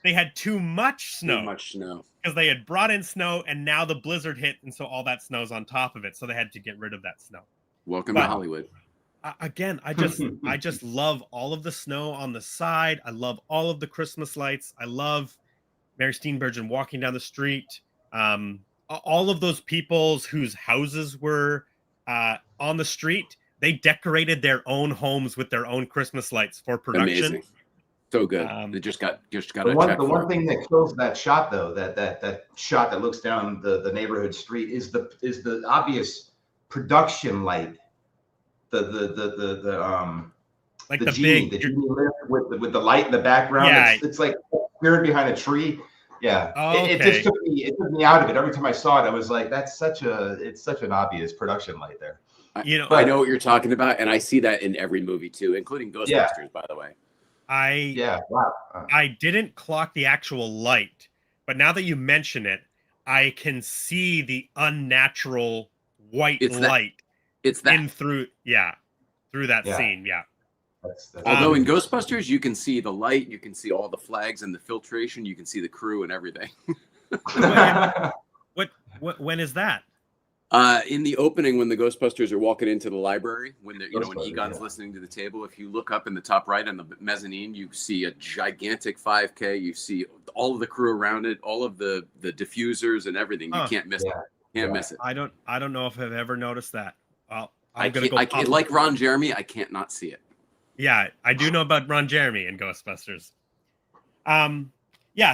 Speaker 3: they had too much snow.
Speaker 2: Too much snow.
Speaker 3: Because they had brought in snow and now the blizzard hit, and so all that snow's on top of it. So they had to get rid of that snow.
Speaker 2: Welcome to Hollywood.
Speaker 3: Again, I just love all of the snow on the side. I love all of the Christmas lights. I love Mary Steenburgen walking down the street. All of those people whose houses were on the street, they decorated their own homes with their own Christmas lights for production.
Speaker 2: Amazing. So good. They just got
Speaker 1: the one thing that kills that shot, though, that shot that looks down the neighborhood street is the obvious production light. The genie lift with the light in the background.
Speaker 3: Yeah.
Speaker 1: It's like spirit behind a tree. Yeah.
Speaker 3: Okay.
Speaker 1: It just took me out of it. Every time I saw it, I was like, it's such an obvious production light there.
Speaker 2: I know what you're talking about, and I see that in every movie too, including Ghostbusters, by the way.
Speaker 3: I didn't clock the actual light, but now that you mention it, I can see the unnatural white light.
Speaker 2: It's that
Speaker 3: through that scene. Yeah.
Speaker 1: That's
Speaker 2: Although in Ghostbusters, you can see the light, you can see all the flags and the filtration, you can see the crew and everything.
Speaker 3: When is that?
Speaker 2: In the opening, when the Ghostbusters are walking into the library, when Egon's listening to the table, if you look up in the top right on the mezzanine, you see a gigantic 5K. You see all of the crew around it, all of the diffusers and everything. You can't miss it. Can't miss it.
Speaker 3: I don't know if I've ever noticed that. Well,
Speaker 2: like Ron Jeremy, I can't not see it.
Speaker 3: Yeah, I do know about Ron Jeremy in Ghostbusters.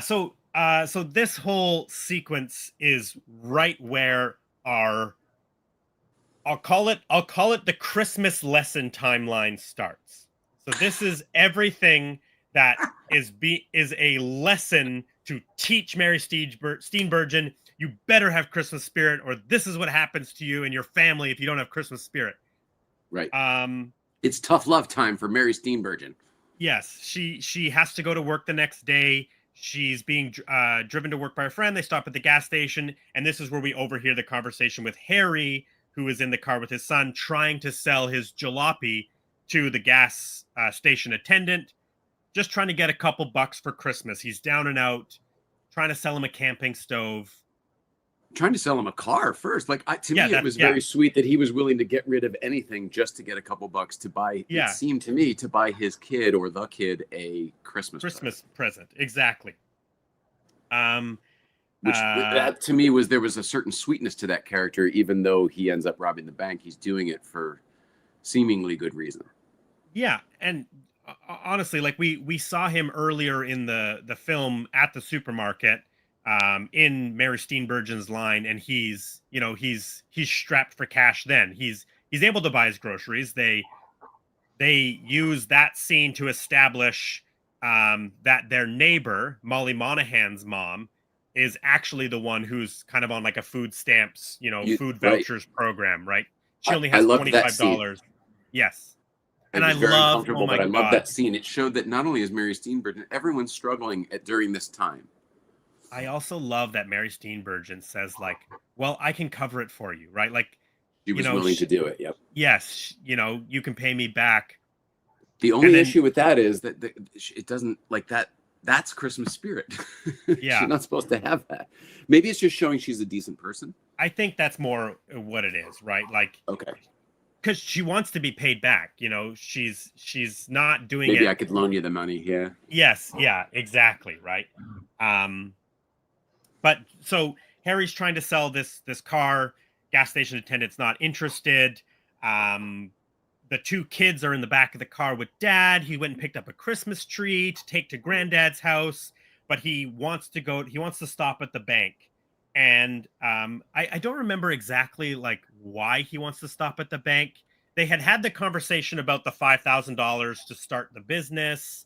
Speaker 3: So this whole sequence is right where I'll call it the Christmas lesson timeline starts. So this is everything that is a lesson to teach Mary Steenburgen, you better have Christmas spirit, or this is what happens to you and your family if you don't have Christmas spirit.
Speaker 2: Right. It's tough love time for Mary Steenburgen.
Speaker 3: Yes, she has to go to work the next day. She's being driven to work by a friend. They stop at the gas station, and this is where we overhear the conversation with Harry, who is in the car with his son, trying to sell his jalopy to the gas station attendant, just trying to get a couple bucks for Christmas. He's down and out, trying to sell him a camping stove.
Speaker 2: Trying to sell him a car first. Like to me, it was very sweet that he was willing to get rid of anything just to get a couple bucks to buy. It seemed to me to buy his kid or the kid a Christmas
Speaker 3: present. Exactly.
Speaker 2: Which that to me there was a certain sweetness to that character, even though he ends up robbing the bank. He's doing it for seemingly good reason. Yeah,
Speaker 3: and honestly, like we saw him earlier in the film at the supermarket. In Mary Steenburgen's line, and he's strapped for cash. Then he's able to buy his groceries. They use that scene to establish that their neighbor, Molly Monahan's mom, is actually the one who's kind of on like a food stamps, food vouchers program, right? She only has $25. Yes. And I love
Speaker 2: that scene. It showed that not only is Mary Steenburgen, everyone's struggling during this time.
Speaker 3: I also love that Mary Steenburgen says, like, well, I can cover it for you, right? Like,
Speaker 2: she was willing to do it. Yep.
Speaker 3: Yes. You can pay me back.
Speaker 2: The only issue with that is that it doesn't like that. That's Christmas spirit.
Speaker 3: Yeah.
Speaker 2: She's not supposed to have that. Maybe it's just showing she's a decent person.
Speaker 3: I think that's more what it is, right? Like,
Speaker 2: okay.
Speaker 3: Because she wants to be paid back. She's not doing it.
Speaker 2: Maybe I could loan you the money. Yeah.
Speaker 3: Yes. Yeah, exactly. Right. But so Harry's trying to sell this car. Gas station attendant's not interested. The two kids are in the back of the car with Dad. He went and picked up a Christmas tree to take to Granddad's house, but he wants to stop at the bank. And I don't remember exactly like why he wants to stop at the bank. They had the conversation about the $5,000 to start the business.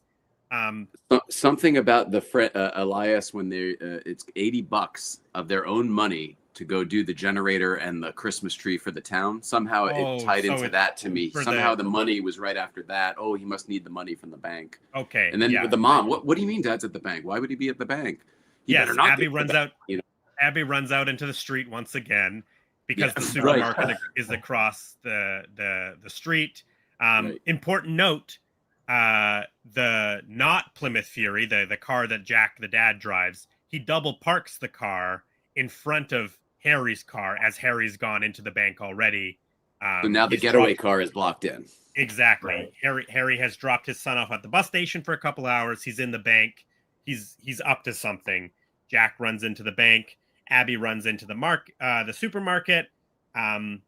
Speaker 2: Something about the Elias when they it's $80 of their own money to go do the generator and the Christmas tree for the town. Somehow it tied into that to me. Somehow the money was right after that. Oh, he must need the money from the bank.
Speaker 3: Okay.
Speaker 2: And then with the mom, what do you mean Dad's at the bank? Why would he be at the bank? He better not
Speaker 3: Abby runs out. You know? Abby runs out into the street once again because the supermarket is across the street. Important note. The not Plymouth Fury, the car that Jack the dad drives, he double parks the car in front of Harry's car as Harry's gone into the bank already.
Speaker 2: So now the getaway car is blocked in.
Speaker 3: Exactly. Harry has dropped his son off at the bus station for a couple hours. He's in the bank. He's up to something. Jack runs into the bank. Abby runs into the supermarket. Mary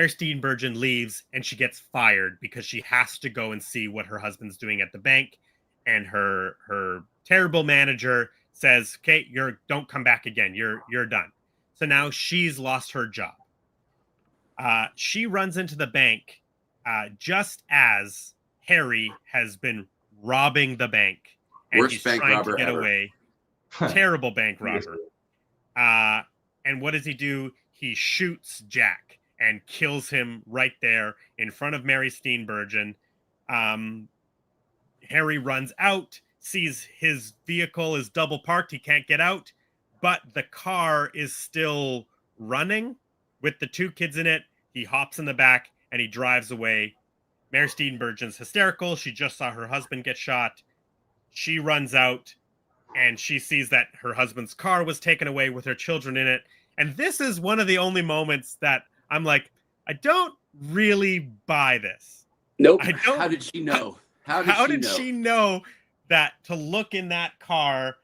Speaker 3: Steenburgen leaves and she gets fired because she has to go and see what her husband's doing at the bank. And her terrible manager says, "Okay, don't come back again. You're done." So now she's lost her job. She runs into the bank just as Harry has been robbing the bank. And
Speaker 2: Worst
Speaker 3: he's
Speaker 2: bank
Speaker 3: trying
Speaker 2: robber
Speaker 3: to get
Speaker 2: ever.
Speaker 3: away. Terrible bank robber. And what does he do? He shoots Jack and kills him right there in front of Mary Steenburgen. Harry runs out, sees his vehicle is double parked. He can't get out, but the car is still running with the two kids in it. He hops in the back and he drives away. Mary Steenburgen's hysterical. She just saw her husband get shot. She runs out and she sees that her husband's car was taken away with her children in it. And this is one of the only moments that I'm like, I don't really buy this.
Speaker 2: Nope. How did she know?
Speaker 3: How did she know that to look in that car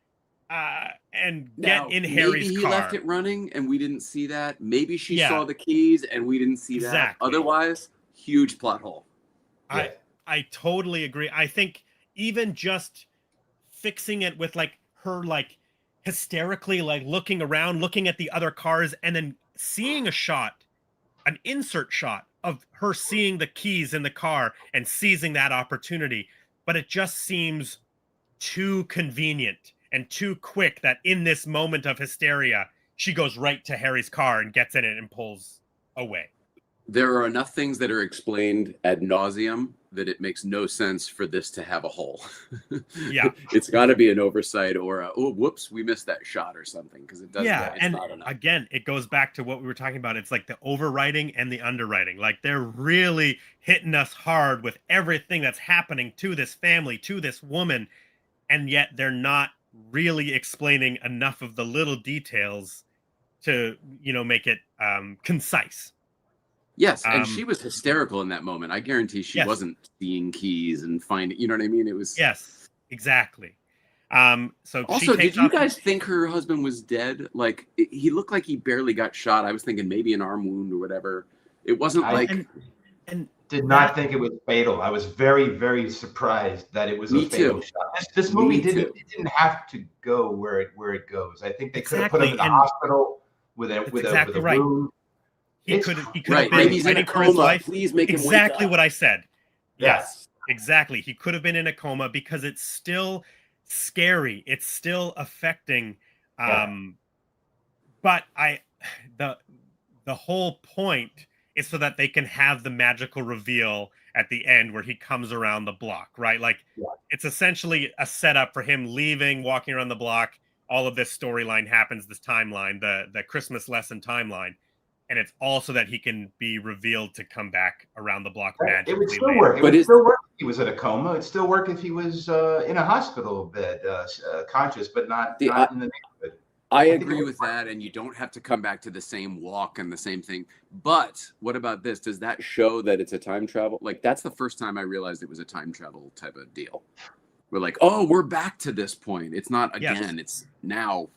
Speaker 3: and get in Harry's car?
Speaker 2: Maybe he left it running and we didn't see that. Maybe she saw the keys and we didn't see that. Otherwise, huge plot hole.
Speaker 3: I totally agree. I think even just fixing it with like her like hysterically like looking around, looking at the other cars, and then seeing a shot, an insert shot of her seeing the keys in the car and seizing that opportunity. But it just seems too convenient and too quick that in this moment of hysteria, she goes right to Harry's car and gets in it and pulls away.
Speaker 2: There are enough things that are explained ad nauseum that it makes no sense for this to have a hole.
Speaker 3: Yeah.
Speaker 2: It's got to be an oversight or whoops, we missed that shot or something, because it doesn't.
Speaker 3: Yeah, and again, it goes back to what we were talking about. It's like the overwriting and the underwriting. Like they're really hitting us hard with everything that's happening to this family, to this woman, and yet they're not really explaining enough of the little details to, make it concise.
Speaker 2: Yes, and she was hysterical in that moment. I guarantee she wasn't seeing keys and finding, you know what I mean? It was...
Speaker 3: Yes, exactly. So
Speaker 2: also, did you guys think her husband was dead? Like, he looked like he barely got shot. I was thinking maybe an arm wound or whatever. It wasn't
Speaker 1: and did not think it was fatal. I was very, very surprised that it was a fatal shot. This movie didn't have to go where it goes. I think they could have put him in the hospital with a wound.
Speaker 3: He could have been fighting for his life. Please make him exactly what I said. Yes, exactly. He could have been in a coma because it's still scary. It's still affecting. But the whole point is so that they can have the magical reveal at the end where he comes around the block, right? Like it's essentially a setup for him leaving, walking around the block. All of this storyline happens, this timeline, the Christmas lesson timeline. And it's also that he can be revealed to come back around the block magically.
Speaker 1: It would still work. It would still work if he was in a coma. It'd still work if he was in a hospital bed, conscious, but not in the neighborhood.
Speaker 2: I agree with that, and you don't have to come back to the same walk and the same thing. But what about this? Does that show that it's a time travel? Like, that's the first time I realized it was a time travel type of deal. We're like, oh, we're back to this point. It's not again. It's now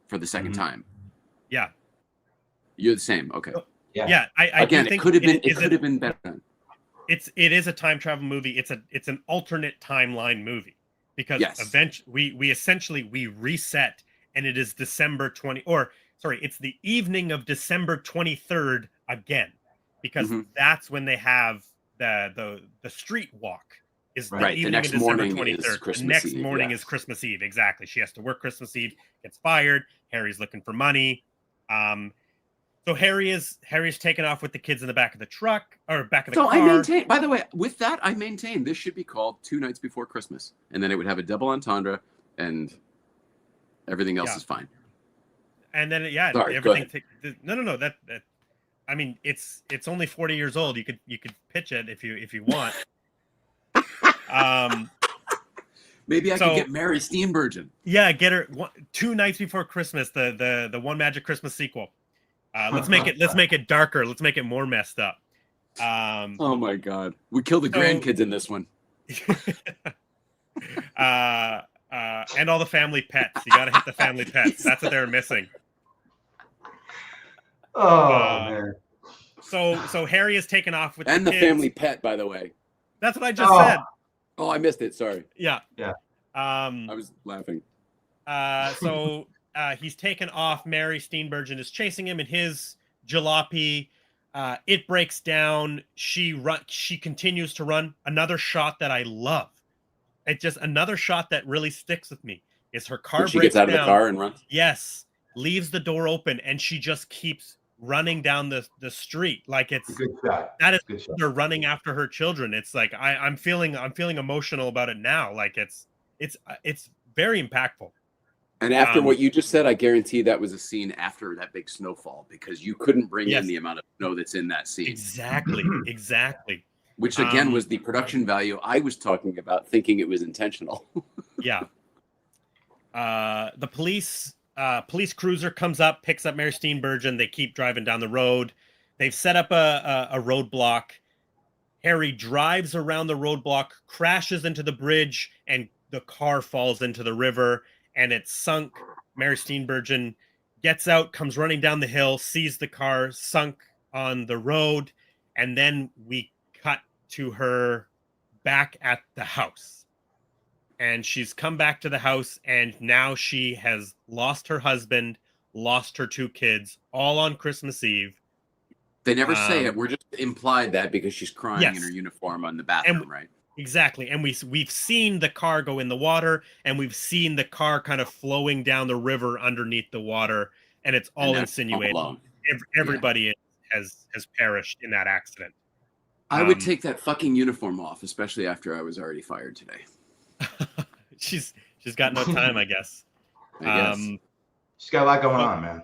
Speaker 2: for the second time.
Speaker 3: Yeah.
Speaker 2: You're the same. Okay.
Speaker 3: Yeah. I
Speaker 2: again,
Speaker 3: think
Speaker 2: it could have been better.
Speaker 3: It is a time travel movie. It's an alternate timeline movie because eventually we reset and it is it's the evening of December 23rd again, because that's when they have the street walk. Is the evening of December 23rd. The next morning is Christmas Eve. Exactly. She has to work Christmas Eve, gets fired. Harry's looking for money. So Harry's taken off with the kids in the back of the truck or back of the car.
Speaker 2: I maintain, by the way, with that, I maintain this should be called Two Nights Before Christmas. And then it would have a double entendre and everything else is fine.
Speaker 3: And then, everything. No. That I mean, it's only 40 years old. You could pitch it if you want.
Speaker 2: Maybe I could get Mary Steenburgen.
Speaker 3: Yeah, get her Two Nights Before Christmas, the One Magic Christmas sequel. Let's make it darker. Let's make it more messed up.
Speaker 2: Oh my God, we kill the grandkids in this one.
Speaker 3: And all the family pets. You gotta hit the family pets. That's what they're missing.
Speaker 1: Oh man.
Speaker 3: So Harry is taken off with
Speaker 2: the
Speaker 3: kids.
Speaker 2: Family pet, by the way.
Speaker 3: That's what I just said.
Speaker 2: Oh, I missed it. Sorry.
Speaker 3: Yeah.
Speaker 2: I was laughing.
Speaker 3: So he's taken off. Mary Steenburgen is chasing him in his jalopy. It breaks down. She continues to run. Another shot that I love. It's just another shot that really sticks with me. Is her car breaks down. She gets out
Speaker 2: of the car and runs.
Speaker 3: Yes, leaves the door open, and she just keeps running down the street like it's
Speaker 1: a good shot.
Speaker 3: That is good shot. They're running after her children. It's like I'm feeling emotional about it now. Like it's very impactful.
Speaker 2: And after what you just said, I guarantee that was a scene after that big snowfall, because you couldn't bring in the amount of snow that's in that scene.
Speaker 3: Exactly.
Speaker 2: Which again was the production value I was talking about, thinking it was intentional.
Speaker 3: Yeah. The police cruiser comes up, picks up Mary Steenburgen. They keep driving down the road. They've set up a roadblock. Harry drives around the roadblock, crashes into the bridge, and the car falls into the river, and it's sunk. Mary Steenburgen gets out, comes running down the hill, sees the car sunk on the road, and then we cut to her back at the house. And she's come back to the house, and now she has lost her husband, lost her 2 kids, all on Christmas Eve.
Speaker 2: They never say it. We're just implied that because she's crying in her uniform on the bathroom, right?
Speaker 3: Exactly. And we've seen the car go in the water, and we've seen the car kind of flowing down the river underneath the water, and it's all insinuated. Everybody has perished in that accident.
Speaker 2: I would take that fucking uniform off, especially after I was already fired today.
Speaker 3: She's got no time, I guess.
Speaker 1: She's got a lot going on, man.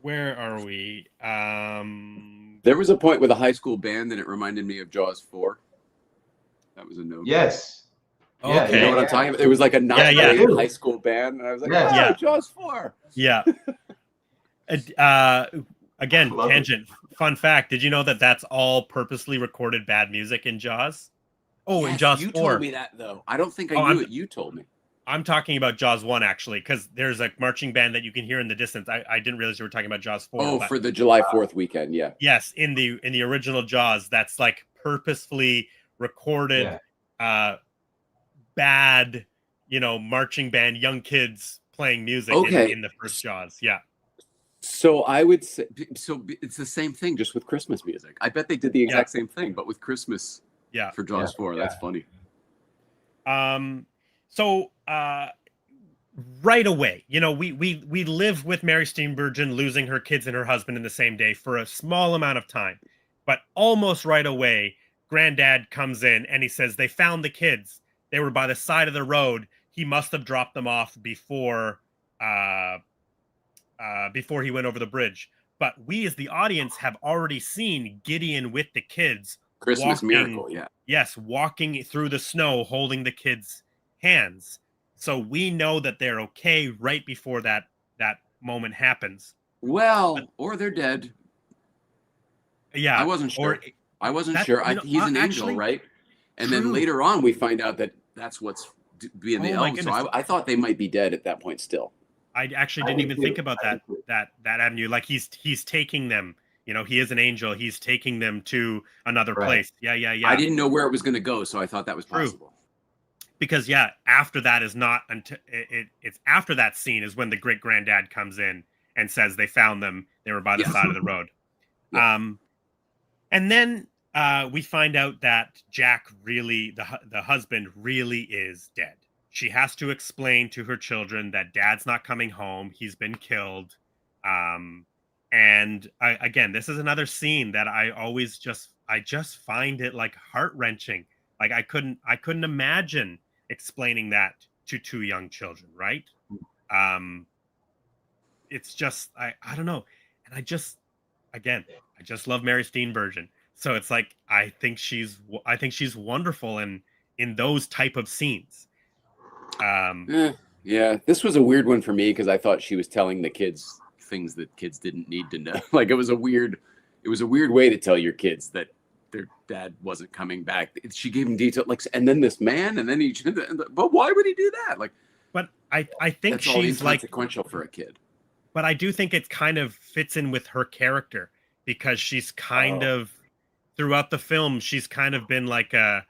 Speaker 3: Where are we?
Speaker 2: There was a point with a high school band that it reminded me of Jaws 4. That was a note.
Speaker 1: Yes.
Speaker 2: Yeah, okay. You know what I'm talking about? It was like a ninth-grade high school band, and I was like, Jaws 4.
Speaker 3: Yeah. Again, tangent. Fun fact: did you know that that's all purposely recorded bad music in Jaws? Oh, in Jaws 4.
Speaker 2: You told me that, though. I don't think I knew it. You told me.
Speaker 3: I'm talking about Jaws 1, actually, because there's a marching band that you can hear in the distance. I didn't realize you were talking about Jaws 4.
Speaker 2: Oh, for the July 4th weekend, yeah.
Speaker 3: Yes, in the original Jaws, that's like purposefully recorded bad, marching band, young kids playing music in the first Jaws. Yeah.
Speaker 2: So I would say, it's the same thing, just with Christmas music. I bet they did the exact same thing, but with Christmas. Yeah. For Jaws 4, that's funny.
Speaker 3: So right away, we live with Mary Steenburgen losing her kids and her husband in the same day for a small amount of time, but almost right away, Granddad comes in and he says they found the kids. They were by the side of the road. He must have dropped them off before he went over the bridge. But we, as the audience, have already seen Gideon with the kids.
Speaker 2: Christmas miracle, yeah.
Speaker 3: Yes, walking through the snow, holding the kids' hands. So we know that they're okay right before that moment happens.
Speaker 2: Well, or they're dead.
Speaker 3: Yeah.
Speaker 2: I wasn't sure. He's an angel, right? And then later on, we find out that that's what's being the elves. So I thought they might be dead at that point still.
Speaker 3: I actually didn't even think about that avenue. Like he's taking them. He is an angel. He's taking them to another place. Yeah.
Speaker 2: I didn't know where it was going to go, so I thought that was possible.
Speaker 3: because yeah, after that is not until it's after that scene is when the great granddad comes in and says they found them. They were by the side of the road.
Speaker 2: Yeah.
Speaker 3: And then we find out that Jack really, the husband really is dead. She has to explain to her children that dad's not coming home. He's been killed. And again, this is another scene that I just find it like heart-wrenching. Like I couldn't imagine explaining that to two young children, right? It's just I don't know. And I just love Mary Steenburgen. So it's like I think she's wonderful in those type of scenes.
Speaker 2: Yeah, this was a weird one for me because I thought she was telling the kids things that kids didn't need to know. Like it was a weird way to tell your kids that their dad wasn't coming back. She gave him detail, like, and then this man, and then he. But why would he do that? Like,
Speaker 3: but I think
Speaker 2: that's
Speaker 3: she's
Speaker 2: all inconsequential for a kid.
Speaker 3: But I do think it kind of fits in with her character because she's kind of throughout the film, she's kind of been like a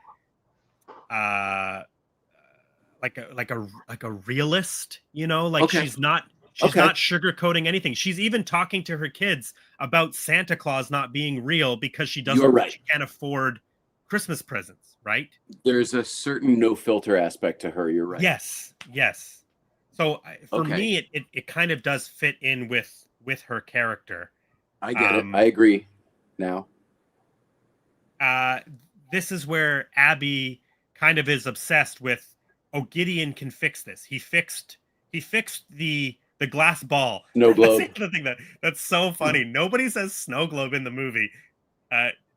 Speaker 3: realist, you know, like she's not sugarcoating anything. She's even talking to her kids about Santa Claus not being real because she can't afford Christmas presents, right?
Speaker 2: There's a certain no filter aspect to her. You're right.
Speaker 3: Yes. So for me, it kind of does fit in with her character.
Speaker 2: I get it. I agree now.
Speaker 3: This is where Abby kind of is obsessed with, Gideon can fix this. He fixed the glass ball.
Speaker 2: Snow globe.
Speaker 3: That's the other thing that's so funny. Nobody says snow globe in the movie.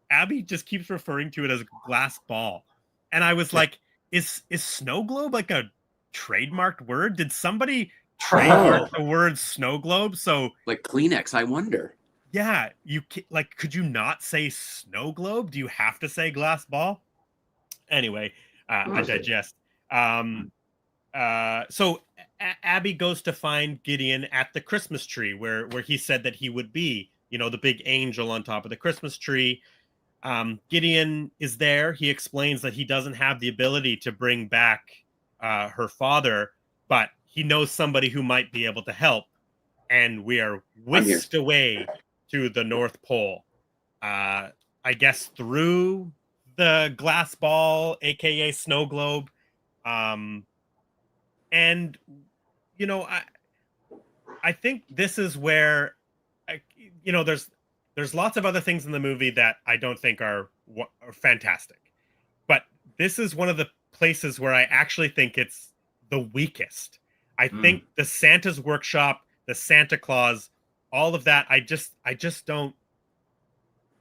Speaker 3: Abby just keeps referring to it as glass ball. And I was like, is snow globe like a trademarked word? Did somebody trademark the word snow globe? So
Speaker 2: like Kleenex, I wonder.
Speaker 3: Yeah, could you not say snow globe? Do you have to say glass ball? Anyway, I digest. So Abby goes to find Gideon at the Christmas tree where he said that he would be, you know, the big angel on top of the Christmas tree. Gideon is there. He explains that he doesn't have the ability to bring back her father, but he knows somebody who might be able to help. And we are whisked away to the North Pole. I guess through the glass ball, aka snow globe. And you know, I think this is where there's lots of other things in the movie that I don't think are fantastic, but this is one of the places where I actually think it's the weakest. I think the Santa's Workshop, the Santa Claus, all of that, I just don't.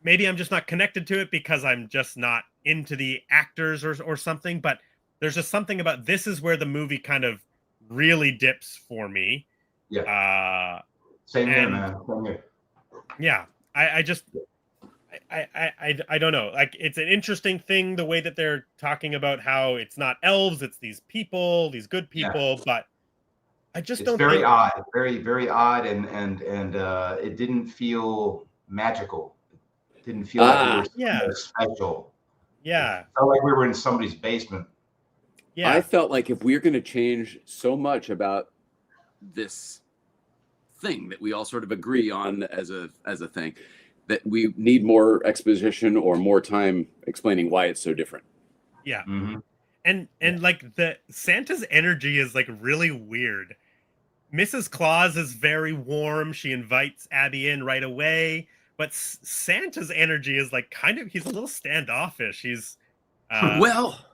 Speaker 3: Maybe I'm just not connected to it because I'm just not into the actors or something, but there's just something about this is where the movie kind of really dips for me.
Speaker 1: Yeah. Same here, man. Same here.
Speaker 3: Yeah. I don't know. Like, it's an interesting thing, the way that they're talking about how it's not elves, it's these people, these good people, but I just don't
Speaker 1: very
Speaker 3: think...
Speaker 1: odd, very, very odd. And it didn't feel magical. It didn't feel like we were special.
Speaker 3: Yeah.
Speaker 1: It felt like we were in somebody's basement.
Speaker 2: Yeah. I felt like if we're going to change so much about this thing that we all sort of agree on as a thing, that we need more exposition or more time explaining why it's so different.
Speaker 3: Yeah. And like the Santa's energy is like really weird. Mrs. Claus is very warm. She invites Abby in right away. But Santa's energy is like he's a little standoffish. He's
Speaker 2: well,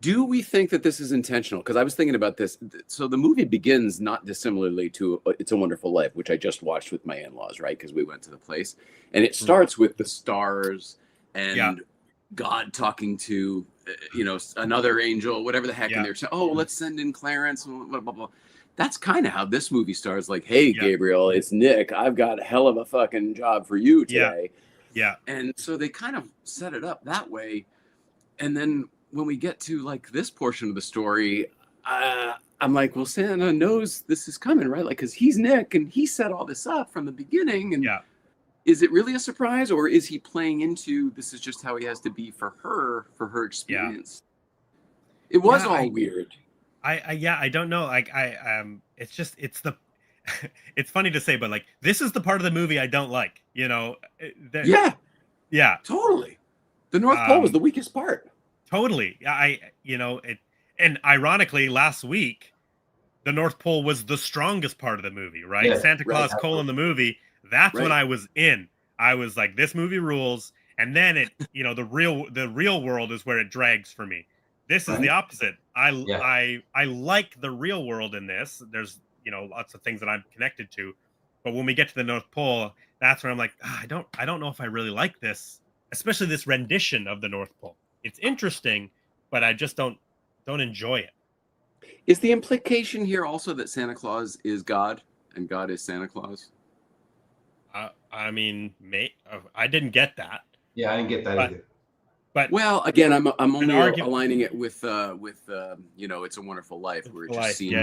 Speaker 2: do we think that this is intentional? Because I was thinking about this. So the movie begins not dissimilarly to It's a Wonderful Life, which I just watched with my in-laws, right? Because we went to the place. And it starts with the stars and God talking to, another angel, whatever the heck. And they're saying, let's send in Clarence, blah, blah, blah. That's kind of how this movie starts. Like, hey, Gabriel, it's Nick. I've got a hell of a fucking job for you today.
Speaker 3: Yeah.
Speaker 2: And so they kind of set it up that way. And then when we get to like this portion of the story, I'm like, well, Santa knows this is coming, right? Like, because he's Nick and he set all this up from the beginning. And is it really a surprise, or is he playing into this is just how he has to be for her experience? It was all weird.
Speaker 3: I don't know. Like it's it's funny to say, but like this is the part of the movie I don't like. You know. Yeah.
Speaker 2: Totally. The North Pole was the weakest part.
Speaker 3: Totally. And ironically, last week, the North Pole was the strongest part of the movie, right?
Speaker 1: Yeah,
Speaker 3: Santa Claus colon the movie. That's when I was in. I was like, this movie rules. And then the real world is where it drags for me. This is the opposite. I like the real world in this. There's lots of things that I'm connected to. But when we get to the North Pole, that's where I'm like, I don't know if I really like this, especially this rendition of the North Pole. It's interesting, but I just don't enjoy it.
Speaker 2: Is the implication here also that Santa Claus is God and God is Santa Claus?
Speaker 3: I mean, I didn't get that.
Speaker 1: Yeah, I didn't get that either.
Speaker 3: But
Speaker 2: well, again, I'm only aligning it with It's a Wonderful Life. We're just seeing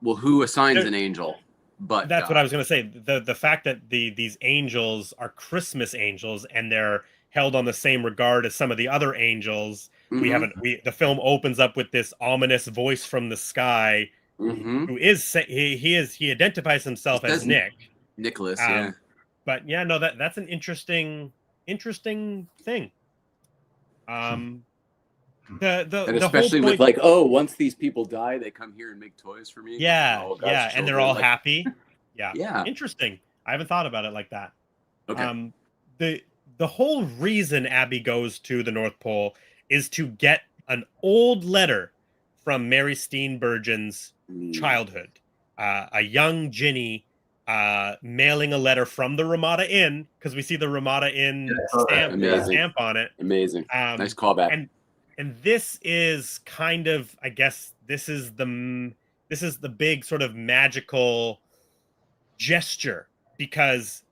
Speaker 2: well, who assigns an angel? But
Speaker 3: that's what I was going to say. The fact that these angels are Christmas angels and they're held on the same regard as some of the other angels. The film opens up with this ominous voice from the sky, who is he identifies himself as
Speaker 2: Nicholas.
Speaker 3: But that's an interesting thing.
Speaker 2: And especially with once these people die, they come here and make toys for me.
Speaker 3: And they're all happy. Yeah, interesting. I haven't thought about it like that.
Speaker 2: Okay.
Speaker 3: The whole reason Abby goes to the North Pole is to get an old letter from Mary Steenburgen's childhood. A young Ginny mailing a letter from the Ramada Inn, because we see the Ramada Inn stamp on it.
Speaker 2: Amazing. Nice callback.
Speaker 3: And this is kind of, I guess, this is the big sort of magical gesture, because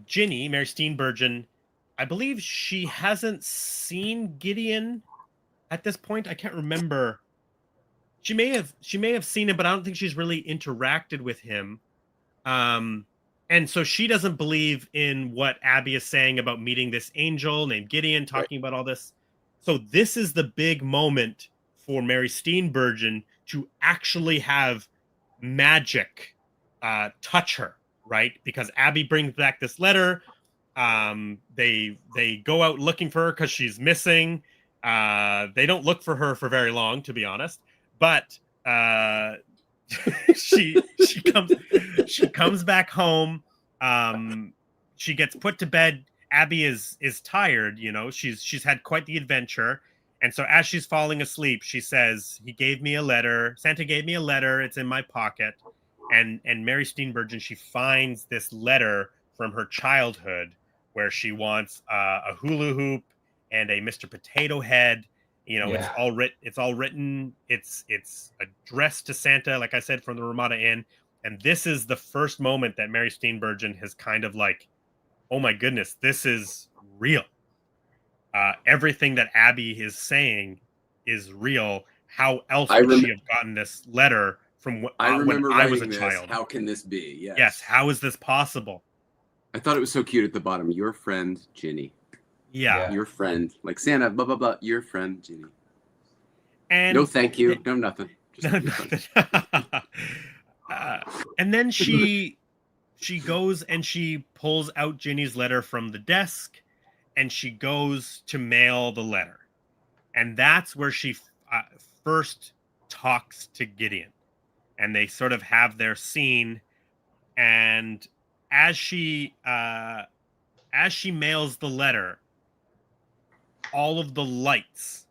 Speaker 3: Ginny, Mary Steenburgen, I believe she hasn't seen Gideon at this point. I can't remember. She may have seen him, but I don't think she's really interacted with him. And so she doesn't believe in what Abby is saying about meeting this angel named Gideon, talking about all this. So this is the big moment for Mary Steenburgen to actually have magic touch her, right? Because Abby brings back this letter. They go out looking for her because she's missing. They don't look for her for very long, to be honest. But she comes back home. She gets put to bed. Abby is tired. She's had quite the adventure. And so as she's falling asleep, she says, he gave me a letter. Santa gave me a letter. It's in my pocket. And Mary Steenburgen, she finds this letter from her childhood where she wants a hula hoop and a Mr. Potato Head. It's all written. It's addressed to Santa, like I said, from the Ramada Inn. And this is the first moment that Mary Steenburgen has kind of like, oh my goodness, this is real. Everything that Abby is saying is real. How else would she have gotten this letter from when I was a child?
Speaker 2: How can this be?
Speaker 3: Yes. How is this possible?
Speaker 2: I thought it was so cute at the bottom. Your friend, Ginny.
Speaker 3: Yeah.
Speaker 2: Your friend. Like Santa, blah, blah, blah. Your friend, Ginny.
Speaker 3: And
Speaker 2: no, thank you. No, nothing.
Speaker 3: Nothing. And then she goes and she pulls out Ginny's letter from the desk and she goes to mail the letter. And that's where she first talks to Gideon. And they sort of have their scene. And as she mails the letter, all of the lights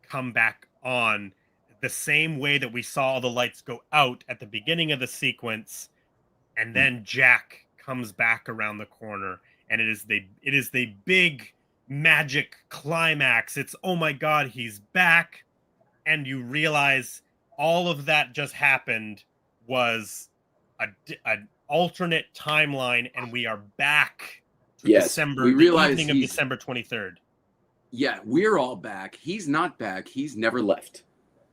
Speaker 3: come back on the same way that we saw the lights go out at the beginning of the sequence. And then Jack comes back around the corner, and it is the big magic climax. It's, oh my God, he's back. And you realize all of that just happened was an alternate timeline, and we are back to the evening of December 23rd.
Speaker 2: Yeah, we're all back. He's not back. He's never left.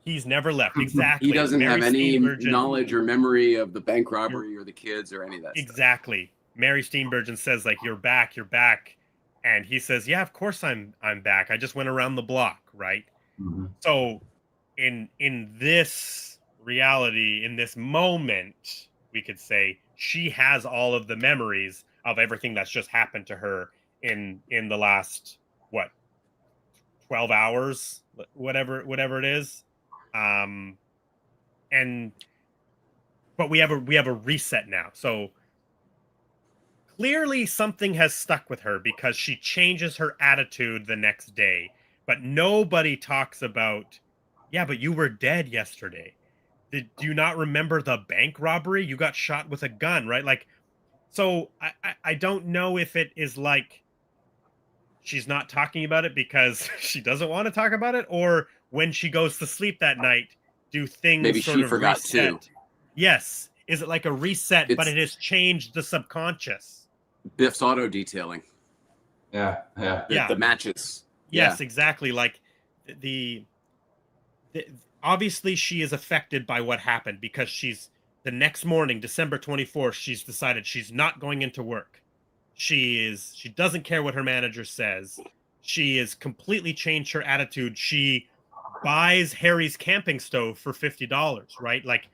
Speaker 3: He's never left. Exactly.
Speaker 2: He doesn't have any knowledge or memory of the bank robbery or the kids or any of that
Speaker 3: exactly stuff. Mary Steenburgen says, like, you're back. And he says, yeah, of course I'm back. I just went around the block, right?
Speaker 1: Mm-hmm.
Speaker 3: So in this reality, in this moment, we could say she has all of the memories of everything that's just happened to her in the last 12 hours, whatever it is. And but we have a reset now. So clearly something has stuck with her because she changes her attitude the next day. But nobody talks about, yeah, but you were dead yesterday. Do you not remember the bank robbery? You got shot with a gun, right? Like, so I don't know if it is like she's not talking about it because she doesn't want to talk about it, or when she goes to sleep that night, do things
Speaker 2: Maybe
Speaker 3: sort
Speaker 2: she
Speaker 3: of
Speaker 2: forgot
Speaker 3: reset?
Speaker 2: too.
Speaker 3: Yes. Is it like a reset, but
Speaker 2: It's
Speaker 3: it has changed the subconscious?
Speaker 2: Biff's auto detailing.
Speaker 1: Yeah.
Speaker 2: The matches.
Speaker 3: Yes,
Speaker 2: Yeah.
Speaker 3: exactly. Like the, the obviously she is affected by what happened because she's the next morning, December 24th, she's decided she's not going into work. She doesn't care what her manager says. She has completely changed her attitude. She buys Harry's camping stove for $50, right? Like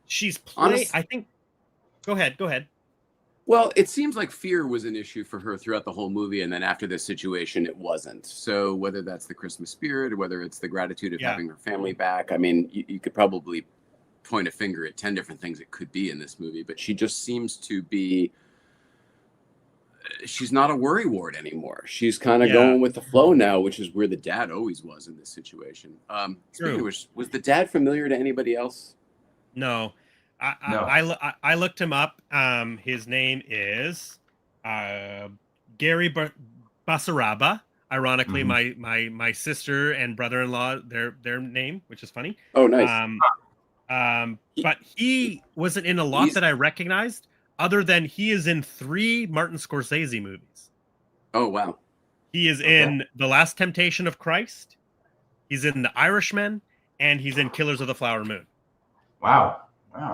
Speaker 3: she's I think go ahead.
Speaker 2: Well, it seems like fear was an issue for her throughout the whole movie, and then after this situation, it wasn't. So whether that's the Christmas spirit or whether it's the gratitude of having her family back, I mean, you could probably point a finger at 10 different things it could be in this movie, but she just seems to be, she's not a worrywart anymore. She's kind of going with the flow now, which is where the dad always was in this situation. Speaking of which, was the dad familiar to anybody else?
Speaker 3: No.
Speaker 1: No.
Speaker 3: I looked him up. His name is Gary Basaraba. Ironically, my sister and brother-in-law, their name, which is funny.
Speaker 2: Oh, nice.
Speaker 3: But he wasn't in a lot that I recognized, other than he is in 3 Martin Scorsese movies.
Speaker 2: Oh, wow.
Speaker 3: He is in The Last Temptation of Christ. He's in The Irishman, and he's in Killers of the Flower Moon.
Speaker 1: Wow.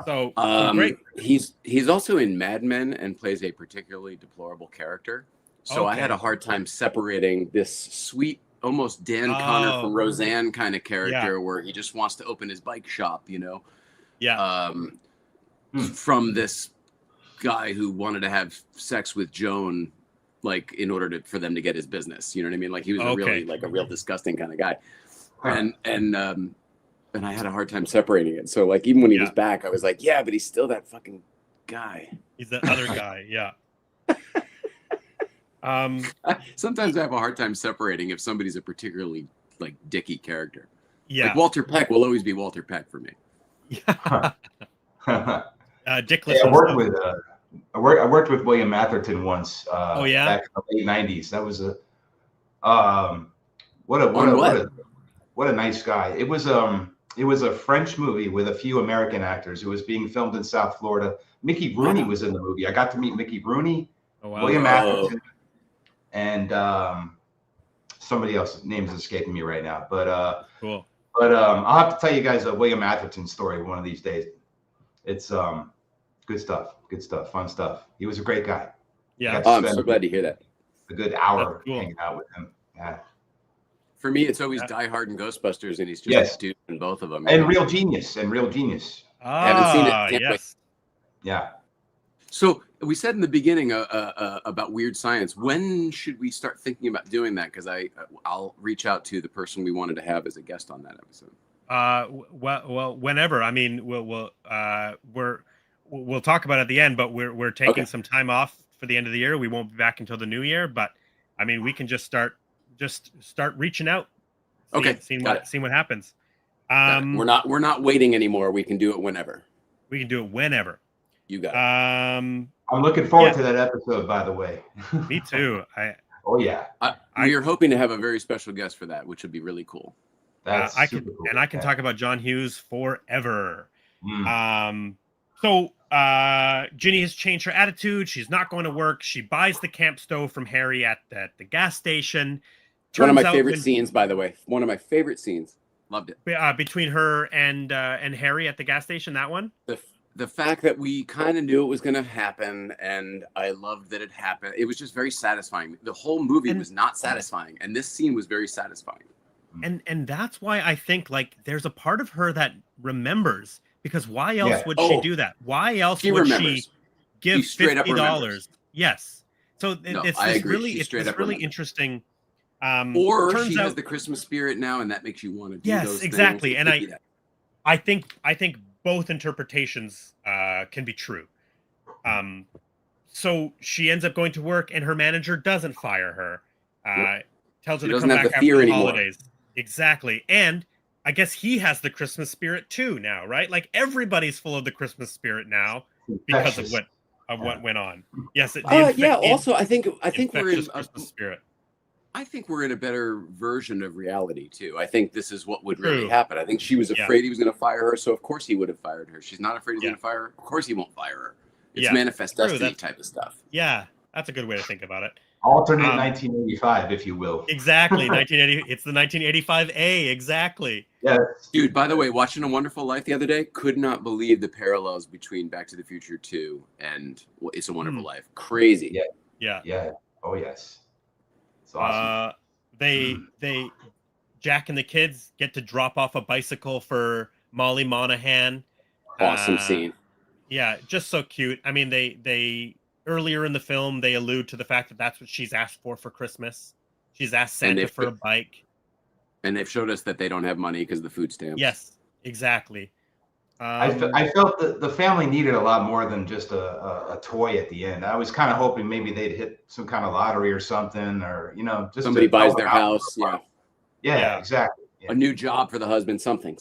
Speaker 3: So great.
Speaker 2: He's also in Mad Men and plays a particularly deplorable character. So I had a hard time separating this sweet, almost Dan Connor from Roseanne kind of character where he just wants to open his bike shop, you know?
Speaker 3: Yeah.
Speaker 2: From this guy who wanted to have sex with Joan, like in order for them to get his business. You know what I mean? Like he was a real disgusting kind of guy. And I had a hard time separating it. So like even when he was back, I was like, yeah, but he's still that fucking guy.
Speaker 3: He's that other guy, yeah.
Speaker 2: Sometimes I have a hard time separating if somebody's a particularly like dicky character.
Speaker 3: Yeah.
Speaker 2: Like Walter Peck will always be Walter Peck for me.
Speaker 3: Yeah.
Speaker 1: Dickless. I worked with William Atherton once. Back in the late '90s. That was what a nice guy. It was a French movie with a few American actors. It was being filmed in South Florida. Mickey Rooney was in the movie. I got to meet Mickey Rooney, William Atherton, and somebody else. Names escaping me right now. But
Speaker 3: cool.
Speaker 1: But I'll have to tell you guys a William Atherton story one of these days. It's good stuff, fun stuff. He was a great guy.
Speaker 2: Yeah, I'm so glad to hear that.
Speaker 1: A good hour hanging out with him. Yeah.
Speaker 2: For me, it's always Die Hard and Ghostbusters, and he's just a dude in both of them.
Speaker 1: And Real Genius.
Speaker 2: I haven't seen it. Can't wait.
Speaker 1: Yeah.
Speaker 2: So we said in the beginning about Weird Science. When should we start thinking about doing that? Because I'll reach out to the person we wanted to have as a guest on that episode.
Speaker 3: Well, whenever. I mean, we'll talk about it at the end, but we're taking some time off for the end of the year. We won't be back until the new year, but I mean, we can just start reaching out. Seeing what happens.
Speaker 2: We're not waiting anymore. We can do it whenever.
Speaker 3: We can do it whenever.
Speaker 2: You got it.
Speaker 1: I'm looking forward to that episode, by the way.
Speaker 3: Me too.
Speaker 2: We are hoping to have a very special guest for that, which would be really cool.
Speaker 1: That's
Speaker 3: I can talk about John Hughes forever. So Ginny has changed her attitude. She's not going to work. She buys the camp stove from Harry at the gas station.
Speaker 2: One of my favorite scenes, by the way. One of my favorite scenes. Loved it.
Speaker 3: Between her and Harry at the gas station. That one.
Speaker 2: The fact that we kind of knew it was going to happen, and I loved that it happened. It was just very satisfying. The whole movie was not satisfying, and this scene was very satisfying.
Speaker 3: And that's why I think like there's a part of her that remembers, because why else
Speaker 1: Yeah.
Speaker 3: would she do that? Why else
Speaker 2: She
Speaker 3: would
Speaker 2: remembers.
Speaker 3: she give
Speaker 2: straight up remembers.
Speaker 3: $50? Yes. So
Speaker 2: No,
Speaker 3: it's
Speaker 2: I
Speaker 3: this
Speaker 2: agree.
Speaker 3: really
Speaker 2: She
Speaker 3: it's
Speaker 2: straight
Speaker 3: this
Speaker 2: up
Speaker 3: really
Speaker 2: remembers.
Speaker 3: interesting.
Speaker 2: Or
Speaker 3: Turns
Speaker 2: she has
Speaker 3: out,
Speaker 2: the Christmas spirit now, and that makes you want to do
Speaker 3: yes,
Speaker 2: those
Speaker 3: exactly.
Speaker 2: things.
Speaker 3: And I think both interpretations can be true. So she ends up going to work, and her manager doesn't fire her. Tells her
Speaker 2: She
Speaker 3: to
Speaker 2: doesn't
Speaker 3: come
Speaker 2: have
Speaker 3: back
Speaker 2: the
Speaker 3: after
Speaker 2: fear
Speaker 3: the
Speaker 2: anymore.
Speaker 3: holidays. Exactly. And I guess he has the Christmas spirit too now, right? Like everybody's full of the Christmas spirit now because of what went on. Yes,
Speaker 2: Also, I think we're in
Speaker 3: Christmas spirit.
Speaker 2: I think we're in a better version of reality too. I think this is what would
Speaker 3: True.
Speaker 2: really happen. I think she was afraid he was going to fire her, so of course he would have fired her. She's not afraid he's going to fire her. Of course he won't fire her. It's manifest destiny type of stuff.
Speaker 3: Yeah, that's a good way to think about it.
Speaker 1: Alternate 1985, if you will.
Speaker 3: Exactly, 1980. It's the 1985A. Exactly.
Speaker 1: Yes.
Speaker 2: Dude, by the way, watching A Wonderful Life the other day, could not believe the parallels between Back to the Future 2 and It's a Wonderful Life. Crazy.
Speaker 1: Yeah. Oh yes. It's awesome.
Speaker 3: Jack and the kids get to drop off a bicycle for Molly Monaghan.
Speaker 2: Awesome scene.
Speaker 3: Yeah, just so cute. I mean, they earlier in the film they allude to the fact that that's what she's asked for Christmas. She's asked Santa for a bike.
Speaker 2: And they've showed us that they don't have money because of the food stamps.
Speaker 3: Yes, exactly.
Speaker 1: I felt that the family needed a lot more than just a toy at the end. I was kind of hoping maybe they'd hit some kind of lottery or something, or just
Speaker 2: somebody buys their house.
Speaker 1: Yeah, exactly. Yeah.
Speaker 2: A new job for the husband, something.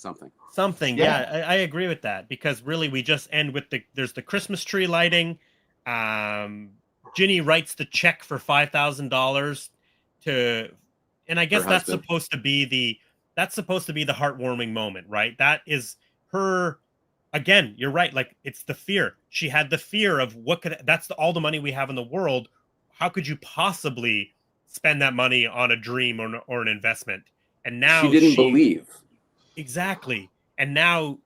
Speaker 3: Yeah, I agree with that, because really we just end with there's the Christmas tree lighting. Ginny writes the check for $5,000 and I guess that's supposed to be the heartwarming moment, right? That is her. Again, you're right. Like, it's the fear. She had the fear of that's all the money we have in the world. How could you possibly spend that money on a dream or an investment? And now
Speaker 2: she didn't believe.
Speaker 3: Exactly. And now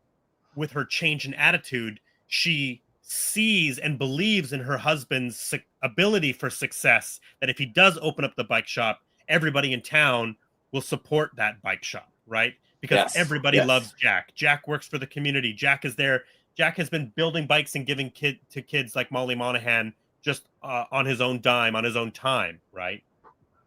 Speaker 3: with her change in attitude, she sees and believes in her husband's ability for success, that if he does open up the bike shop, everybody in town will support that bike shop, right? Because everybody loves Jack. Jack works for the community. Jack is there. Jack has been building bikes and giving to kids like Molly Monaghan just on his own dime, on his own time, right?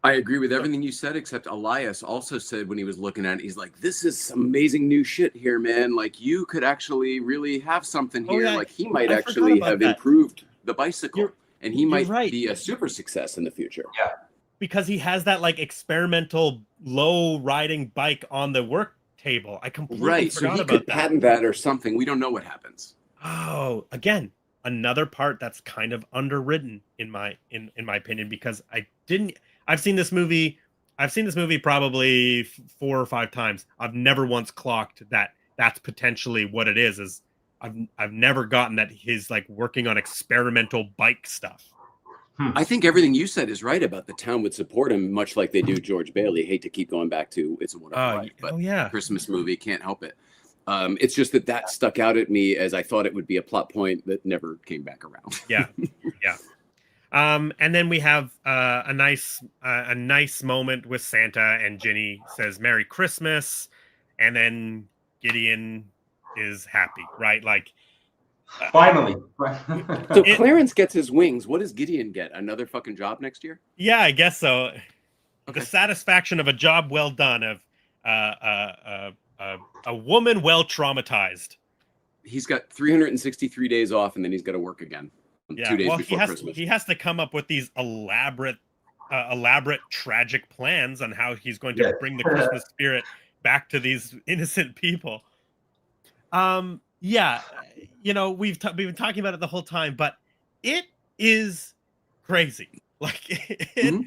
Speaker 2: I agree with everything you said, except Elias also said when he was looking at it, he's like, this is some amazing new shit here, man. Like, you could actually really have something here. Like, he might actually have improved the bicycle, and he might be a super success in the future.
Speaker 1: Yeah.
Speaker 3: Because he has that like experimental low riding bike on the work table. I completely forgot about that. So he could
Speaker 2: patent that or something. We don't know what happens.
Speaker 3: Oh, again, another part that's kind of underwritten in my opinion, because I've seen this movie probably 4 or 5 times. I've never once clocked that that's potentially what it is I've never gotten that he's like working on experimental bike stuff.
Speaker 2: I think everything you said is right about the town would support him, much like they do George Bailey. Hate to keep going back to It's a Wonderful Life, but Christmas movie, can't help it. It's just that stuck out at me as I thought it would be a plot point that never came back around.
Speaker 3: Yeah. And then we have a nice moment with Santa, and Ginny says Merry Christmas, and then Gideon is happy, right? Like,
Speaker 1: finally.
Speaker 2: So Clarence gets his wings. What does Gideon get? Another fucking job next year?
Speaker 3: Yeah, I guess so. Okay. The satisfaction of a job well done, of a woman well traumatized.
Speaker 2: He's got 363 days off, and then he's got to work again. 2 days before Christmas.
Speaker 3: He has to come up with these elaborate tragic plans on how he's going to bring the Christmas spirit back to these innocent people. Yeah, we've been talking about it the whole time, but it is crazy. Like, it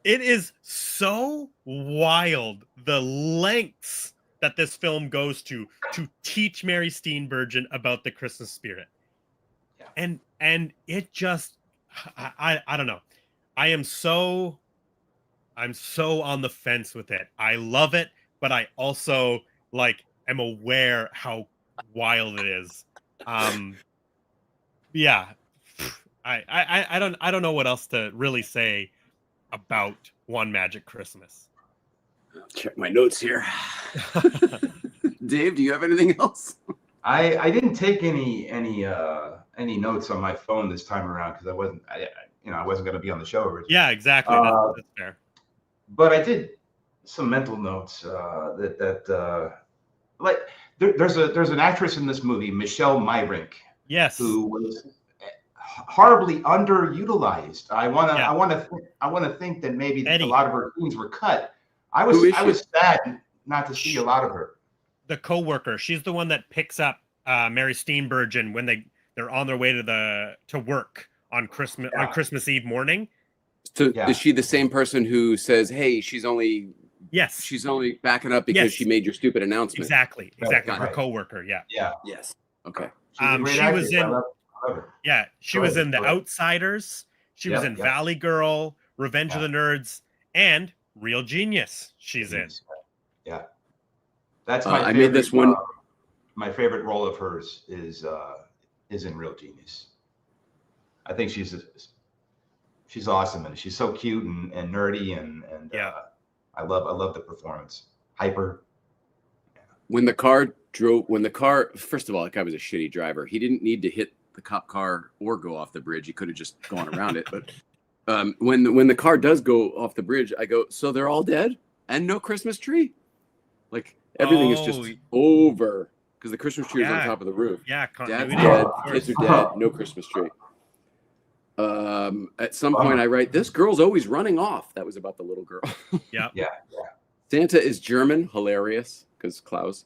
Speaker 3: is so wild, the lengths that this film goes to teach Mary Steenburgen about the Christmas spirit. Yeah. And it just, I don't know. I'm so on the fence with it. I love it, but I also am aware how wild it is. Yeah. I don't know what else to really say about One Magic Christmas.
Speaker 2: Check my notes here. Dave, do you have anything else?
Speaker 1: I didn't take any notes on my phone this time around because I wasn't going to be on the show originally.
Speaker 3: Yeah, exactly. That's fair.
Speaker 1: But I did some mental notes like there's an actress in this movie, Michelle Meyrick.
Speaker 3: Yes.
Speaker 1: Who was horribly underutilized. I want to think that maybe
Speaker 3: Eddie.
Speaker 1: A lot of her scenes were cut. I was sad not to see a lot of her.
Speaker 3: The coworker, she's the one that picks up Mary Steenburgen when they're on their way to work on Christmas Eve morning.
Speaker 2: So is she the same person who says, "Hey, she's only backing up because she made your stupid announcement"?
Speaker 3: Exactly. Her coworker. Yeah.
Speaker 2: Yes. Okay.
Speaker 3: She was in. Yeah, she was in The Outsiders. She was in Valley Girl, Revenge of the Nerds, and Real Genius. She's in.
Speaker 1: Yeah, that's my.
Speaker 2: I made this one.
Speaker 1: My favorite role of hers is in Real Genius. I think she's awesome and she's so cute and nerdy and I love the performance. Hyper.
Speaker 2: When the car, first of all, that guy was a shitty driver. He didn't need to hit the cop car or go off the bridge. He could have just gone around it. But when the car does go off the bridge, I go, so they're all dead and no Christmas tree? Like everything is just over because the Christmas tree is on top of the roof.
Speaker 3: Yeah,
Speaker 2: Dad's dead, kids are dead, no Christmas tree. At some point I write, this girl's always running off. That was about the little girl.
Speaker 3: Yeah.
Speaker 2: Santa is German, hilarious, because Klaus.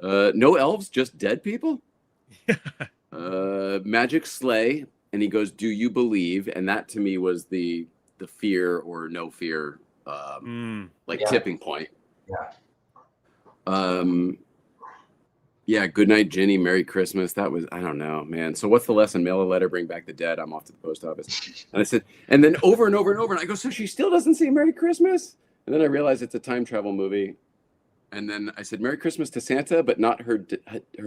Speaker 2: No elves, just dead people. Magic sleigh, and he goes, "Do you believe?" And that to me was the fear or no fear, tipping point. Yeah. Good night, Jenny. Merry Christmas. That was, I don't know, man. So what's the lesson? Mail a letter, bring back the dead. I'm off to the post office. And I said, and then over and over and over, and I go, so she still doesn't say Merry Christmas? And then I realized it's a time travel movie. And then I said, Merry Christmas to Santa, but not her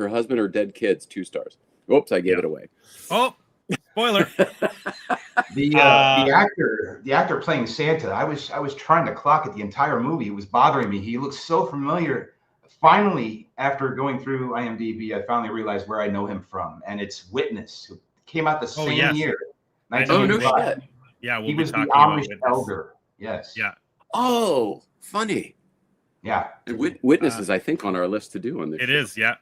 Speaker 2: husband or dead kids, 2 stars. Oops, I gave it away.
Speaker 3: Oh, spoiler.
Speaker 1: The actor playing Santa, I was trying to clock it the entire movie. It was bothering me. He looks so familiar. Finally, after going through IMDb, I finally realized where I know him from, and it's Witness, who came out the same year.
Speaker 2: Oh, no shit.
Speaker 3: Yeah,
Speaker 1: he was the Amish elder. Yes.
Speaker 3: Yeah.
Speaker 2: Oh, funny.
Speaker 1: Yeah.
Speaker 2: And Witness is, I think, on our list to do on this.
Speaker 3: It is. Yeah.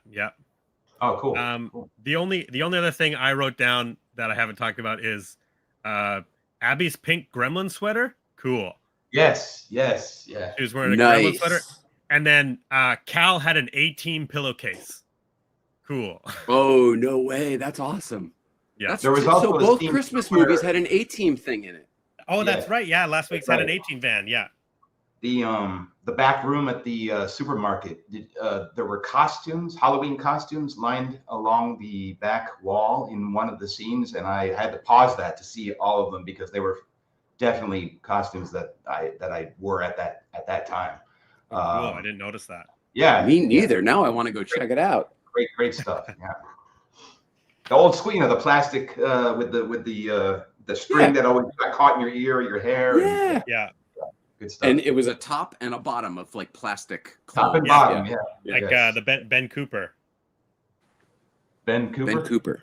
Speaker 1: Oh, cool. Cool.
Speaker 3: The only other thing I wrote down that I haven't talked about is Abby's pink gremlin sweater. Cool.
Speaker 1: Yes.
Speaker 3: She was wearing a gremlin sweater. And then Cal had an A-Team pillowcase. Cool.
Speaker 2: Oh, no way. That's awesome.
Speaker 3: Yeah.
Speaker 1: There was also
Speaker 2: so both Christmas movies had an A-Team thing in it.
Speaker 3: Oh, that's right. Yeah, last week's had an A-Team van. Yeah.
Speaker 1: The back room at the supermarket, there were costumes, Halloween costumes lined along the back wall in one of the scenes, and I had to pause that to see all of them because they were definitely costumes that I wore at that time.
Speaker 3: Cool. I didn't notice that.
Speaker 1: Yeah,
Speaker 2: me neither. Now I want to go check it out.
Speaker 1: Great stuff. Yeah, the old school, the plastic with the string that always got caught in your ear or your hair.
Speaker 3: Yeah.
Speaker 1: Good stuff.
Speaker 2: And it was a top and a bottom of like plastic.
Speaker 1: Top and bottom,
Speaker 3: Like the Ben Cooper.
Speaker 1: Ben Cooper.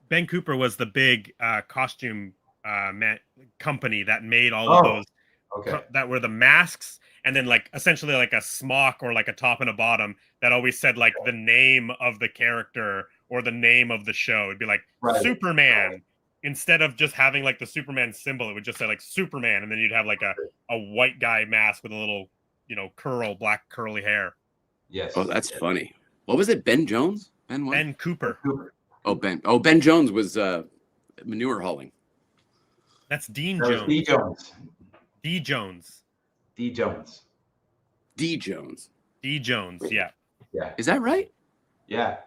Speaker 3: Ben Cooper was the big costume company that made all of those. Okay. That were the masks, and then like essentially like a smock or like a top and a bottom that always said like the name of the character or the name of the show. It'd be like Superman. Right. Instead of just having like the Superman symbol, it would just say like Superman, and then you'd have like a white guy mask with a little, black curly hair.
Speaker 1: Yes.
Speaker 2: Oh, that's funny. What was it? Ben Jones?
Speaker 3: Ben Cooper.
Speaker 2: Oh, Ben Jones was manure hauling.
Speaker 3: That's Dean Jones.
Speaker 1: D Jones.
Speaker 3: D Jones.
Speaker 2: D Jones. Yeah. Is that right?
Speaker 1: Yeah.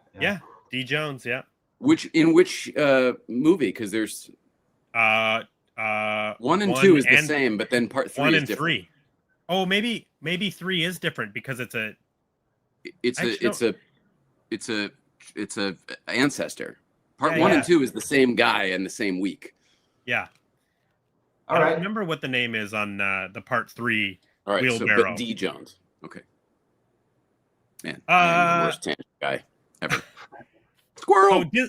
Speaker 3: D Jones. Yeah.
Speaker 2: Which movie? Because there's 1 and 2 is the same, but then part 3 is different. 3.
Speaker 3: Oh, maybe 3 is different because it's
Speaker 2: a ancestor. Part 1 and 2 is the same guy and the same week.
Speaker 3: Yeah.
Speaker 1: All right.
Speaker 3: I don't remember what the name is on the part 3
Speaker 2: All right,
Speaker 3: wheelbarrow.
Speaker 2: but D. Jones. Okay. Man, I am the worst tangent guy ever. Squirrel.
Speaker 3: So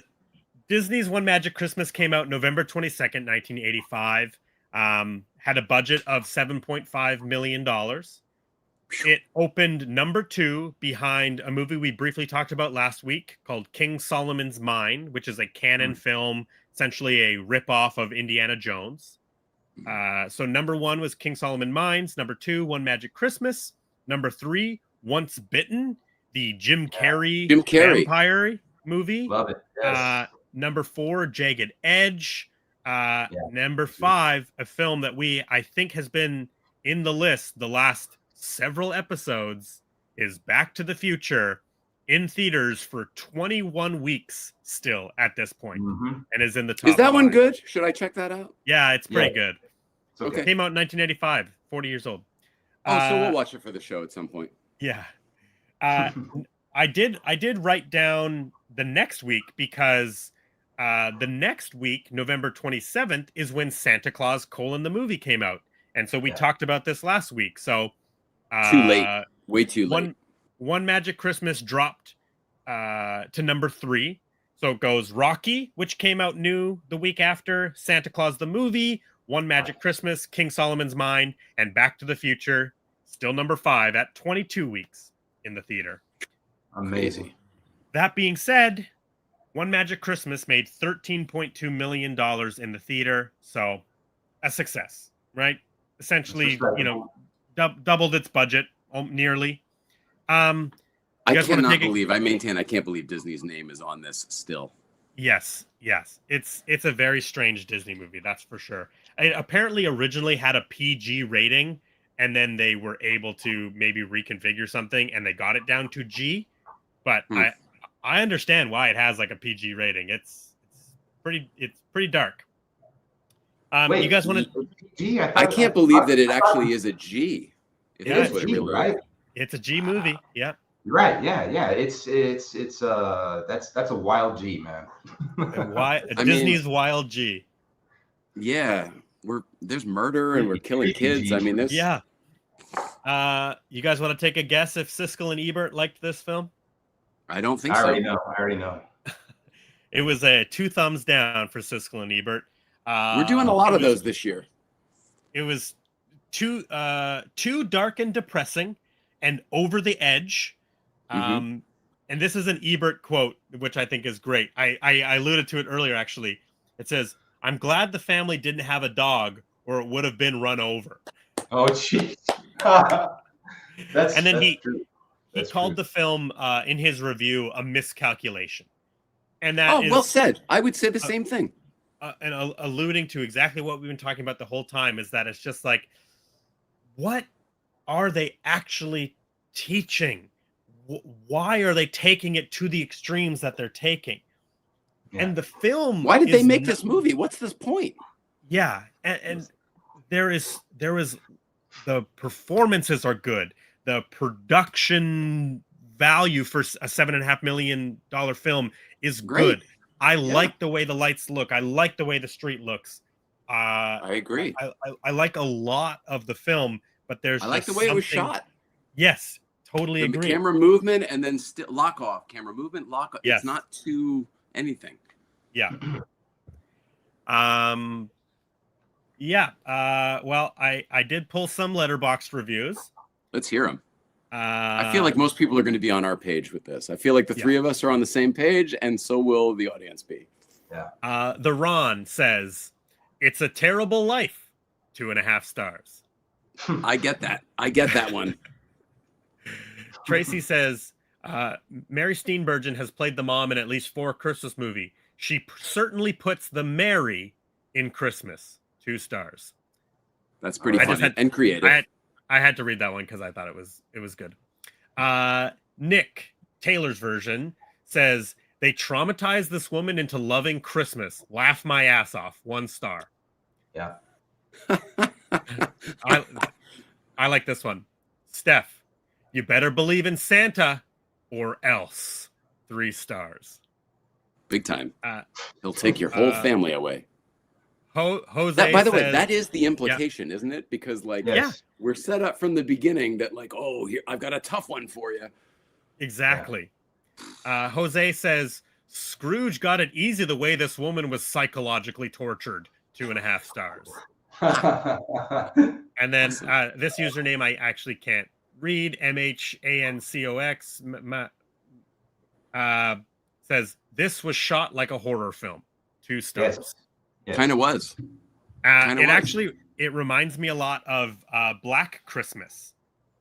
Speaker 3: Disney's One Magic Christmas came out November 22nd, 1985. Had a budget of $7.5 million. It opened number 2 behind a movie we briefly talked about last week called King Solomon's Mine, which is a canon film, essentially a ripoff of Indiana Jones. So number 1 was King Solomon Mines. Number 2, One Magic Christmas. Number 3, Once Bitten, the Jim Carrey vampire movie.
Speaker 1: Love it. Yes.
Speaker 3: Number 4, Jagged Edge. Number 5, a film that I think has been in the list the last several episodes, is Back to the Future, in theaters for 21 weeks still at this point, and is in the top.
Speaker 2: Is that
Speaker 3: 5.
Speaker 2: one good? Should I check that out?
Speaker 3: Yeah, it's pretty good.
Speaker 2: Okay.
Speaker 3: It came out in 1985, 40 years old.
Speaker 2: So we'll watch it for the show at some point.
Speaker 3: Yeah. I did write down the next week because the next week, November 27th, is when Santa Claus: the movie came out. And so we talked about this last week. So
Speaker 2: too late. Way too late.
Speaker 3: One Magic Christmas dropped to number 3. So it goes Rocky, which came out new the week after, Santa Claus the movie, One Magic Christmas, King Solomon's Mine, and Back to the Future, still number 5 at 22 weeks in the theater.
Speaker 1: Amazing.
Speaker 3: That being said, One Magic Christmas made $13.2 million in the theater. So a success, right? Essentially, doubled its budget nearly. I
Speaker 2: maintain I can't believe Disney's name is on this still.
Speaker 3: Yes. It's a very strange Disney movie, that's for sure. It apparently originally had a PG rating, and then they were able to maybe reconfigure something, and they got it down to G. But I understand why it has like a PG rating. It's pretty dark.
Speaker 1: Wait,
Speaker 3: you guys want to?
Speaker 1: G?
Speaker 2: I can't believe that it actually is a G.
Speaker 1: It's a G, right?
Speaker 3: It's a G movie. Yeah.
Speaker 1: Right. Yeah. It's that's a wild G, man.
Speaker 3: Disney's wild G.
Speaker 2: Yeah, there's murder and we're killing kids. I mean, there's
Speaker 3: You guys want to take a guess if Siskel and Ebert liked this film?
Speaker 2: I don't think
Speaker 1: I
Speaker 2: so.
Speaker 1: already know.
Speaker 3: It was a 2 thumbs down for Siskel and Ebert.
Speaker 2: We're doing a lot of those this year.
Speaker 3: It was too dark and depressing and over the edge. And this is an Ebert quote, which I think is great. I alluded to it earlier, actually. It says, "I'm glad the family didn't have a dog or it would have been run over."
Speaker 1: Oh, jeez.
Speaker 3: He called the film in his review a miscalculation. And that is
Speaker 2: well said. I would say the same thing.
Speaker 3: And alluding to exactly what we've been talking about the whole time is that it's just like, what are they actually teaching? Why are they taking it to the extremes that they're taking? Yeah. And the film.
Speaker 2: Why did they make this movie? What's this point?
Speaker 3: Yeah, and there is the performances are good. The production value for a $7.5 million film is good. I like the way the lights look. I like the way the street looks.
Speaker 2: I agree.
Speaker 3: I like a lot of the film, but I
Speaker 2: like the way it was shot.
Speaker 3: Yes, totally agree.
Speaker 2: The camera movement and then lock off. Camera movement, lock off.
Speaker 3: Yes.
Speaker 2: It's not too anything.
Speaker 3: Yeah. Well, I did pull some Letterboxd reviews.
Speaker 2: Let's hear them. I feel like most people are going to be on our page with this. I feel like the three of us are on the same page, and so will the audience be.
Speaker 1: Yeah.
Speaker 3: The Ron says, "It's a terrible life." 2.5 stars.
Speaker 2: I get that one.
Speaker 3: Tracy says, Mary Steenburgen has played the mom in at least 4 Christmas movies. She certainly puts the Mary in Christmas. 2 stars.
Speaker 2: That's pretty funny and creative.
Speaker 3: I had to read that one because I thought it was good. Nick, Taylor's version, says, "They traumatized this woman into loving Christmas. Laugh my ass off. 1 star."
Speaker 1: Yeah.
Speaker 3: I like this one. Steph, "You better believe in Santa or else." 3 stars.
Speaker 2: Big time. He'll take your whole family away.
Speaker 3: Jose.
Speaker 2: By the way, that is the implication, isn't it? Because
Speaker 1: yes.
Speaker 2: we're set up from the beginning that oh, here, I've got a tough one for you.
Speaker 3: Exactly. Yeah. Jose says Scrooge got it easy the way this woman was psychologically tortured. 2.5 stars. And then this username I actually can't read. MHANCOX says this was shot like a horror film. 2 stars.
Speaker 1: Yes. Yes.
Speaker 2: Kind of was.
Speaker 3: It reminds me a lot of Black Christmas.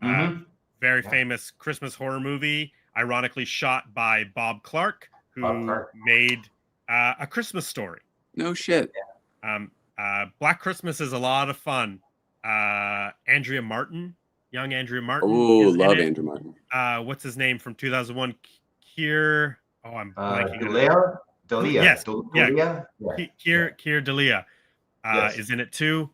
Speaker 3: Very famous Christmas horror movie, ironically shot by Bob Clark, who made A Christmas Story.
Speaker 2: No shit.
Speaker 3: Black Christmas is a lot of fun. Andrea Martin, young Andrea Martin.
Speaker 2: Oh, love Andrea Martin.
Speaker 3: What's his name from 2001? Keir. Oh, I'm blanking.
Speaker 1: Dalia.
Speaker 3: Yes. Keir Dalia
Speaker 1: Yes.
Speaker 3: is in it too.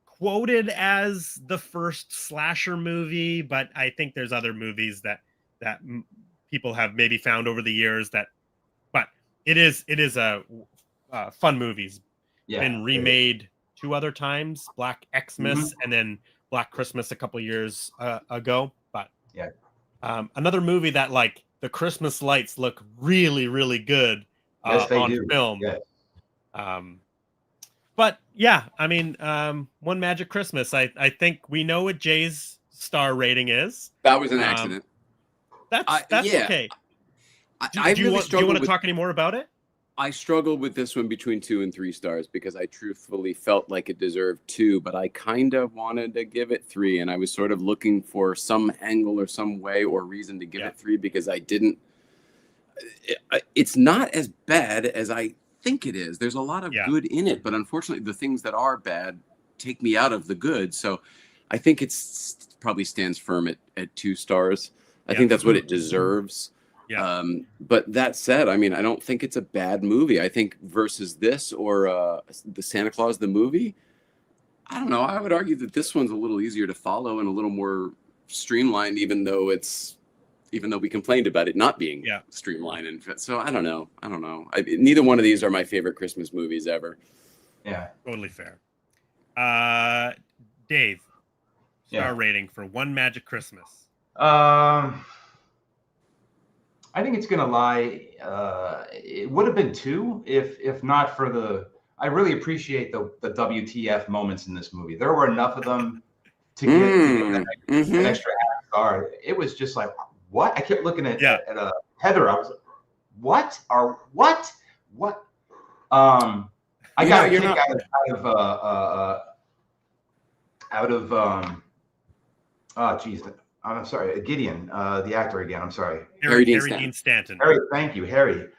Speaker 3: Quoted as the first slasher movie, but I think there's other movies that people have maybe found over the years but it is a fun movies.
Speaker 1: Yeah.
Speaker 3: Been remade 2 other times, Black Xmas and then Black Christmas a couple years ago. But another movie that the Christmas lights look really, really good on film.
Speaker 1: Yes.
Speaker 3: But yeah, I mean, One Magic Christmas. I think we know what Jay's star rating is.
Speaker 2: That was an accident.
Speaker 3: That's okay. Do you want to talk any more about it?
Speaker 2: I struggled with this one between 2 and 3 stars because I truthfully felt like it deserved 2, but I kind of wanted to give it 3, and I was sort of looking for some angle or some way or reason to give it 3 because I didn't. It's not as bad as I think it is. There's a lot of good in it, but unfortunately, the things that are bad take me out of the good. So I think it's probably stands firm at 2 stars. I think that's what it deserves. Yeah. But that said, I mean, I don't think it's a bad movie. I think versus this or the Santa Claus the movie, I don't know. I would argue that this one's a little easier to follow and a little more streamlined, even though we complained about it not being streamlined. And so I don't know. Neither one of these are my favorite Christmas movies ever.
Speaker 1: Yeah,
Speaker 3: totally fair. Dave, star rating for One Magic Christmas.
Speaker 1: I think it's gonna lie. It would have been 2 if not for the. I really appreciate the WTF moments in this movie. There were enough of them to get an extra half star. It was just like, what? I kept looking at Heather. I was like, what? I got a kick out of oh geez. I'm sorry, Gideon, the actor again. I'm sorry.
Speaker 3: Harry Dean Stanton.
Speaker 1: Harry, thank you, Harry.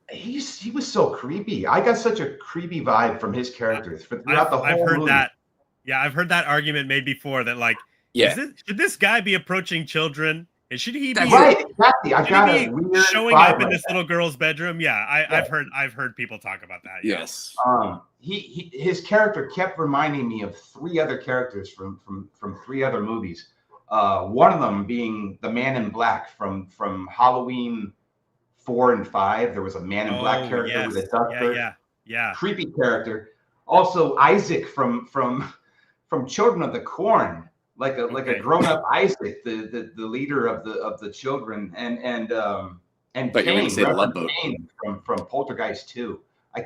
Speaker 1: He was so creepy. I got such a creepy vibe from his characters throughout the whole movie.
Speaker 3: I've heard that. Yeah, I've heard that argument made before that should this guy be approaching children? And should he be
Speaker 1: exactly? I got a weird
Speaker 3: showing up in this little girl's bedroom. Yeah, I've heard people talk about that. Yeah.
Speaker 2: Yes.
Speaker 1: His character kept reminding me of 3 other characters from 3 other movies. One of them being the Man in Black from Halloween 4 and 5. There was a Man in Black character with a duster.
Speaker 3: Yeah.
Speaker 1: Creepy character. Also Isaac from Children of the Corn. Like a grown-up Isaac, the leader of the children, and Kane from Poltergeist 2. I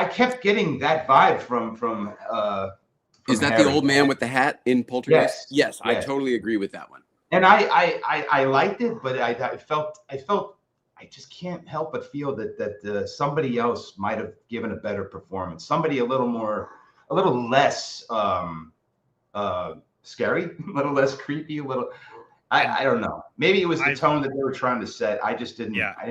Speaker 1: kept getting that vibe from
Speaker 2: Is that
Speaker 1: Harry.
Speaker 2: the old man with the hat in Poltergeist? Yes, I totally agree with that one.
Speaker 1: And I liked it, but I felt I just can't help but feel that somebody else might have given a better performance. Somebody a little less scary, a little less creepy, a little. I don't know. Maybe it was the tone that they were trying to set. I just didn't. Yeah. I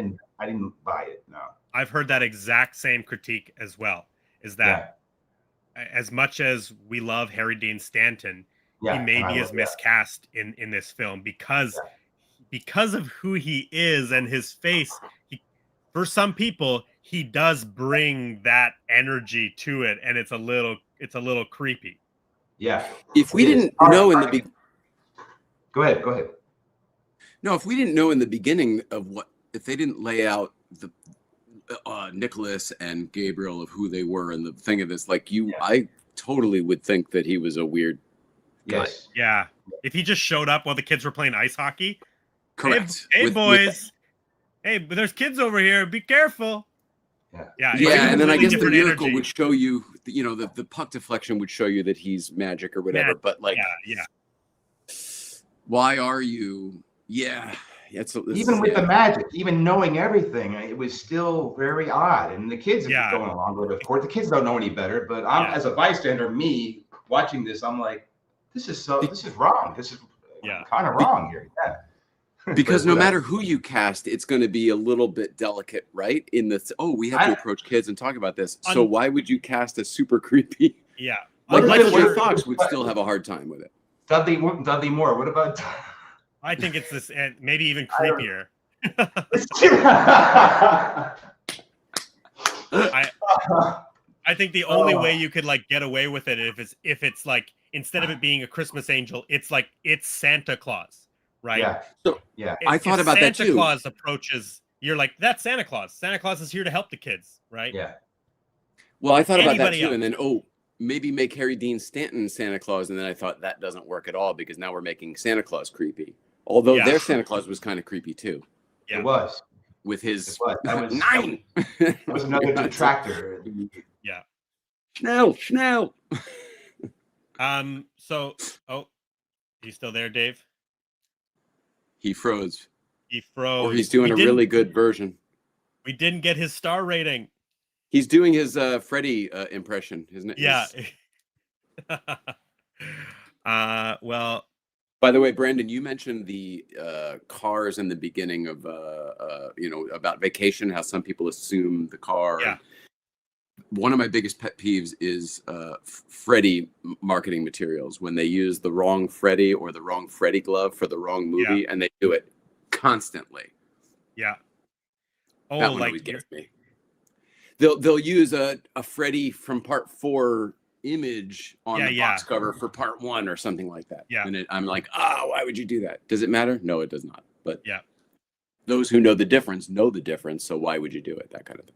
Speaker 1: didn't buy it. No.
Speaker 3: I've heard that exact same critique as well. Is that as much as we love Harry Dean Stanton, he may be as miscast in this film because of who he is and his face. For some people, he does bring that energy to it, and it's a little creepy.
Speaker 1: Yeah.
Speaker 2: If we didn't know in the beginning.
Speaker 1: Go ahead.
Speaker 2: No, if we didn't know in the beginning of if they didn't lay out Nicholas and Gabriel of who they were and the thing of this, like I totally would think that he was a weird guy.
Speaker 1: Yes.
Speaker 3: Yeah. If he just showed up while the kids were playing ice hockey.
Speaker 2: Correct.
Speaker 3: Hey boys. Hey, but there's kids over here. Be careful.
Speaker 1: Yeah.
Speaker 2: And then I guess the miracle would show you, the puck deflection would show you that he's magic or whatever. But like, why are you? Yeah.
Speaker 1: Even with the magic, even knowing everything, it was still very odd. And the kids are going along with it. Of course, the kids don't know any better. But I'm, as a bystander, me watching this, I'm like, this is wrong. This is kind of wrong here. Yeah.
Speaker 2: Because no matter who you cast, it's going to be a little bit delicate, right? We have to approach kids and talk about this. So why would you cast a super creepy?
Speaker 3: Yeah.
Speaker 2: Like Michael Fox would still have a hard time with it.
Speaker 1: Dudley Moore. What about?
Speaker 3: I think it's this, and maybe even creepier. I think the only way you could like get away with it if it's like, instead of it being a Christmas angel, it's like it's Santa Claus. Right.
Speaker 1: Yeah.
Speaker 2: So I thought about that too.
Speaker 3: Santa Claus approaches, you're like, that's Santa Claus. Santa Claus is here to help the kids, right?
Speaker 1: Yeah.
Speaker 2: Well, I thought about that too, and then maybe make Harry Dean Stanton Santa Claus, and then I thought that doesn't work at all because now we're making Santa Claus creepy. Although their Santa Claus was kind of creepy too.
Speaker 1: Yeah. It was.
Speaker 2: With his
Speaker 1: That was
Speaker 2: 9.
Speaker 1: That was another detractor.
Speaker 3: Yeah.
Speaker 2: Schnell.
Speaker 3: So, you still there, Dave?
Speaker 2: He froze.
Speaker 3: Or
Speaker 2: he's doing a really good version.
Speaker 3: We didn't get his star rating.
Speaker 2: He's doing his Freddy impression, isn't it?
Speaker 3: Yeah. Well.
Speaker 2: By the way, Brandon, you mentioned the cars in the beginning of about vacation. How some people assume the car.
Speaker 3: Yeah.
Speaker 2: One of my biggest pet peeves is Freddy marketing materials when they use the wrong Freddy or the wrong Freddy glove for the wrong movie, and they do it constantly.
Speaker 3: Yeah. Oh,
Speaker 2: that one always gets me. They'll use a Freddy from Part 4 image on the box cover for Part 1 or something like that.
Speaker 3: Yeah.
Speaker 2: And I'm like, why would you do that? Does it matter? No, it does not. But those who know the difference. So why would you do it? That kind of thing.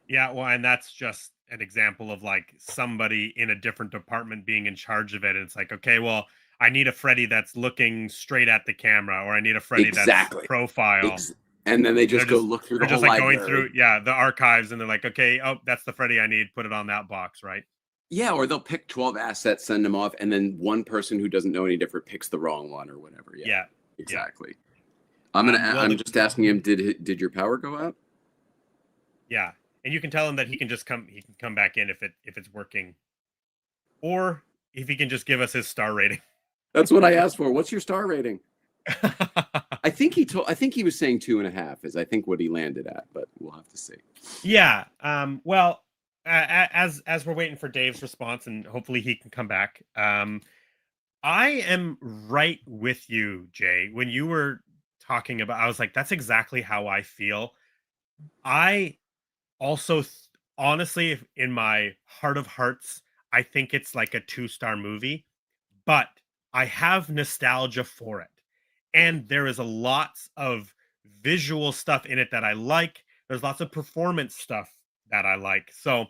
Speaker 3: Yeah, well, and that's just an example of like somebody in a different department being in charge of it. And it's like, okay, well, I need a Freddy that's looking straight at the camera, or I need a Freddy that's profile.
Speaker 2: And then they just go look through the whole library.
Speaker 3: Going through, the archives, and they're like, okay, that's the Freddy I need. Put it on that box, right?
Speaker 2: Yeah, or they'll pick 12 assets, send them off, and then one person who doesn't know any different picks the wrong one or whatever. Yeah, exactly. Yeah. I'm just asking him, did your power go out?
Speaker 3: Yeah. And you can tell him that he can come back in if it's working, or if he can just give us his star rating.
Speaker 2: That's what I asked for. What's your star rating? I think he was saying 2.5 is I think what he landed at, but we'll have to see.
Speaker 3: Yeah. Well, as we're waiting for Dave's response, and hopefully he can come back. I am right with you, Jay. When you were talking about, I was like, that's exactly how I feel. I also, honestly, in my heart of hearts, I think it's like a 2-star movie, but I have nostalgia for it. And there is a lot of visual stuff in it that I like. There's lots of performance stuff that I like. So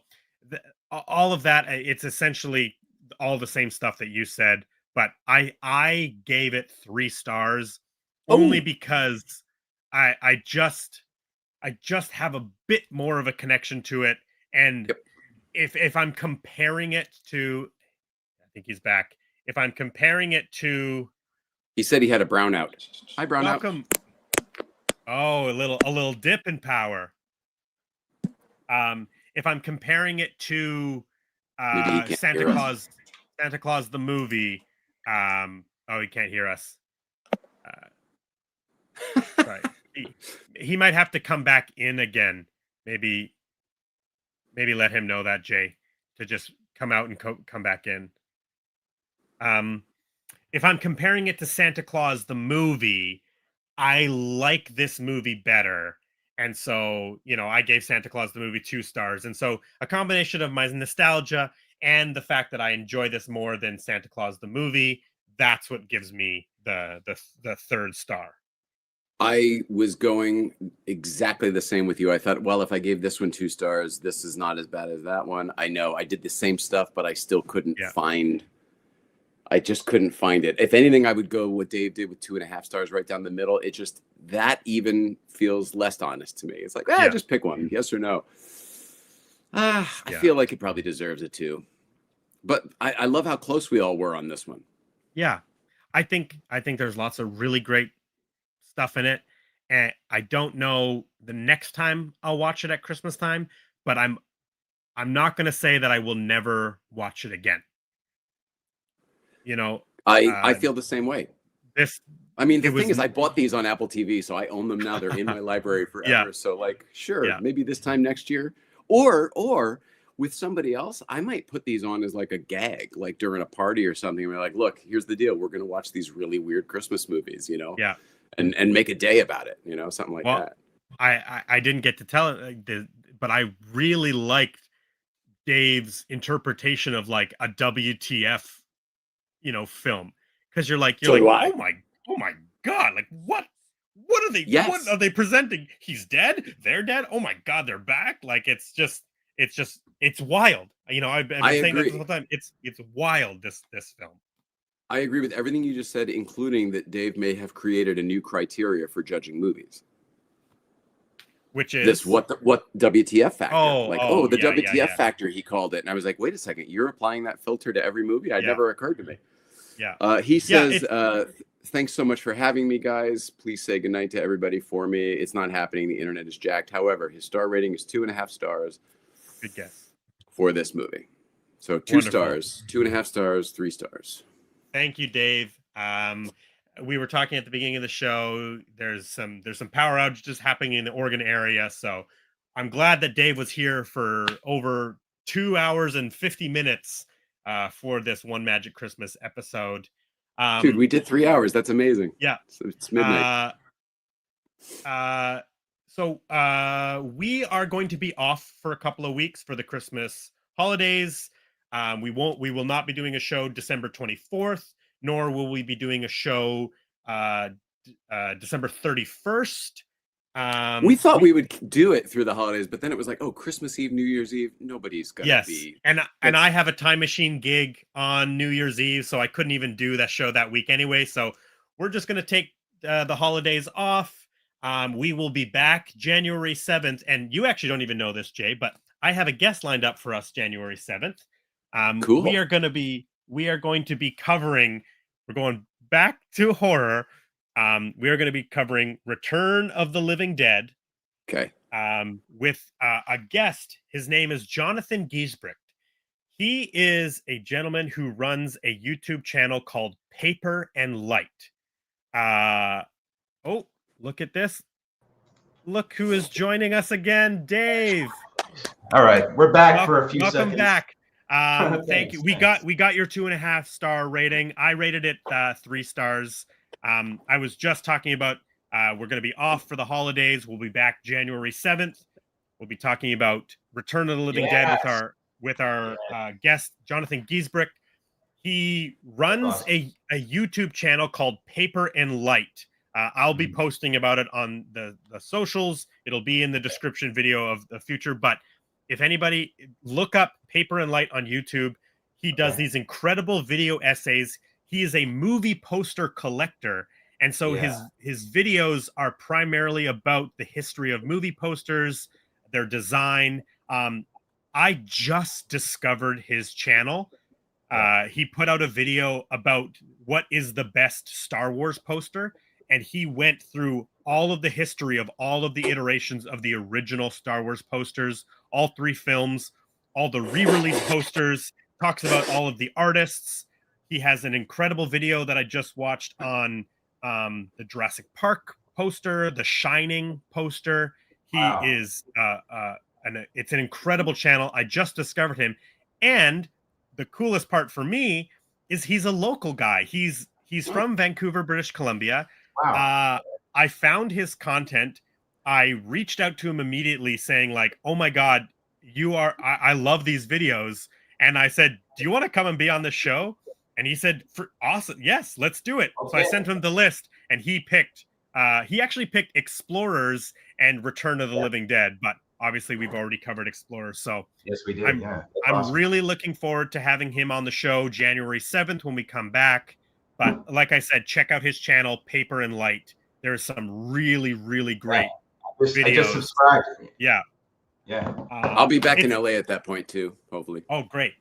Speaker 3: all of that, it's essentially all the same stuff that you said, but I gave it 3 stars only because I just have a bit more of a connection to it. And if I'm comparing it to, I think he's back. If I'm comparing it to,
Speaker 2: he said he had a brownout. Hi, brownout.
Speaker 3: Welcome. Oh, a little dip in power. If I'm comparing it to Santa Claus the movie. He can't hear us. Sorry. He might have to come back in again. Maybe let him know that, Jay, to just come out and come back in. If I'm comparing it to Santa Claus the movie, I like this movie better. And so, I gave Santa Claus the movie 2 stars. And so a combination of my nostalgia and the fact that I enjoy this more than Santa Claus the movie, that's what gives me the 3rd star.
Speaker 2: I was going exactly the same with you. I thought, well, if I gave this one 2 stars, this is not as bad as that one. I know I did the same stuff, but I still couldn't find. I just couldn't find it. If anything, I would go what Dave did with 2.5 stars right down the middle. It just, that even feels less honest to me. It's like, just pick one, yes or no. I feel like it probably deserves a 2. But I love how close we all were on this one.
Speaker 3: Yeah, I think there's lots of really great stuff in it, and I don't know the next time I'll watch it at Christmas time, but I'm not going to say that I will never watch it again. You know,
Speaker 2: I feel the same way. I mean, the thing is, I bought these on Apple TV, so I own them now. They're in my library forever. Yeah. So, like, sure, maybe this time next year, or with somebody else, I might put these on as like a gag, like during a party or something. We're like, look, here's the deal: we're going to watch these really weird Christmas movies, you know, and make a day about it, you know, something like that.
Speaker 3: I didn't get to tell it, but I really liked Dave's interpretation of like a WTF, you know, film, because you're like, oh my god, like what are they?
Speaker 2: Yes.
Speaker 3: What are they presenting? He's dead. They're dead. Oh my god, they're back. Like it's wild. You know, I've been saying that the whole time. It's wild. This film.
Speaker 2: I agree with everything you just said, including that Dave may have created a new criteria for judging movies.
Speaker 3: Which is
Speaker 2: this what WTF factor? The WTF factor, he called it, and I was like, wait a second, you're applying that filter to every movie? It never occurred to me.
Speaker 3: Yeah.
Speaker 2: He says, thanks so much for having me, guys. Please say goodnight to everybody for me. It's not happening. The internet is jacked. However, his star rating is 2.5 stars.
Speaker 3: Good guess.
Speaker 2: For this movie. So 2 stars, 2.5 stars, 3 stars.
Speaker 3: Thank you, Dave. We were talking at the beginning of the show. There's some power outages happening in the Oregon area, so I'm glad that Dave was here for over 2 hours and 50 minutes for this One Magic Christmas episode.
Speaker 2: Dude, we did 3 hours. That's amazing.
Speaker 3: Yeah,
Speaker 2: so it's midnight.
Speaker 3: So we are going to be off for a couple of weeks for the Christmas holidays. We will not be doing a show December 24th, nor will we be doing a show December 31st.
Speaker 2: We thought we would do it through the holidays, but then it was like, oh, Christmas Eve, New Year's Eve, nobody's gonna be.
Speaker 3: And I have a Time Machine gig on New Year's Eve, so I couldn't even do that show that week anyway. So we're just gonna take the holidays off. We will be back January 7th, and you actually don't even know this, Jay, but I have a guest lined up for us January 7th.
Speaker 2: Cool.
Speaker 3: We are going to be covering. We're going back to horror. We are going to be covering Return of the Living Dead.
Speaker 2: Okay.
Speaker 3: With a guest. His name is Jonathan Giesbrecht. He is a gentleman who runs a YouTube channel called Paper and Light. Oh, look at this. Look who is joining us again, Dave.
Speaker 1: All right, we're back for a few seconds.
Speaker 3: Welcome back. Thank you. We got your 2.5 star rating. I rated it 3 stars. I was just talking about we're going to be off for the holidays. We'll be back January 7th. We'll be talking about Return of the Living Dead with our guest Jonathan Giesbrecht. He runs a YouTube channel called Paper and Light. I'll be posting about it on the socials. It'll be in the description video of the future. But if anybody, look up Paper and Light on YouTube. He does these incredible video essays. He is a movie poster collector. And so his videos are primarily about the history of movie posters, their design. I just discovered his channel. He put out a video about what is the best Star Wars poster. And he went through all of the history of all of the iterations of the original Star Wars posters, all 3 films, all the re-release posters, talks about all of the artists. He has an incredible video that I just watched on the Jurassic Park poster, the Shining poster. He is, it's an incredible channel. I just discovered him. And the coolest part for me is he's a local guy. He's from Vancouver, British Columbia.
Speaker 1: Wow.
Speaker 3: I found his content. I reached out to him immediately saying like, oh my God, I love these videos. And I said, do you want to come and be on the show? And he said, awesome. Yes, let's do it. Okay. So I sent him the list and he picked He actually picked Explorers and Return of the Living Dead, but obviously we've already covered Explorers. So
Speaker 1: yes, we did.
Speaker 3: I'm
Speaker 1: awesome.
Speaker 3: really looking forward to having him on the show January 7th when we come back. But like I said, check out his channel, Paper and Light. There's some really, really great videos.
Speaker 1: I just subscribed.
Speaker 3: Yeah.
Speaker 1: Yeah.
Speaker 2: I'll be back in LA at that point too, hopefully.
Speaker 3: Oh, great.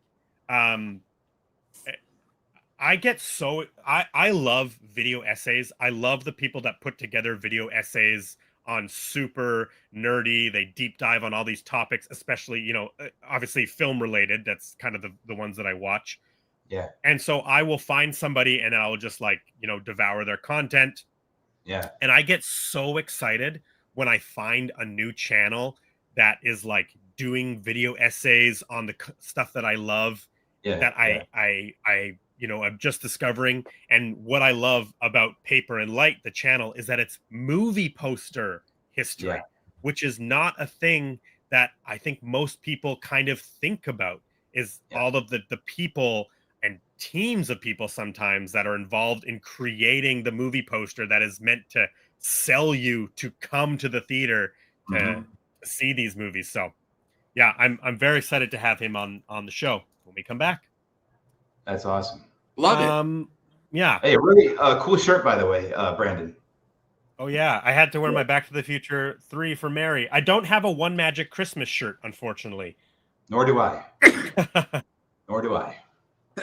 Speaker 3: I get so I love video essays. I love the people that put together video essays on super nerdy. They deep dive on all these topics, especially, you know, obviously film related. That's kind of the ones that I watch.
Speaker 1: Yeah.
Speaker 3: And so I will find somebody and I'll just like, you know, devour their content.
Speaker 1: Yeah.
Speaker 3: And I get so excited when I find a new channel that is like doing video essays on the stuff that I love, that I you know, I'm just discovering. And what I love about Paper and Light, the channel, is that it's movie poster history, which is not a thing that I think most people kind of think about, is all of the people and teams of people sometimes that are involved in creating the movie poster that is meant to sell you to come to the theater to see these movies. So yeah, I'm very excited to have him on the show when we come back.
Speaker 1: That's awesome.
Speaker 2: Love it.
Speaker 3: Yeah.
Speaker 1: Hey, really cool shirt, by the way, Brandon.
Speaker 3: Oh yeah, I had to wear my Back to the Future 3 for Mary. I don't have a One Magic Christmas shirt, unfortunately.
Speaker 1: Nor do I. Nor do I.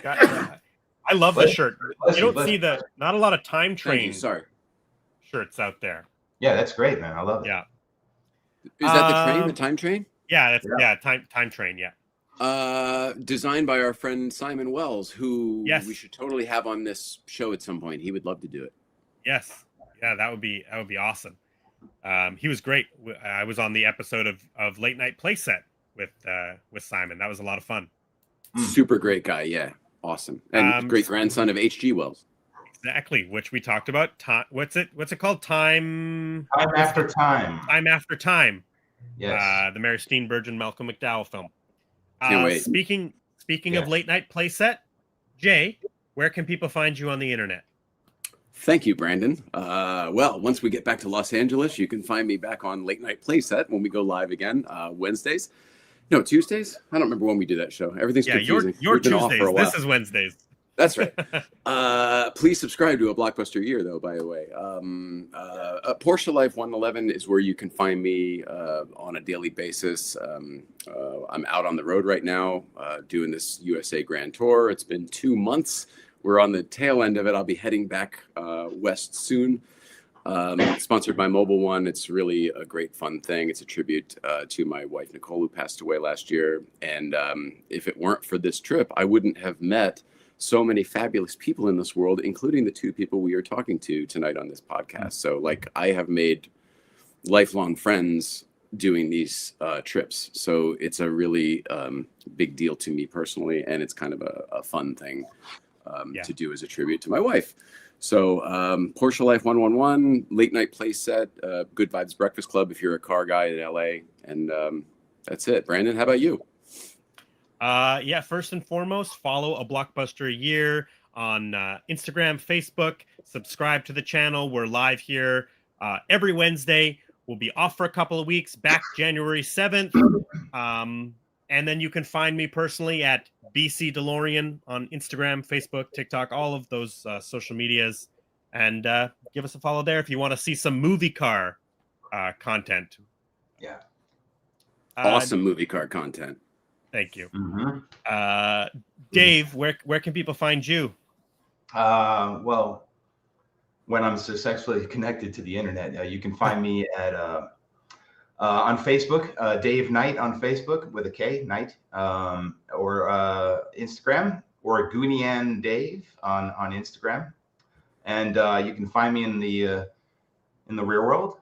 Speaker 3: I love the shirt. You don't see not a lot of Time Train shirts out there.
Speaker 1: Yeah, that's great, man. I love it.
Speaker 3: Yeah.
Speaker 2: Is that the train, the Time Train?
Speaker 3: Yeah, Time Train, yeah.
Speaker 2: Designed by our friend Simon Wells, who
Speaker 3: we
Speaker 2: should totally have on this show at some point. He would love to do it.
Speaker 3: Yes. Yeah, that would be awesome. He was great. I was on the episode of Late Night Playset with Simon. That was a lot of fun.
Speaker 2: Super great guy, yeah. Awesome. And great grandson of H.G. Wells.
Speaker 3: Exactly, which we talked about. What's it called? Time
Speaker 1: After Time.
Speaker 3: Time After Time.
Speaker 1: Yes.
Speaker 3: The Mary Steenburgen and Malcolm McDowell film.
Speaker 2: Can't wait.
Speaker 3: Speaking of Late Night Playset, Jay, where can people find you on the internet?
Speaker 2: Thank you, Brandon. Well, once we get back to Los Angeles, you can find me back on Late Night Playset when we go live again, Wednesdays. No, Tuesdays? I don't remember when we do that show. Everything's confusing.
Speaker 3: You're Tuesdays. This is Wednesdays.
Speaker 2: That's right. Please subscribe to A Blockbuster Year, though, by the way. Porsche Life 111 is where you can find me on a daily basis. I'm out on the road right now doing this USA Grand Tour. It's been 2 months. We're on the tail end of it. I'll be heading back west soon. Sponsored by Mobile One. It's really a great fun thing. It's a tribute to my wife, Nicole, who passed away last year. And if it weren't for this trip, I wouldn't have met so many fabulous people in this world, including the 2 people we are talking to tonight on this podcast. So like I have made lifelong friends doing these trips. So it's a really big deal to me personally. And it's kind of a fun thing to do as a tribute to my wife. So Porsche Life 111, Late Night Playset, Good Vibes Breakfast Club if you're a car guy in LA. And that's it. Brandon, how about you?
Speaker 3: First and foremost, follow A Blockbuster Year on Instagram, Facebook. Subscribe to the channel. We're live here every Wednesday. We'll be off for a couple of weeks, back January 7th. And then you can find me personally at BC DeLorean on Instagram, Facebook, TikTok, all of those social medias. And give us a follow there if you want to see some movie car content.
Speaker 1: Yeah.
Speaker 2: Awesome movie car content.
Speaker 3: Thank you. Dave, where can people find you?
Speaker 1: Well, when I'm successfully connected to the internet, you can find me at on Facebook, Dave Knight on Facebook with a K, Knight, or Instagram, or Goonian Dave on Instagram, and you can find me in the real world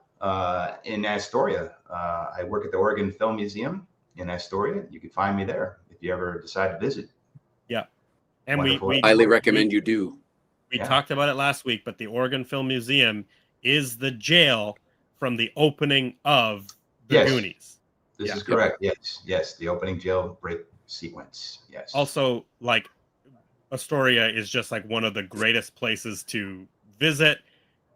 Speaker 1: in Astoria. I work at the Oregon Film Museum in Astoria. You can find me there if you ever decide to visit.
Speaker 3: Yeah, and we
Speaker 2: highly recommend you do.
Speaker 3: We talked about it last week, but the Oregon Film Museum is the jail from the opening of the Goonies.
Speaker 1: This is correct. Yes, the opening jailbreak sequence. Yes.
Speaker 3: Also, like Astoria is just like one of the greatest places to visit.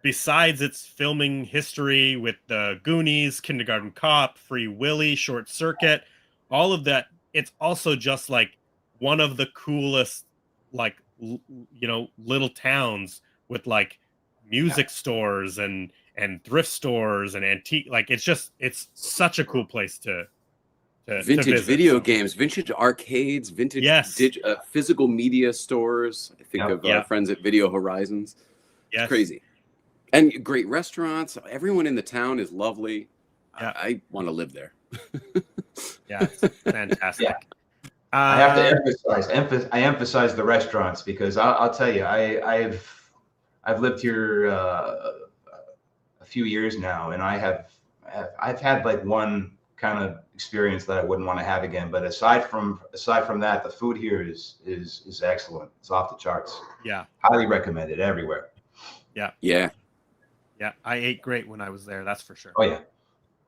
Speaker 3: besides its filming history with the Goonies, Kindergarten Cop, Free Willy, Short Circuit, all of that, it's also just like one of the coolest, like, little towns with like music stores and thrift stores and antique. Like, it's such a cool place to
Speaker 2: vintage
Speaker 3: visit,
Speaker 2: video games, vintage arcades, vintage physical media stores. I think of our friends at Video Horizons. It's crazy. And great restaurants. Everyone in the town is lovely. Yeah. I want to live there.
Speaker 3: Yeah, it's fantastic.
Speaker 1: Yeah. I have to emphasize the restaurants, because I'll tell you, I've lived here a few years now, and I've had like one kind of experience that I wouldn't want to have again. But aside from that, the food here is excellent. It's off the charts.
Speaker 3: Yeah,
Speaker 1: highly recommended everywhere.
Speaker 3: Yeah. I ate great when I was there. That's for sure.
Speaker 1: Oh yeah.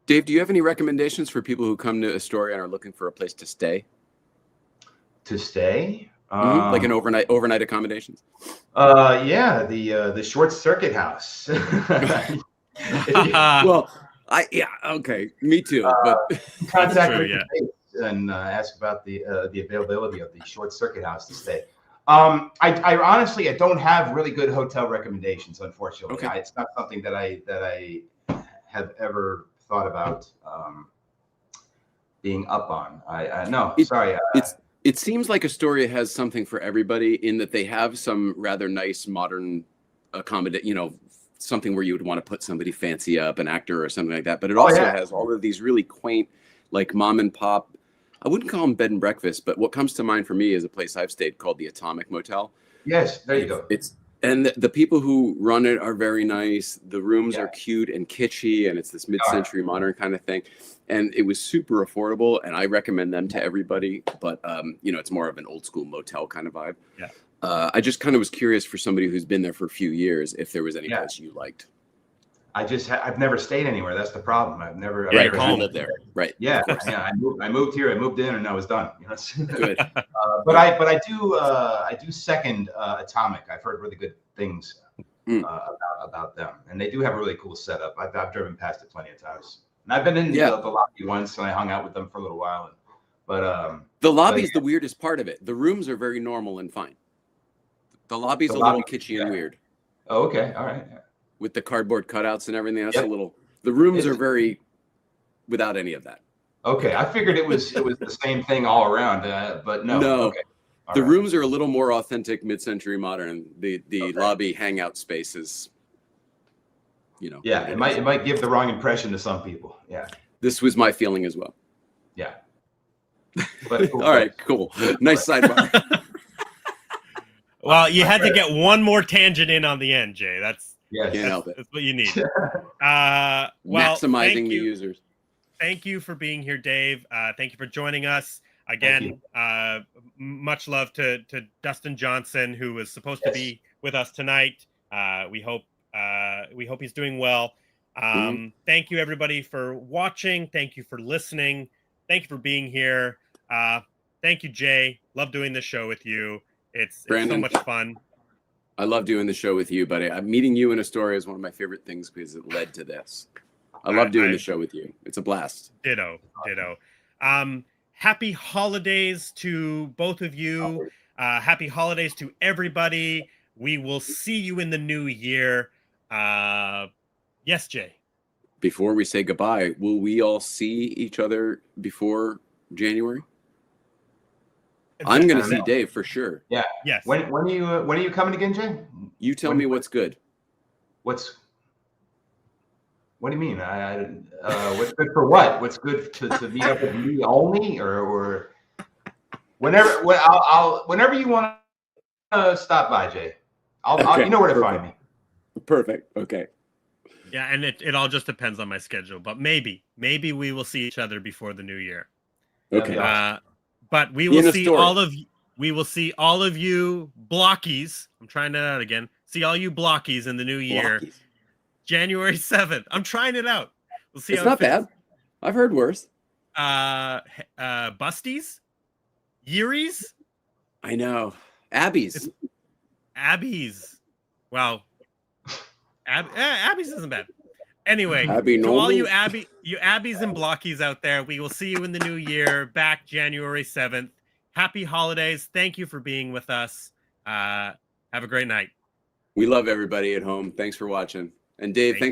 Speaker 2: Dave, do you have any recommendations for people who come to Astoria and are looking for a place to stay?
Speaker 1: To stay?
Speaker 2: Like an overnight accommodations?
Speaker 1: Yeah, the Short Circuit House.
Speaker 2: Well, okay, me too. But
Speaker 1: contact me and ask about the availability of the Short Circuit House to stay. I honestly, I don't have really good hotel recommendations, unfortunately.
Speaker 2: Okay.
Speaker 1: It's not something that I have ever thought about being up on. Sorry.
Speaker 2: It seems like Astoria has something for everybody, in that they have some rather nice modern something where you would want to put somebody fancy up, an actor or something like that. But it also has all of these really quaint, like mom and pop. I wouldn't call them bed and breakfast, but what comes to mind for me is a place I've stayed called the Atomic Motel.
Speaker 1: Yes, there you go.
Speaker 2: And the people who run it are very nice. The rooms are cute and kitschy, and it's this mid-century modern kind of thing. And it was super affordable, and I recommend them to everybody. But it's more of an old school motel kind of vibe.
Speaker 3: Yeah.
Speaker 2: I just kind of was curious, for somebody who's been there for a few years, if there was any place you liked.
Speaker 1: I've never stayed anywhere. That's the problem. I've never
Speaker 2: lived there. Right.
Speaker 1: Yeah. Yeah. I moved here. I moved in, and I was done.
Speaker 2: Good.
Speaker 1: But I do second Atomic. I've heard really good things about them, and they do have a really cool setup. I've driven past it plenty of times, and I've been in the lobby once, and I hung out with them for a little while. But
Speaker 2: the lobby is the weirdest part of it. The rooms are very normal and fine. The lobby's a little kitschy and weird.
Speaker 1: Oh, okay. All right.
Speaker 2: With the cardboard cutouts and everything, that's a little. The rooms are very without any of that.
Speaker 1: Okay, I figured it was the same thing all around, but no.
Speaker 2: No,
Speaker 1: okay.
Speaker 2: The rooms are a little more authentic, mid-century modern. The lobby hangout space is,
Speaker 1: Yeah, it might give the wrong impression to some people. Yeah.
Speaker 2: This was my feeling as well.
Speaker 1: Yeah. But cool.
Speaker 2: All right, cool. Nice sidebar.
Speaker 3: Well, you had to get one more tangent in on the end, Jay. That's what you need.
Speaker 2: Maximizing the users.
Speaker 3: Thank you for being here, Dave. Thank you for joining us. Again, much love to Dustin Johnson, who was supposed to be with us tonight. We hope he's doing well. Thank you, everybody, for watching. Thank you for listening. Thank you for being here. Thank you, Jay. Love doing this show with you. It's so much fun.
Speaker 2: I love doing the show with you, buddy. Meeting you in Astoria is one of my favorite things, because it led to this. I love doing the show with you. It's a blast.
Speaker 3: Ditto. Happy holidays to both of you. Happy holidays to everybody. We will see you in the new year. Yes, Jay.
Speaker 2: Before we say goodbye, will we all see each other before January? I'm going to see Dave for sure.
Speaker 1: Yeah.
Speaker 3: Yes.
Speaker 1: When are you coming again, Jay?
Speaker 2: You tell me what's good.
Speaker 1: What do you mean? What's good for what? What's good to meet up with me only, or whenever? Whenever you want to stop by, Jay. You know where to find me.
Speaker 2: Perfect. Okay.
Speaker 3: Yeah, and it all just depends on my schedule, but maybe we will see each other before the new year.
Speaker 2: Okay.
Speaker 3: But we will see all of you blockies. I'm trying that out again. See all you blockies in the new year.
Speaker 2: Blockies.
Speaker 3: January 7th. I'm trying it out. We'll see.
Speaker 2: It's not bad. I've heard worse.
Speaker 3: Busties? Yearies?
Speaker 2: I know. Abby's.
Speaker 3: Abby's. Well, Abby's isn't bad. Anyway,
Speaker 2: Abby
Speaker 3: to
Speaker 2: normal?
Speaker 3: all you Abbies and Blockies out there, we will see you in the new year, back January 7th. Happy holidays. Thank you for being with us. Have a great night.
Speaker 2: We love everybody at home. Thanks for watching. And Dave, thanks